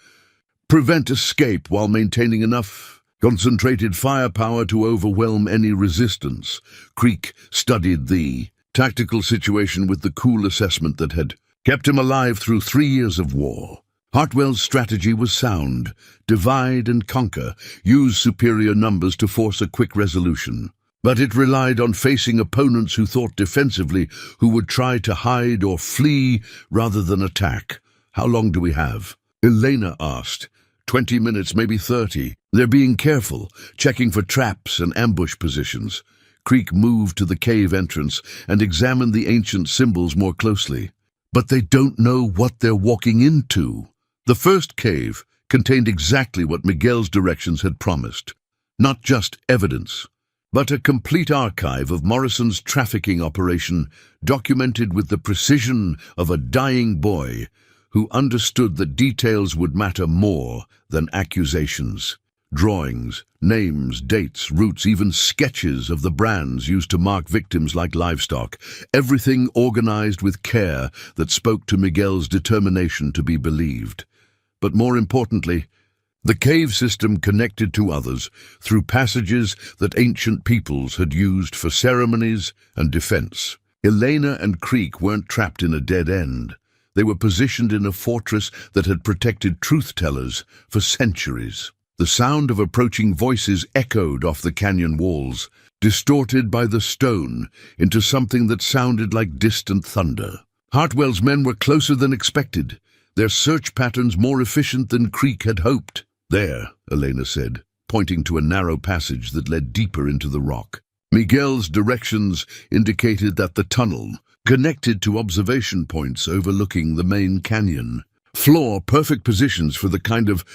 prevent escape while maintaining enough concentrated firepower to overwhelm any resistance. Creek studied the tactical situation with the cool assessment that had kept him alive through 3 years of war. Hartwell's strategy was sound: divide and conquer, use superior numbers to force a quick resolution. But it relied on facing opponents who thought defensively, who would try to hide or flee rather than attack. "How long do we have?" Elena asked. 20 minutes, maybe 30. They're being careful, checking for traps and ambush positions. Creek moved to the cave entrance and examined the ancient symbols more closely. But they don't know what they're walking into. The first cave contained exactly what Miguel's directions had promised. Not just evidence, but a complete archive of Morrison's trafficking operation, documented with the precision of a dying boy who understood that details would matter more than accusations. Drawings, names, dates, routes, even sketches of the brands used to mark victims like livestock. Everything organized with care that spoke to Miguel's determination to be believed. But more importantly, the cave system connected to others through passages that ancient peoples had used for ceremonies and defense. Elena and Creek weren't trapped in a dead end. They were positioned in a fortress that had protected truth-tellers for centuries. The sound of approaching voices echoed off the canyon walls, distorted by the stone into something that sounded like distant thunder. Hartwell's men were closer than expected, their search patterns more efficient than Creek had hoped. "There," Elena said, pointing to a narrow passage that led deeper into the rock. Miguel's directions indicated that the tunnel connected to observation points overlooking the main canyon. Perfect positions for the kind of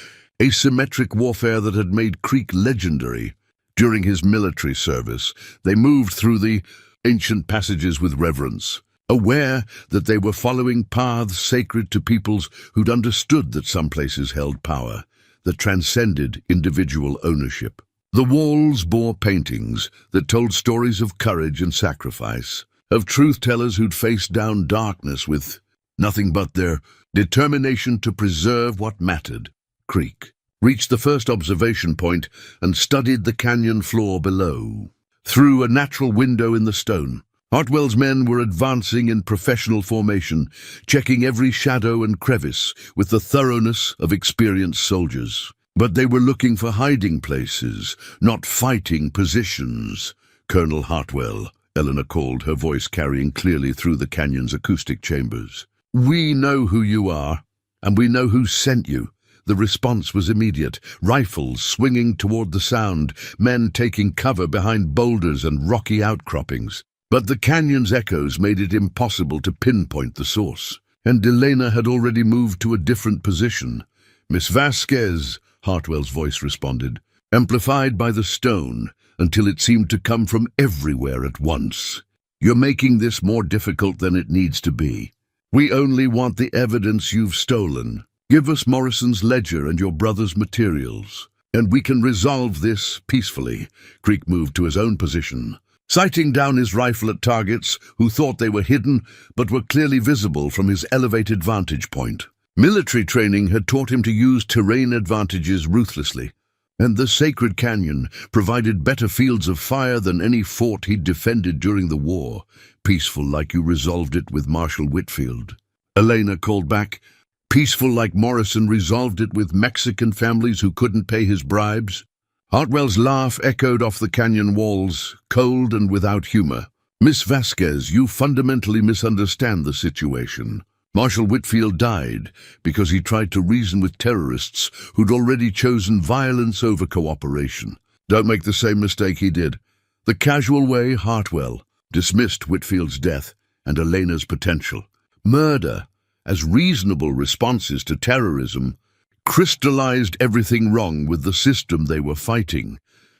asymmetric warfare that had made Creek legendary. During his military service, they moved through the ancient passages with reverence, aware that they were following paths sacred to peoples who'd understood that some places held power that transcended individual ownership. The walls bore paintings that told stories of courage and sacrifice, of truth-tellers who'd faced down darkness with nothing but their determination to preserve what mattered. Creek reached the first observation point and studied the canyon floor below. Through a natural window in the stone, Hartwell's men were advancing in professional formation, checking every shadow and crevice with the thoroughness of experienced soldiers. But they were looking for hiding places, not fighting positions. "Colonel Hartwell," Eleanor called, her voice carrying clearly through the canyon's acoustic chambers. "We know who you are, and we know who sent you." The response was immediate, rifles swinging toward the sound, men taking cover behind boulders and rocky outcroppings. But the canyon's echoes made it impossible to pinpoint the source, and Elena had already moved to a different position. "Miss Vasquez," Hartwell's voice responded, amplified by the stone until it seemed to come from everywhere at once. "You're making this more difficult than it needs to be. We only want the evidence you've stolen. Give us Morrison's ledger and your brother's materials, and we can resolve this peacefully." Creek moved to his own position, sighting down his rifle at targets who thought they were hidden but were clearly visible from his elevated vantage point. Military training had taught him to use terrain advantages ruthlessly, and the sacred canyon provided better fields of fire than any fort he'd defended during the war. "Peaceful like you resolved it with Marshal Whitfield," Elena called back. "Peaceful like Morrison resolved it with Mexican families who couldn't pay his bribes?" Hartwell's laugh echoed off the canyon walls, cold and without humor. "Miss Vasquez, you fundamentally misunderstand the situation. Marshal Whitfield died because he tried to reason with terrorists who'd already chosen violence over cooperation. Don't make the same mistake he did. The casual way, Hartwell dismissed Whitfield's death and Elena's potential. Murder, as reasonable responses to terrorism, crystallized everything wrong with the system they were fighting.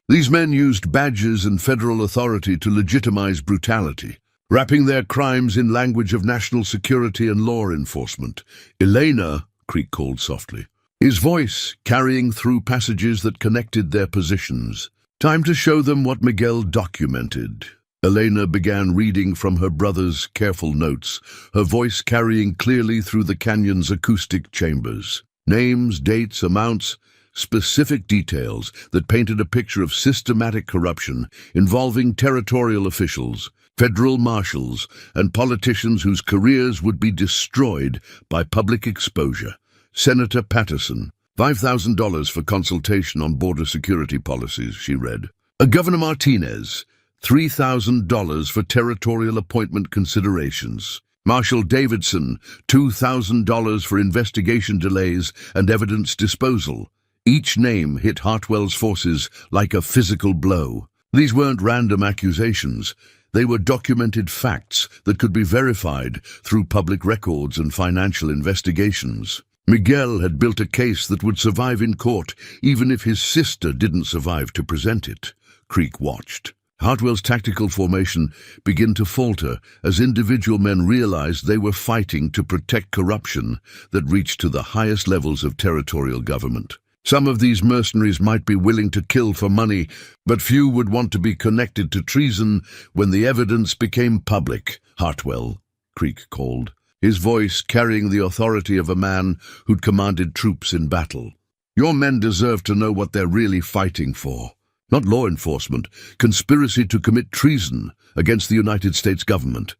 These men used badges and federal authority to legitimize brutality, wrapping their crimes in language of national security and law enforcement. Elena, Creek called softly, his voice carrying through passages that connected their positions. Time to show them what Miguel documented. Elena began reading from her brother's careful notes, her voice carrying clearly through the canyon's acoustic chambers. Names, dates, amounts, specific details that painted a picture of systematic corruption involving territorial officials, federal marshals, and politicians whose careers would be destroyed by public exposure. Senator Patterson, $5,000 for consultation on border security policies, she read. Governor Martinez, $3,000 for territorial appointment considerations. Marshal Davidson, $2,000 for investigation delays and evidence disposal. Each name hit Hartwell's forces like a physical blow. These weren't random accusations. They were documented facts that could be verified through public records and financial investigations. Miguel had built a case that would survive in court, even if his sister didn't survive to present it. Creek watched. Hartwell's tactical formation began to falter as individual men realized they were fighting to protect corruption that reached to the highest levels of territorial government. Some of these mercenaries might be willing to kill for money, but few would want to be connected to treason when the evidence became public. Hartwell, Creek called, his voice carrying the authority of a man who'd commanded troops in battle. Your men deserve to know what they're really fighting for. Not law enforcement, conspiracy to commit treason against the United States government.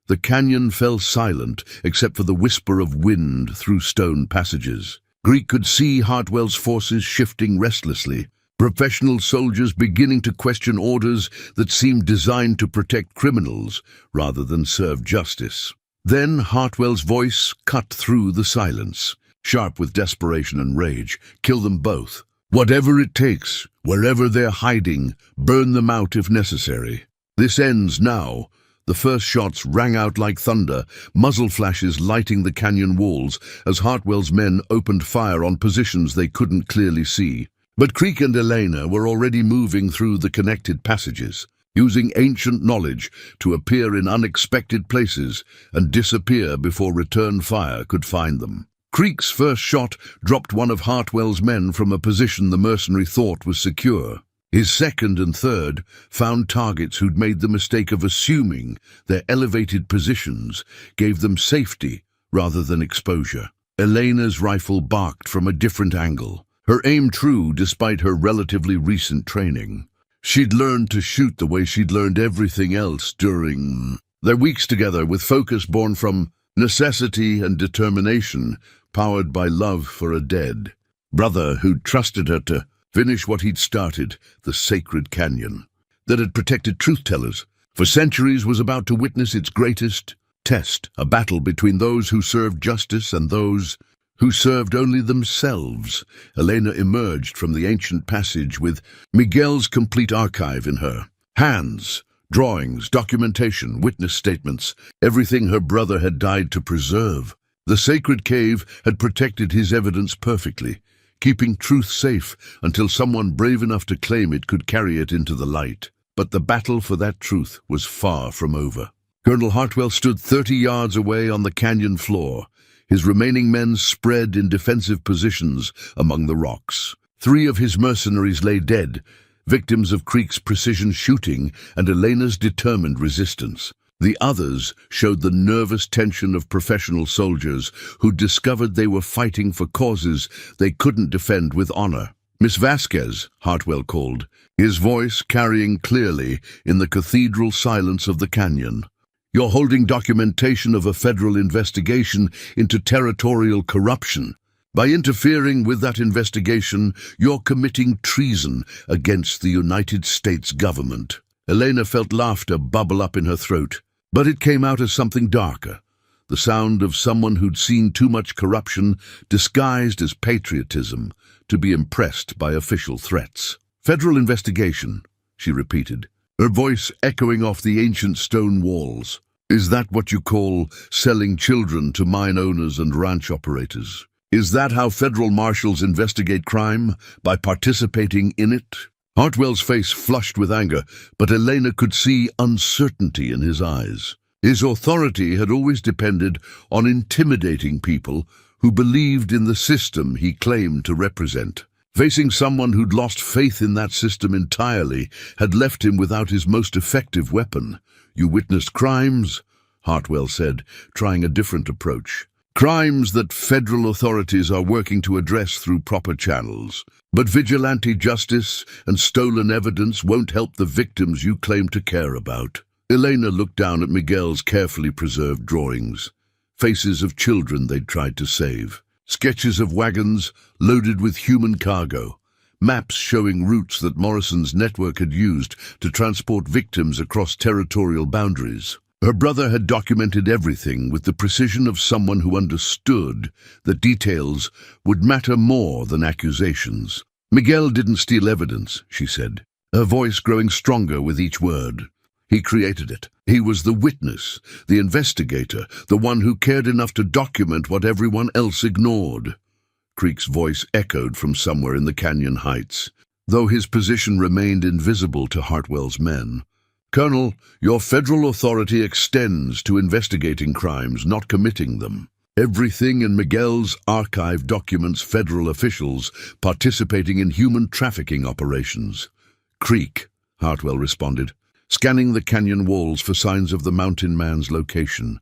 The canyon fell silent except for the whisper of wind through stone passages. Creek could see Hartwell's forces shifting restlessly, professional soldiers beginning to question orders that seemed designed to protect criminals rather than serve justice. Then Hartwell's voice cut through the silence, sharp with desperation and rage. Kill them both. Whatever it takes, wherever they're hiding, burn them out if necessary. This ends now. The first shots rang out like thunder, muzzle flashes lighting the canyon walls as Hartwell's men opened fire on positions they couldn't clearly see. But Creek and Elena were already moving through the connected passages, using ancient knowledge to appear in unexpected places and disappear before return fire could find them. Creek's first shot dropped one of Hartwell's men from a position the mercenary thought was secure. His second and third found targets who'd made the mistake of assuming their elevated positions gave them safety rather than exposure. Elena's rifle barked from a different angle, her aim true despite her relatively recent training. She'd learned to shoot the way she'd learned everything else during their weeks together, with focus born from necessity and determination, powered by love for a dead brother who'd trusted her to finish what he'd started, the sacred canyon that had protected truth-tellers for centuries was about to witness its greatest test, a battle between those who served justice and those who served only themselves. Elena emerged from the ancient passage with Miguel's complete archive in her hands. Drawings, documentation, witness statements, everything her brother had died to preserve. The sacred cave had protected his evidence perfectly, keeping truth safe until someone brave enough to claim it could carry it into the light. But the battle for that truth was far from over. Colonel Hartwell stood 30 yards away on the canyon floor, his remaining men spread in defensive positions among the rocks. 3 of his mercenaries lay dead, victims of Creek's precision shooting and Elena's determined resistance. The others showed the nervous tension of professional soldiers who discovered they were fighting for causes they couldn't defend with honor. "Miss Vasquez," Hartwell called, his voice carrying clearly in the cathedral silence of the canyon. "You're holding documentation of a federal investigation into territorial corruption. By interfering with that investigation, you're committing treason against the United States government." Elena felt laughter bubble up in her throat, but it came out as something darker, the sound of someone who'd seen too much corruption disguised as patriotism to be impressed by official threats. "Federal investigation," she repeated, her voice echoing off the ancient stone walls. "Is that what you call selling children to mine owners and ranch operators? Is that how federal marshals investigate crime? By participating in it?" Hartwell's face flushed with anger, but Elena could see uncertainty in his eyes. His authority had always depended on intimidating people who believed in the system he claimed to represent. Facing someone who'd lost faith in that system entirely had left him without his most effective weapon. "You witnessed crimes," Hartwell said, trying a different approach. "Crimes that federal authorities are working to address through proper channels. But vigilante justice and stolen evidence won't help the victims you claim to care about." Elena looked down at Miguel's carefully preserved drawings, faces of children they'd tried to save, sketches of wagons loaded with human cargo, maps showing routes that Morrison's network had used to transport victims across territorial boundaries. Her brother had documented everything with the precision of someone who understood that details would matter more than accusations. "Miguel didn't steal evidence," she said, her voice growing stronger with each word. "He created it. He was the witness, the investigator, the one who cared enough to document what everyone else ignored." Creek's voice echoed from somewhere in the canyon heights, though his position remained invisible to Hartwell's men. "Colonel, your federal authority extends to investigating crimes, not committing them. Everything in Miguel's archive documents federal officials participating in human trafficking operations." "Creek," Hartwell responded, scanning the canyon walls for signs of the mountain man's location.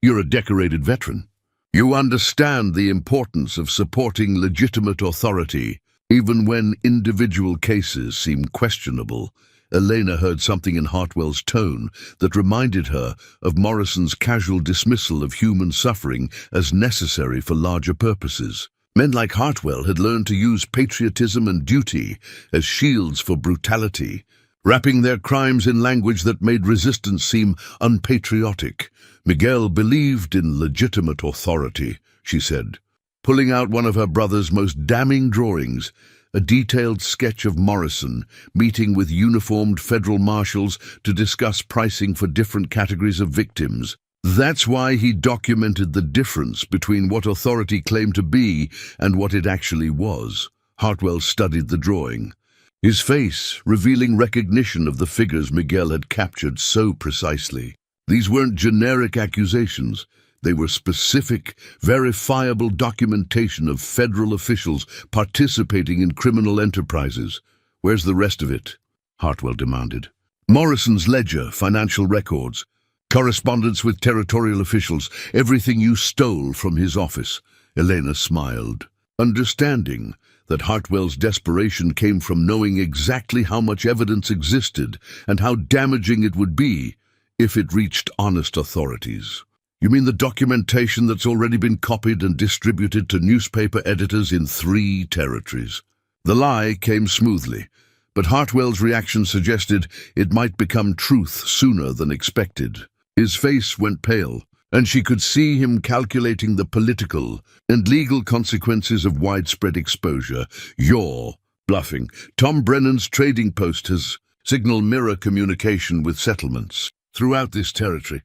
"You're a decorated veteran. You understand the importance of supporting legitimate authority, even when individual cases seem questionable." Elena heard something in Hartwell's tone that reminded her of Morrison's casual dismissal of human suffering as necessary for larger purposes. Men like Hartwell had learned to use patriotism and duty as shields for brutality, wrapping their crimes in language that made resistance seem unpatriotic. "Miguel believed in legitimate authority," she said, pulling out one of her brother's most damning drawings, a detailed sketch of Morrison meeting with uniformed federal marshals to discuss pricing for different categories of victims. "That's why he documented the difference between what authority claimed to be and what it actually was." Hartwell studied the drawing, his face revealing recognition of the figures Miguel had captured so precisely. These weren't generic accusations. They were specific, verifiable documentation of federal officials participating in criminal enterprises. "Where's the rest of it?" Hartwell demanded. "Morrison's ledger, financial records, correspondence with territorial officials, everything you stole from his office." Elena smiled, understanding that Hartwell's desperation came from knowing exactly how much evidence existed and how damaging it would be if it reached honest authorities. "You mean the documentation that's already been copied and distributed to newspaper editors in 3 territories?" The lie came smoothly, but Hartwell's reaction suggested it might become truth sooner than expected. His face went pale, and she could see him calculating the political and legal consequences of widespread exposure. "You're bluffing. Tom Brennan's trading post has signal mirror communication with settlements throughout this territory."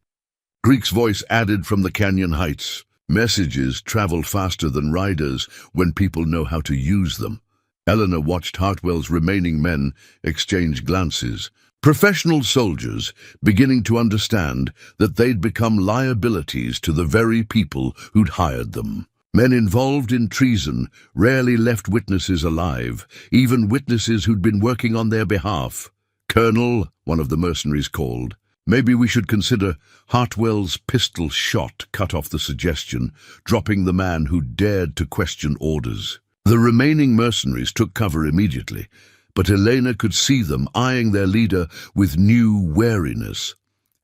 Greek's voice added from the canyon heights. "Messages travel faster than riders when people know how to use them." Eleanor watched Hartwell's remaining men exchange glances. Professional soldiers beginning to understand that they'd become liabilities to the very people who'd hired them. Men involved in treason rarely left witnesses alive, even witnesses who'd been working on their behalf. "Colonel," one of the mercenaries called. "Maybe we should consider." Hartwell's pistol shot cut off the suggestion, dropping the man who dared to question orders. The remaining mercenaries took cover immediately, but Elena could see them eyeing their leader with new wariness.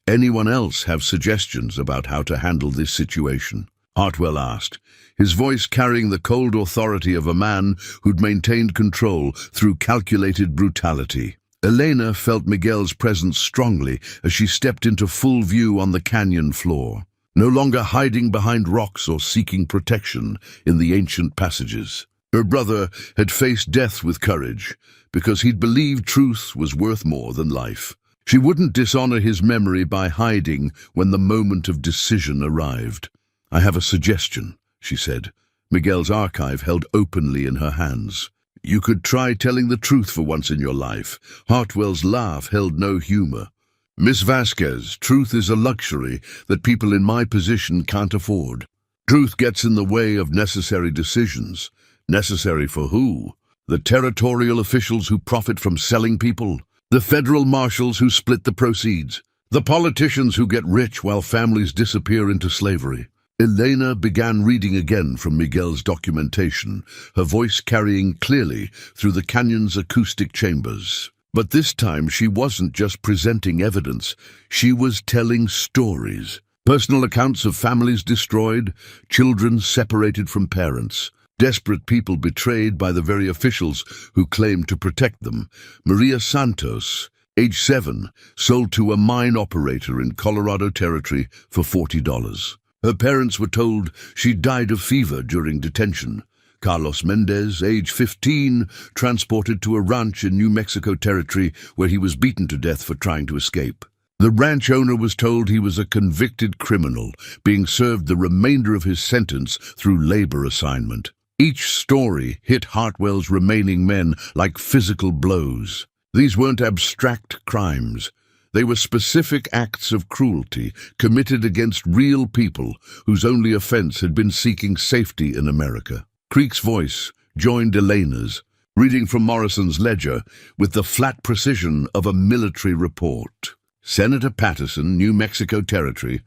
"Anyone else have suggestions about how to handle this situation?" Hartwell asked, his voice carrying the cold authority of a man who'd maintained control through calculated brutality. Elena felt Miguel's presence strongly as she stepped into full view on the canyon floor. no longer hiding behind rocks or seeking protection in the ancient passages. Her brother had faced death with courage because he'd believed truth was worth more than life. She wouldn't dishonor his memory by hiding when the moment of decision arrived. "I have a suggestion," she said, Miguel's archive held openly in her hands. "You could try telling the truth for once in your life." Hartwell's laugh held no humor. "Miss Vasquez, truth is a luxury that people in my position can't afford. Truth gets in the way of necessary decisions. Necessary for who? The territorial officials who profit from selling people? The federal marshals who split the proceeds? The politicians who get rich while families disappear into slavery?" Elena began reading again from Miguel's documentation, her voice carrying clearly through the canyon's acoustic chambers. But this time she wasn't just presenting evidence, she was telling stories. Personal accounts of families destroyed, children separated from parents, desperate people betrayed by the very officials who claimed to protect them. Maria Santos, age 7, sold to a mine operator in Colorado Territory for $40. Her parents were told she died of fever during detention. Carlos Mendez, age 15, transported to a ranch in New Mexico Territory where he was beaten to death for trying to escape. The ranch owner was told he was a convicted criminal, being served the remainder of his sentence through labor assignment. Each story hit Hartwell's remaining men like physical blows. These weren't abstract crimes. They were specific acts of cruelty committed against real people whose only offense had been seeking safety in America. Creek's voice joined Elena's, reading from Morrison's ledger with the flat precision of a military report. Senator Patterson, New Mexico Territory,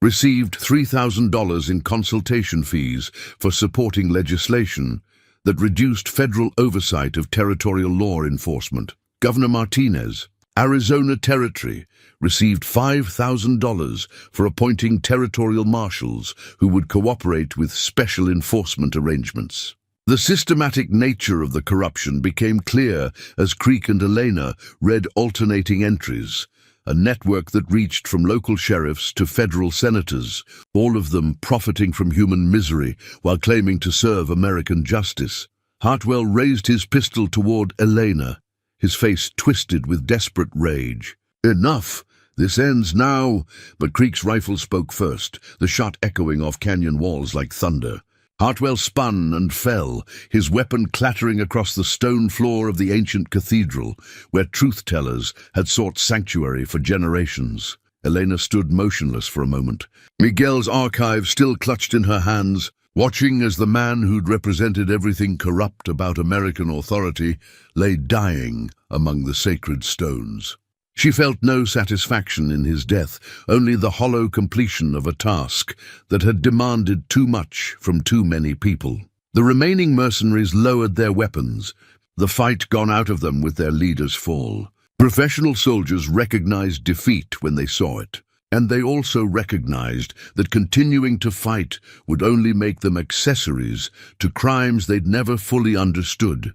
received $3,000 in consultation fees for supporting legislation that reduced federal oversight of territorial law enforcement. Governor Martinez, Arizona Territory, received $5,000 for appointing territorial marshals who would cooperate with special enforcement arrangements. The systematic nature of the corruption became clear as Creek and Elena read alternating entries, a network that reached from local sheriffs to federal senators, all of them profiting from human misery while claiming to serve American justice. Hartwell raised his pistol toward Elena, his face twisted with desperate rage. "Enough! This ends now!" But Creek's rifle spoke first, the shot echoing off canyon walls like thunder. Hartwell spun and fell, his weapon clattering across the stone floor of the ancient cathedral, where truth-tellers had sought sanctuary for generations. Elena stood motionless for a moment, Miguel's archive still clutched in her hands, watching as the man who'd represented everything corrupt about American authority lay dying among the sacred stones. She felt no satisfaction in his death, only the hollow completion of a task that had demanded too much from too many people. The remaining mercenaries lowered their weapons, the fight gone out of them with their leader's fall. Professional soldiers recognized defeat when they saw it, and they also recognized that continuing to fight would only make them accessories to crimes they'd never fully understood.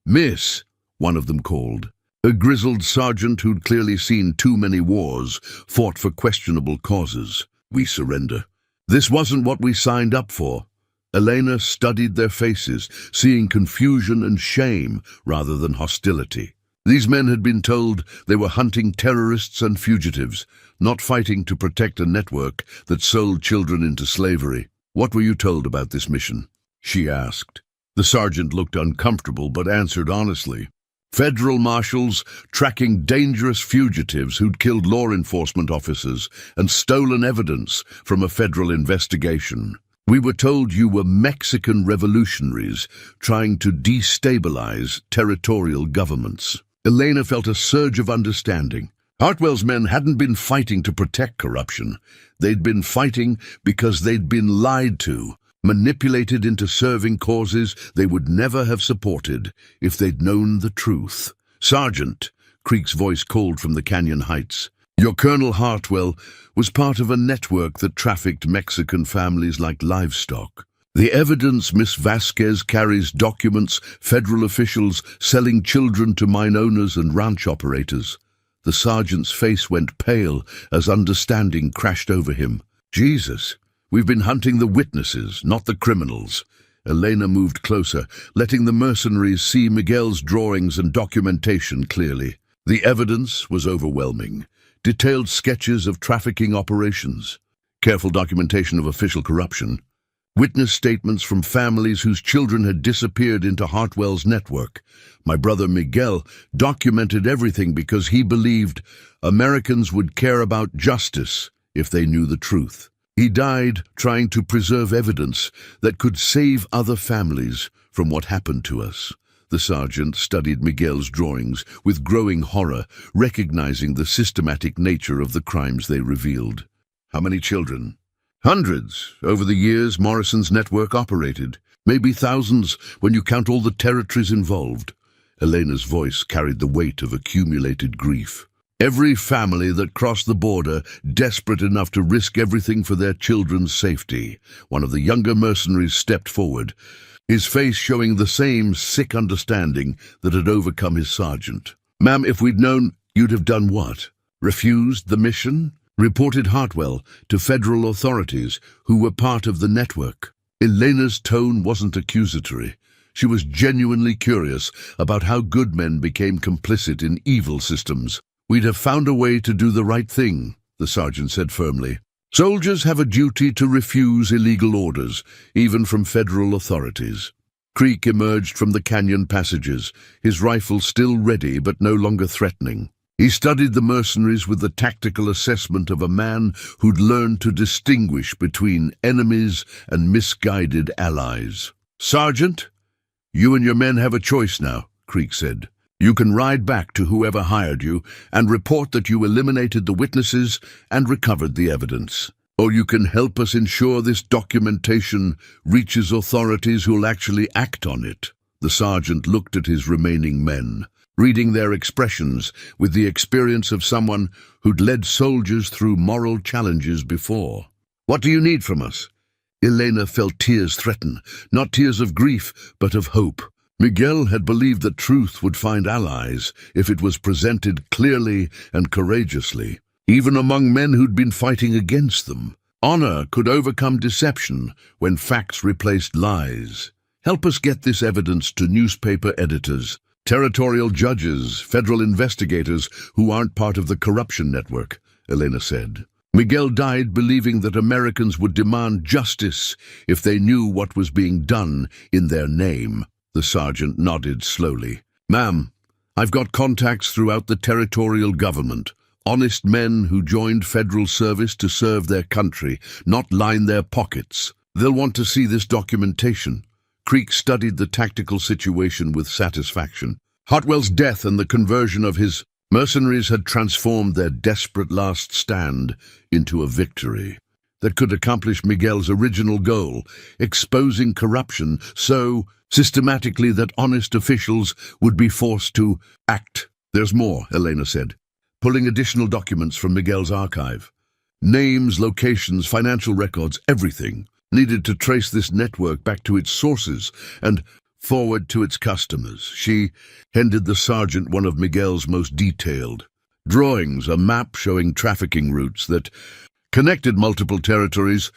"Miss," one of them called. A grizzled sergeant who'd clearly seen too many wars, fought for questionable causes. "We surrender." "This wasn't what we signed up for." Elena studied their faces, seeing confusion and shame rather than hostility. These men had been told they were hunting terrorists and fugitives, not fighting to protect a network that sold children into slavery. "What were you told about this mission?" she asked. The sergeant looked uncomfortable but answered honestly. "Federal marshals tracking dangerous fugitives who'd killed law enforcement officers and stolen evidence from a federal investigation. We were told you were Mexican revolutionaries trying to destabilize territorial governments." Elena felt a surge of understanding. Hartwell's men hadn't been fighting to protect corruption. They'd been fighting because they'd been lied to, manipulated into serving causes they would never have supported if they'd known the truth. "Sergeant," Creek's voice called from the canyon heights, "your Colonel Hartwell was part of a network that trafficked Mexican families like livestock. The evidence Miss Vasquez carries documents federal officials selling children to mine owners and ranch operators." The sergeant's face went pale as understanding crashed over him. Jesus, we've been hunting the witnesses, not the criminals. Elena moved closer, letting the mercenaries see Miguel's drawings and documentation clearly. The evidence was overwhelming. Detailed sketches of trafficking operations, careful documentation of official corruption, witness statements from families whose children had disappeared into Hartwell's network. My brother Miguel documented everything because he believed Americans would care about justice if they knew the truth. He died trying to preserve evidence that could save other families from what happened to us. The sergeant studied Miguel's drawings with growing horror, recognizing the systematic nature of the crimes they revealed. How many children? Hundreds. Over the years, Morrison's network operated. Maybe thousands when you count all the territories involved. Elena's voice carried the weight of accumulated grief. Every family that crossed the border, desperate enough to risk everything for their children's safety. One of the younger mercenaries stepped forward, his face showing the same sick understanding that had overcome his sergeant. Ma'am, if we'd known, you'd have done what? Refused the mission? Reported Hartwell to federal authorities who were part of the network. Elena's tone wasn't accusatory. She was genuinely curious about how good men became complicit in evil systems. We'd have found a way to do the right thing, the sergeant said firmly. Soldiers have a duty to refuse illegal orders, even from federal authorities. Creek emerged from the canyon passages, his rifle still ready but no longer threatening. He studied the mercenaries with the tactical assessment of a man who'd learned to distinguish between enemies and misguided allies. Sergeant, you and your men have a choice now, Creek said. You can ride back to whoever hired you and report that you eliminated the witnesses and recovered the evidence. Or you can help us ensure this documentation reaches authorities who'll actually act on it. The sergeant looked at his remaining men, reading their expressions with the experience of someone who'd led soldiers through moral challenges before. What do you need from us? Elena felt tears threaten, not tears of grief, but of hope. Miguel had believed that truth would find allies if it was presented clearly and courageously, even among men who'd been fighting against them. Honor could overcome deception when facts replaced lies. Help us get this evidence to newspaper editors, territorial judges, federal investigators who aren't part of the corruption network, Elena said. Miguel died believing that Americans would demand justice if they knew what was being done in their name. The sergeant nodded slowly. Ma'am, I've got contacts throughout the territorial government. Honest men who joined federal service to serve their country, not line their pockets. They'll want to see this documentation. Creek studied the tactical situation with satisfaction. Hartwell's death and the conversion of his mercenaries had transformed their desperate last stand into a victory that could accomplish Miguel's original goal, exposing corruption so systematically that honest officials would be forced to act. There's more, Elena said, pulling additional documents from Miguel's archive. Names, locations, financial records, everything needed to trace this network back to its sources and forward to its customers. She handed the sergeant one of Miguel's most detailed drawings, a map showing trafficking routes that connected multiple territories,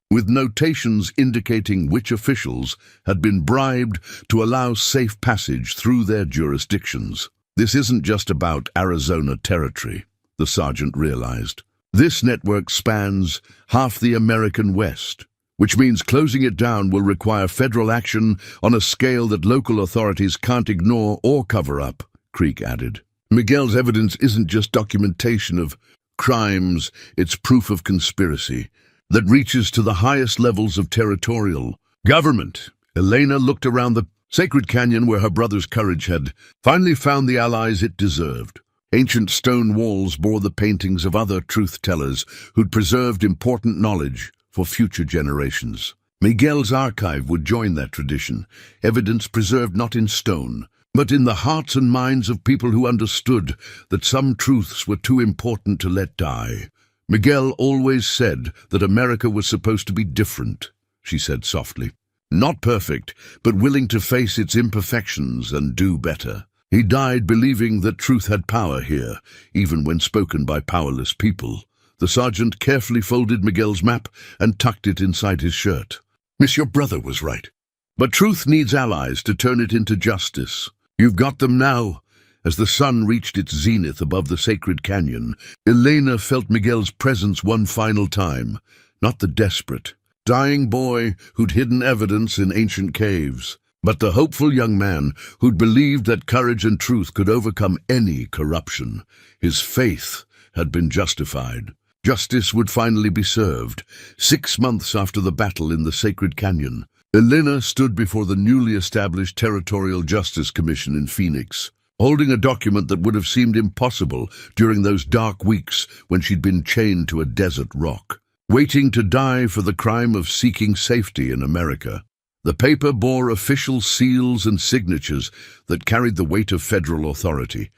with notations indicating which officials had been bribed to allow safe passage through their jurisdictions. This isn't just about Arizona territory, the sergeant realized. This network spans half the American West, which means closing it down will require federal action on a scale that local authorities can't ignore or cover up, Creek added. Miguel's evidence isn't just documentation of crimes, it's proof of conspiracy that reaches to the highest levels of territorial government. Elena looked around the sacred canyon where her brother's courage had finally found the allies it deserved. Ancient stone walls bore the paintings of other truth-tellers who'd preserved important knowledge for future generations. Miguel's archive would join that tradition, evidence preserved not in stone, but in the hearts and minds of people who understood that some truths were too important to let die. Miguel always said that America was supposed to be different, she said softly. Not perfect, but willing to face its imperfections and do better. He died believing that truth had power here, even when spoken by powerless people. The sergeant carefully folded Miguel's map and tucked it inside his shirt. "Miss, your brother was right. But truth needs allies to turn it into justice. You've got them now." As the sun reached its zenith above the sacred canyon, Elena felt Miguel's presence one final time. Not the desperate, dying boy who'd hidden evidence in ancient caves, but the hopeful young man who'd believed that courage and truth could overcome any corruption. His faith had been justified. Justice would finally be served. 6 months after the battle in the sacred canyon, Elena stood before the newly established Territorial Justice Commission in Phoenix, holding a document that would have seemed impossible during those dark weeks when she'd been chained to a desert rock, waiting to die for the crime of seeking safety in America. The paper bore official seals and signatures that carried the weight of federal authority,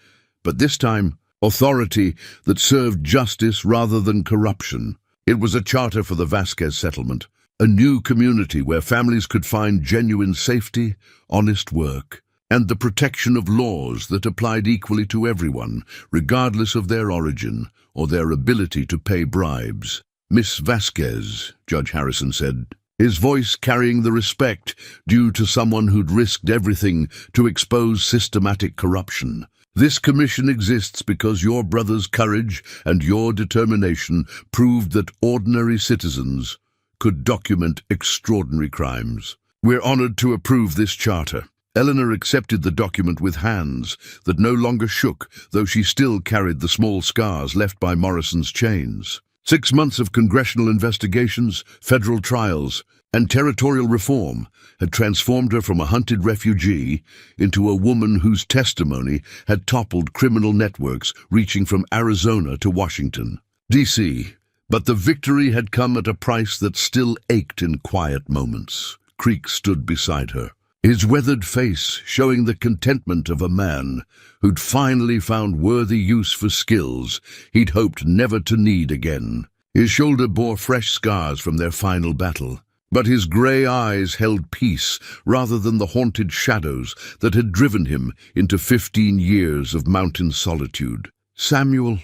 but this time, authority that served justice rather than corruption. It was a charter for the Vasquez settlement, a new community where families could find genuine safety, honest work, and the protection of laws that applied equally to everyone, regardless of their origin or their ability to pay bribes. "Miss Vasquez," Judge Harrison said, his voice carrying the respect due to someone who'd risked everything to expose systematic corruption. "This commission exists because your brother's courage and your determination proved that ordinary citizens could document extraordinary crimes. We're honored to approve this charter." Eleanor accepted the document with hands that no longer shook, though she still carried the small scars left by Morrison's chains. 6 months of congressional investigations, federal trials, and territorial reform had transformed her from a hunted refugee into a woman whose testimony had toppled criminal networks reaching from Arizona to Washington, D.C. But the victory had come at a price that still ached in quiet moments. Creek stood beside her, his weathered face showing the contentment of a man who'd finally found worthy use for skills he'd hoped never to need again. His shoulder bore fresh scars from their final battle, but his grey eyes held peace rather than the haunted shadows that had driven him into 15 years of mountain solitude. "Samuel,"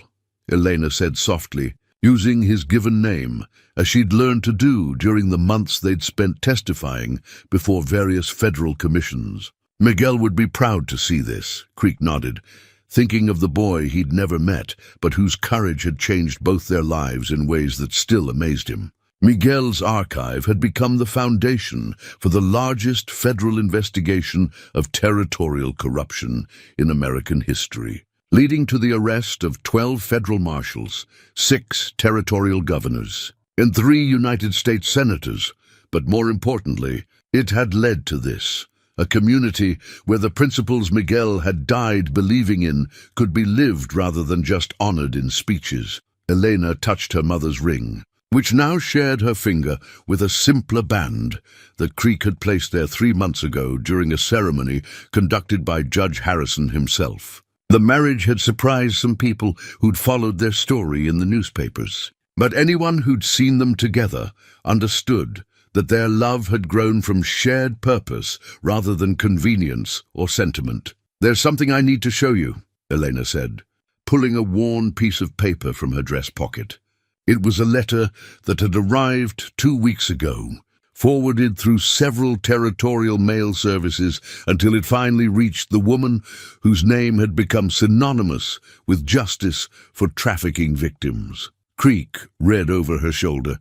Elena said softly, using his given name, as she'd learned to do during the months they'd spent testifying before various federal commissions. "Miguel would be proud to see this," Creek nodded, thinking of the boy he'd never met, but whose courage had changed both their lives in ways that still amazed him. Miguel's archive had become the foundation for the largest federal investigation of territorial corruption in American history, leading to the arrest of 12 federal marshals, 6 territorial governors, and 3 United States senators. But more importantly, it had led to this, a community where the principles Miguel had died believing in could be lived rather than just honored in speeches. Elena touched her mother's ring, which now shared her finger with a simpler band that Creek had placed there 3 months ago during a ceremony conducted by Judge Harrison himself. The marriage had surprised some people who'd followed their story in the newspapers, but anyone who'd seen them together understood that their love had grown from shared purpose rather than convenience or sentiment. "There's something I need to show you," Elena said, pulling a worn piece of paper from her dress pocket. It was a letter that had arrived 2 weeks ago, forwarded through several territorial mail services until it finally reached the woman whose name had become synonymous with justice for trafficking victims. Creek read over her shoulder,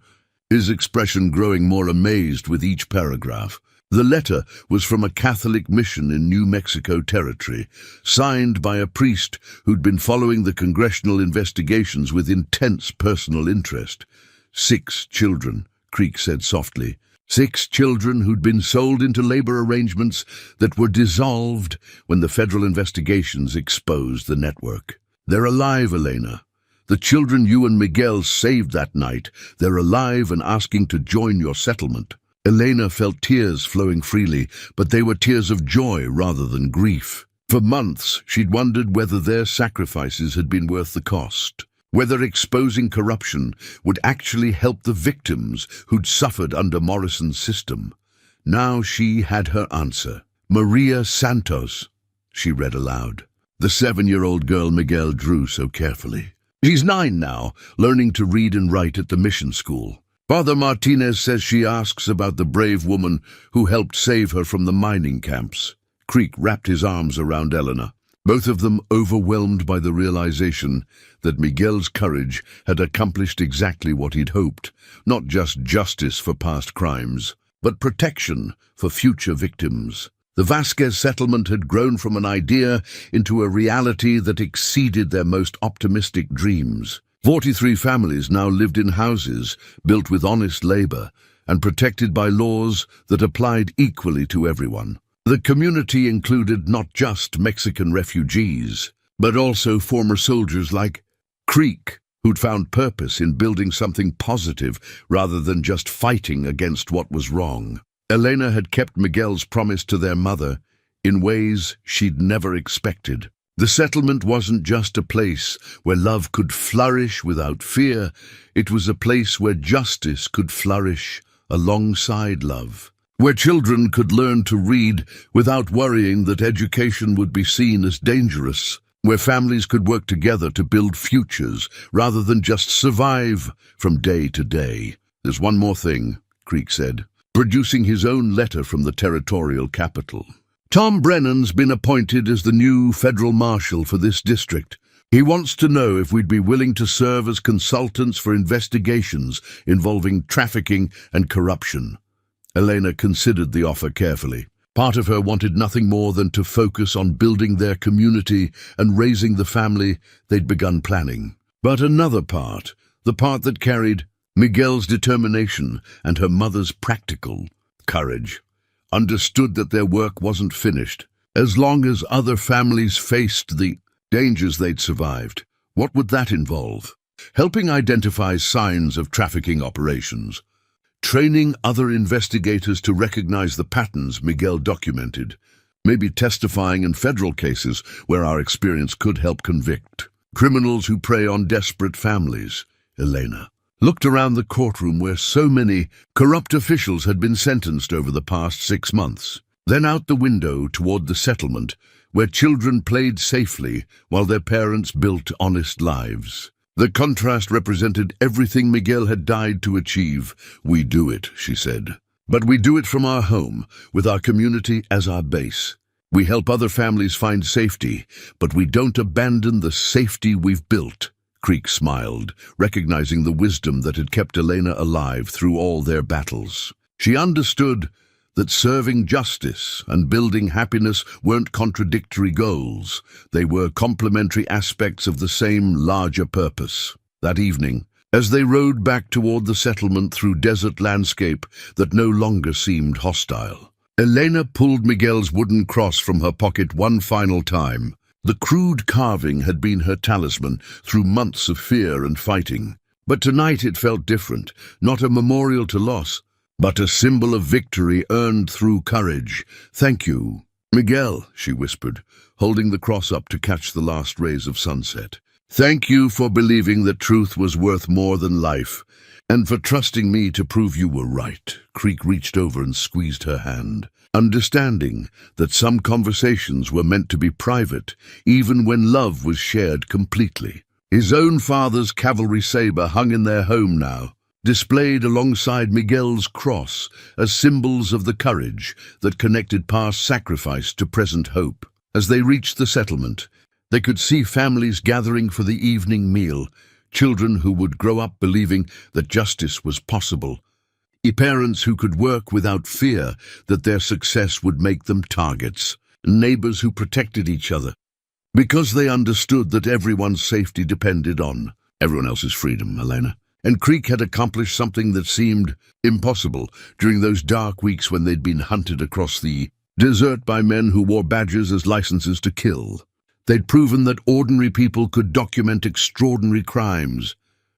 his expression growing more amazed with each paragraph. The letter was from a Catholic mission in New Mexico Territory, signed by a priest who'd been following the congressional investigations with intense personal interest. 6 children, Creek said softly. 6 children who'd been sold into labor arrangements that were dissolved when the federal investigations exposed the network. "They're alive, Elena. The children you and Miguel saved that night, they're alive and asking to join your settlement." Elena felt tears flowing freely, but they were tears of joy rather than grief. For months, she'd wondered whether their sacrifices had been worth the cost, whether exposing corruption would actually help the victims who'd suffered under Morrison's system. Now she had her answer. "Maria Santos," she read aloud. The 7-year-old girl Miguel drew so carefully. She's 9 now, learning to read and write at the mission school. Father Martinez says she asks about the brave woman who helped save her from the mining camps. Creek wrapped his arms around Elena, both of them overwhelmed by the realization that Miguel's courage had accomplished exactly what he'd hoped, not just justice for past crimes, but protection for future victims. The Vasquez settlement had grown from an idea into a reality that exceeded their most optimistic dreams. 43 families now lived in houses built with honest labor and protected by laws that applied equally to everyone. The community included not just Mexican refugees, but also former soldiers like Creek, who'd found purpose in building something positive rather than just fighting against what was wrong. Elena had kept Miguel's promise to their mother in ways she'd never expected. The settlement wasn't just a place where love could flourish without fear. It was a place where justice could flourish alongside love, where children could learn to read without worrying that education would be seen as dangerous, where families could work together to build futures rather than just survive from day to day. "There's one more thing," Creek said, producing his own letter from the territorial capital. "Tom Brennan's been appointed as the new federal marshal for this district. He wants to know if we'd be willing to serve as consultants for investigations involving trafficking and corruption." Elena considered the offer carefully. Part of her wanted nothing more than to focus on building their community and raising the family they'd begun planning. But another part, the part that carried Miguel's determination and her mother's practical courage, understood that their work wasn't finished. As long as other families faced the dangers they'd survived, what would that involve? Helping identify signs of trafficking operations, training other investigators to recognize the patterns Miguel documented, maybe testifying in federal cases where our experience could help convict criminals who prey on desperate families. Elena looked around the courtroom where so many corrupt officials had been sentenced over the past 6 months, then out the window toward the settlement where children played safely while their parents built honest lives. The contrast represented everything Miguel had died to achieve. "We do it," she said, "but we do it from our home, with our community as our base. We help other families find safety, but we don't abandon the safety we've built." Creek smiled, recognizing the wisdom that had kept Elena alive through all their battles. She understood that serving justice and building happiness weren't contradictory goals. They were complementary aspects of the same larger purpose. That evening, as they rode back toward the settlement through desert landscape that no longer seemed hostile, Elena pulled Miguel's wooden cross from her pocket one final time. The crude carving had been her talisman through months of fear and fighting. But tonight it felt different, not a memorial to loss, but a symbol of victory earned through courage. "Thank you, Miguel," she whispered, holding the cross up to catch the last rays of sunset. "Thank you for believing that truth was worth more than life, and for trusting me to prove you were right." Creek reached over and squeezed her hand, understanding that some conversations were meant to be private, even when love was shared completely. His own father's cavalry saber hung in their home now, displayed alongside Miguel's cross as symbols of the courage that connected past sacrifice to present hope. As they reached the settlement, they could see families gathering for the evening meal, children who would grow up believing that justice was possible, parents who could work without fear that their success would make them targets, neighbors who protected each other, because they understood that everyone's safety depended on everyone else's freedom, Elena. And Creek had accomplished something that seemed impossible during those dark weeks when they'd been hunted across the desert by men who wore badges as licenses to kill. They'd proven that ordinary people could document extraordinary crimes,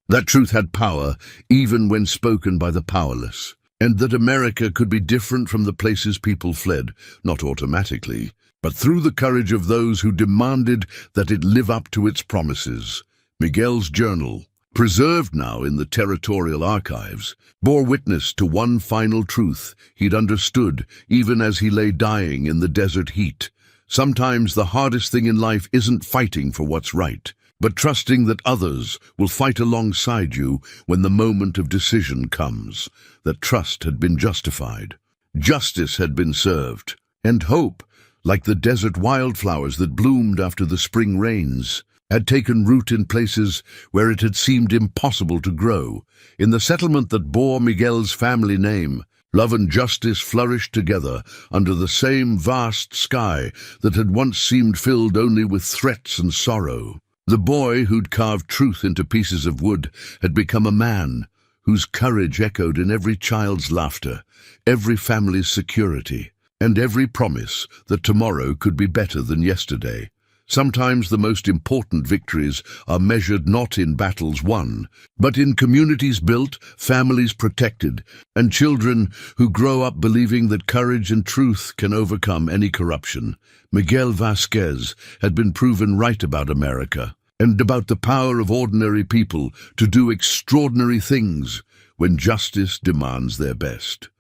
that truth had power even when spoken by the powerless, and that America could be different from the places people fled, not automatically, but through the courage of those who demanded that it live up to its promises. Miguel's journal, preserved now in the territorial archives, bore witness to one final truth he'd understood even as he lay dying in the desert heat. Sometimes the hardest thing in life isn't fighting for what's right. but trusting that others will fight alongside you when the moment of decision comes, that trust had been justified. Justice had been served, and hope, like the desert wildflowers that bloomed after the spring rains, had taken root in places where it had seemed impossible to grow. In the settlement that bore Miguel's family name, love and justice flourished together under the same vast sky that had once seemed filled only with threats and sorrow. The boy who'd carved truth into pieces of wood had become a man whose courage echoed in every child's laughter, every family's security, and every promise that tomorrow could be better than yesterday. Sometimes the most important victories are measured not in battles won, but in communities built, families protected, and children who grow up believing that courage and truth can overcome any corruption. Miguel Vasquez had been proven right about America, and about the power of ordinary people to do extraordinary things when justice demands their best.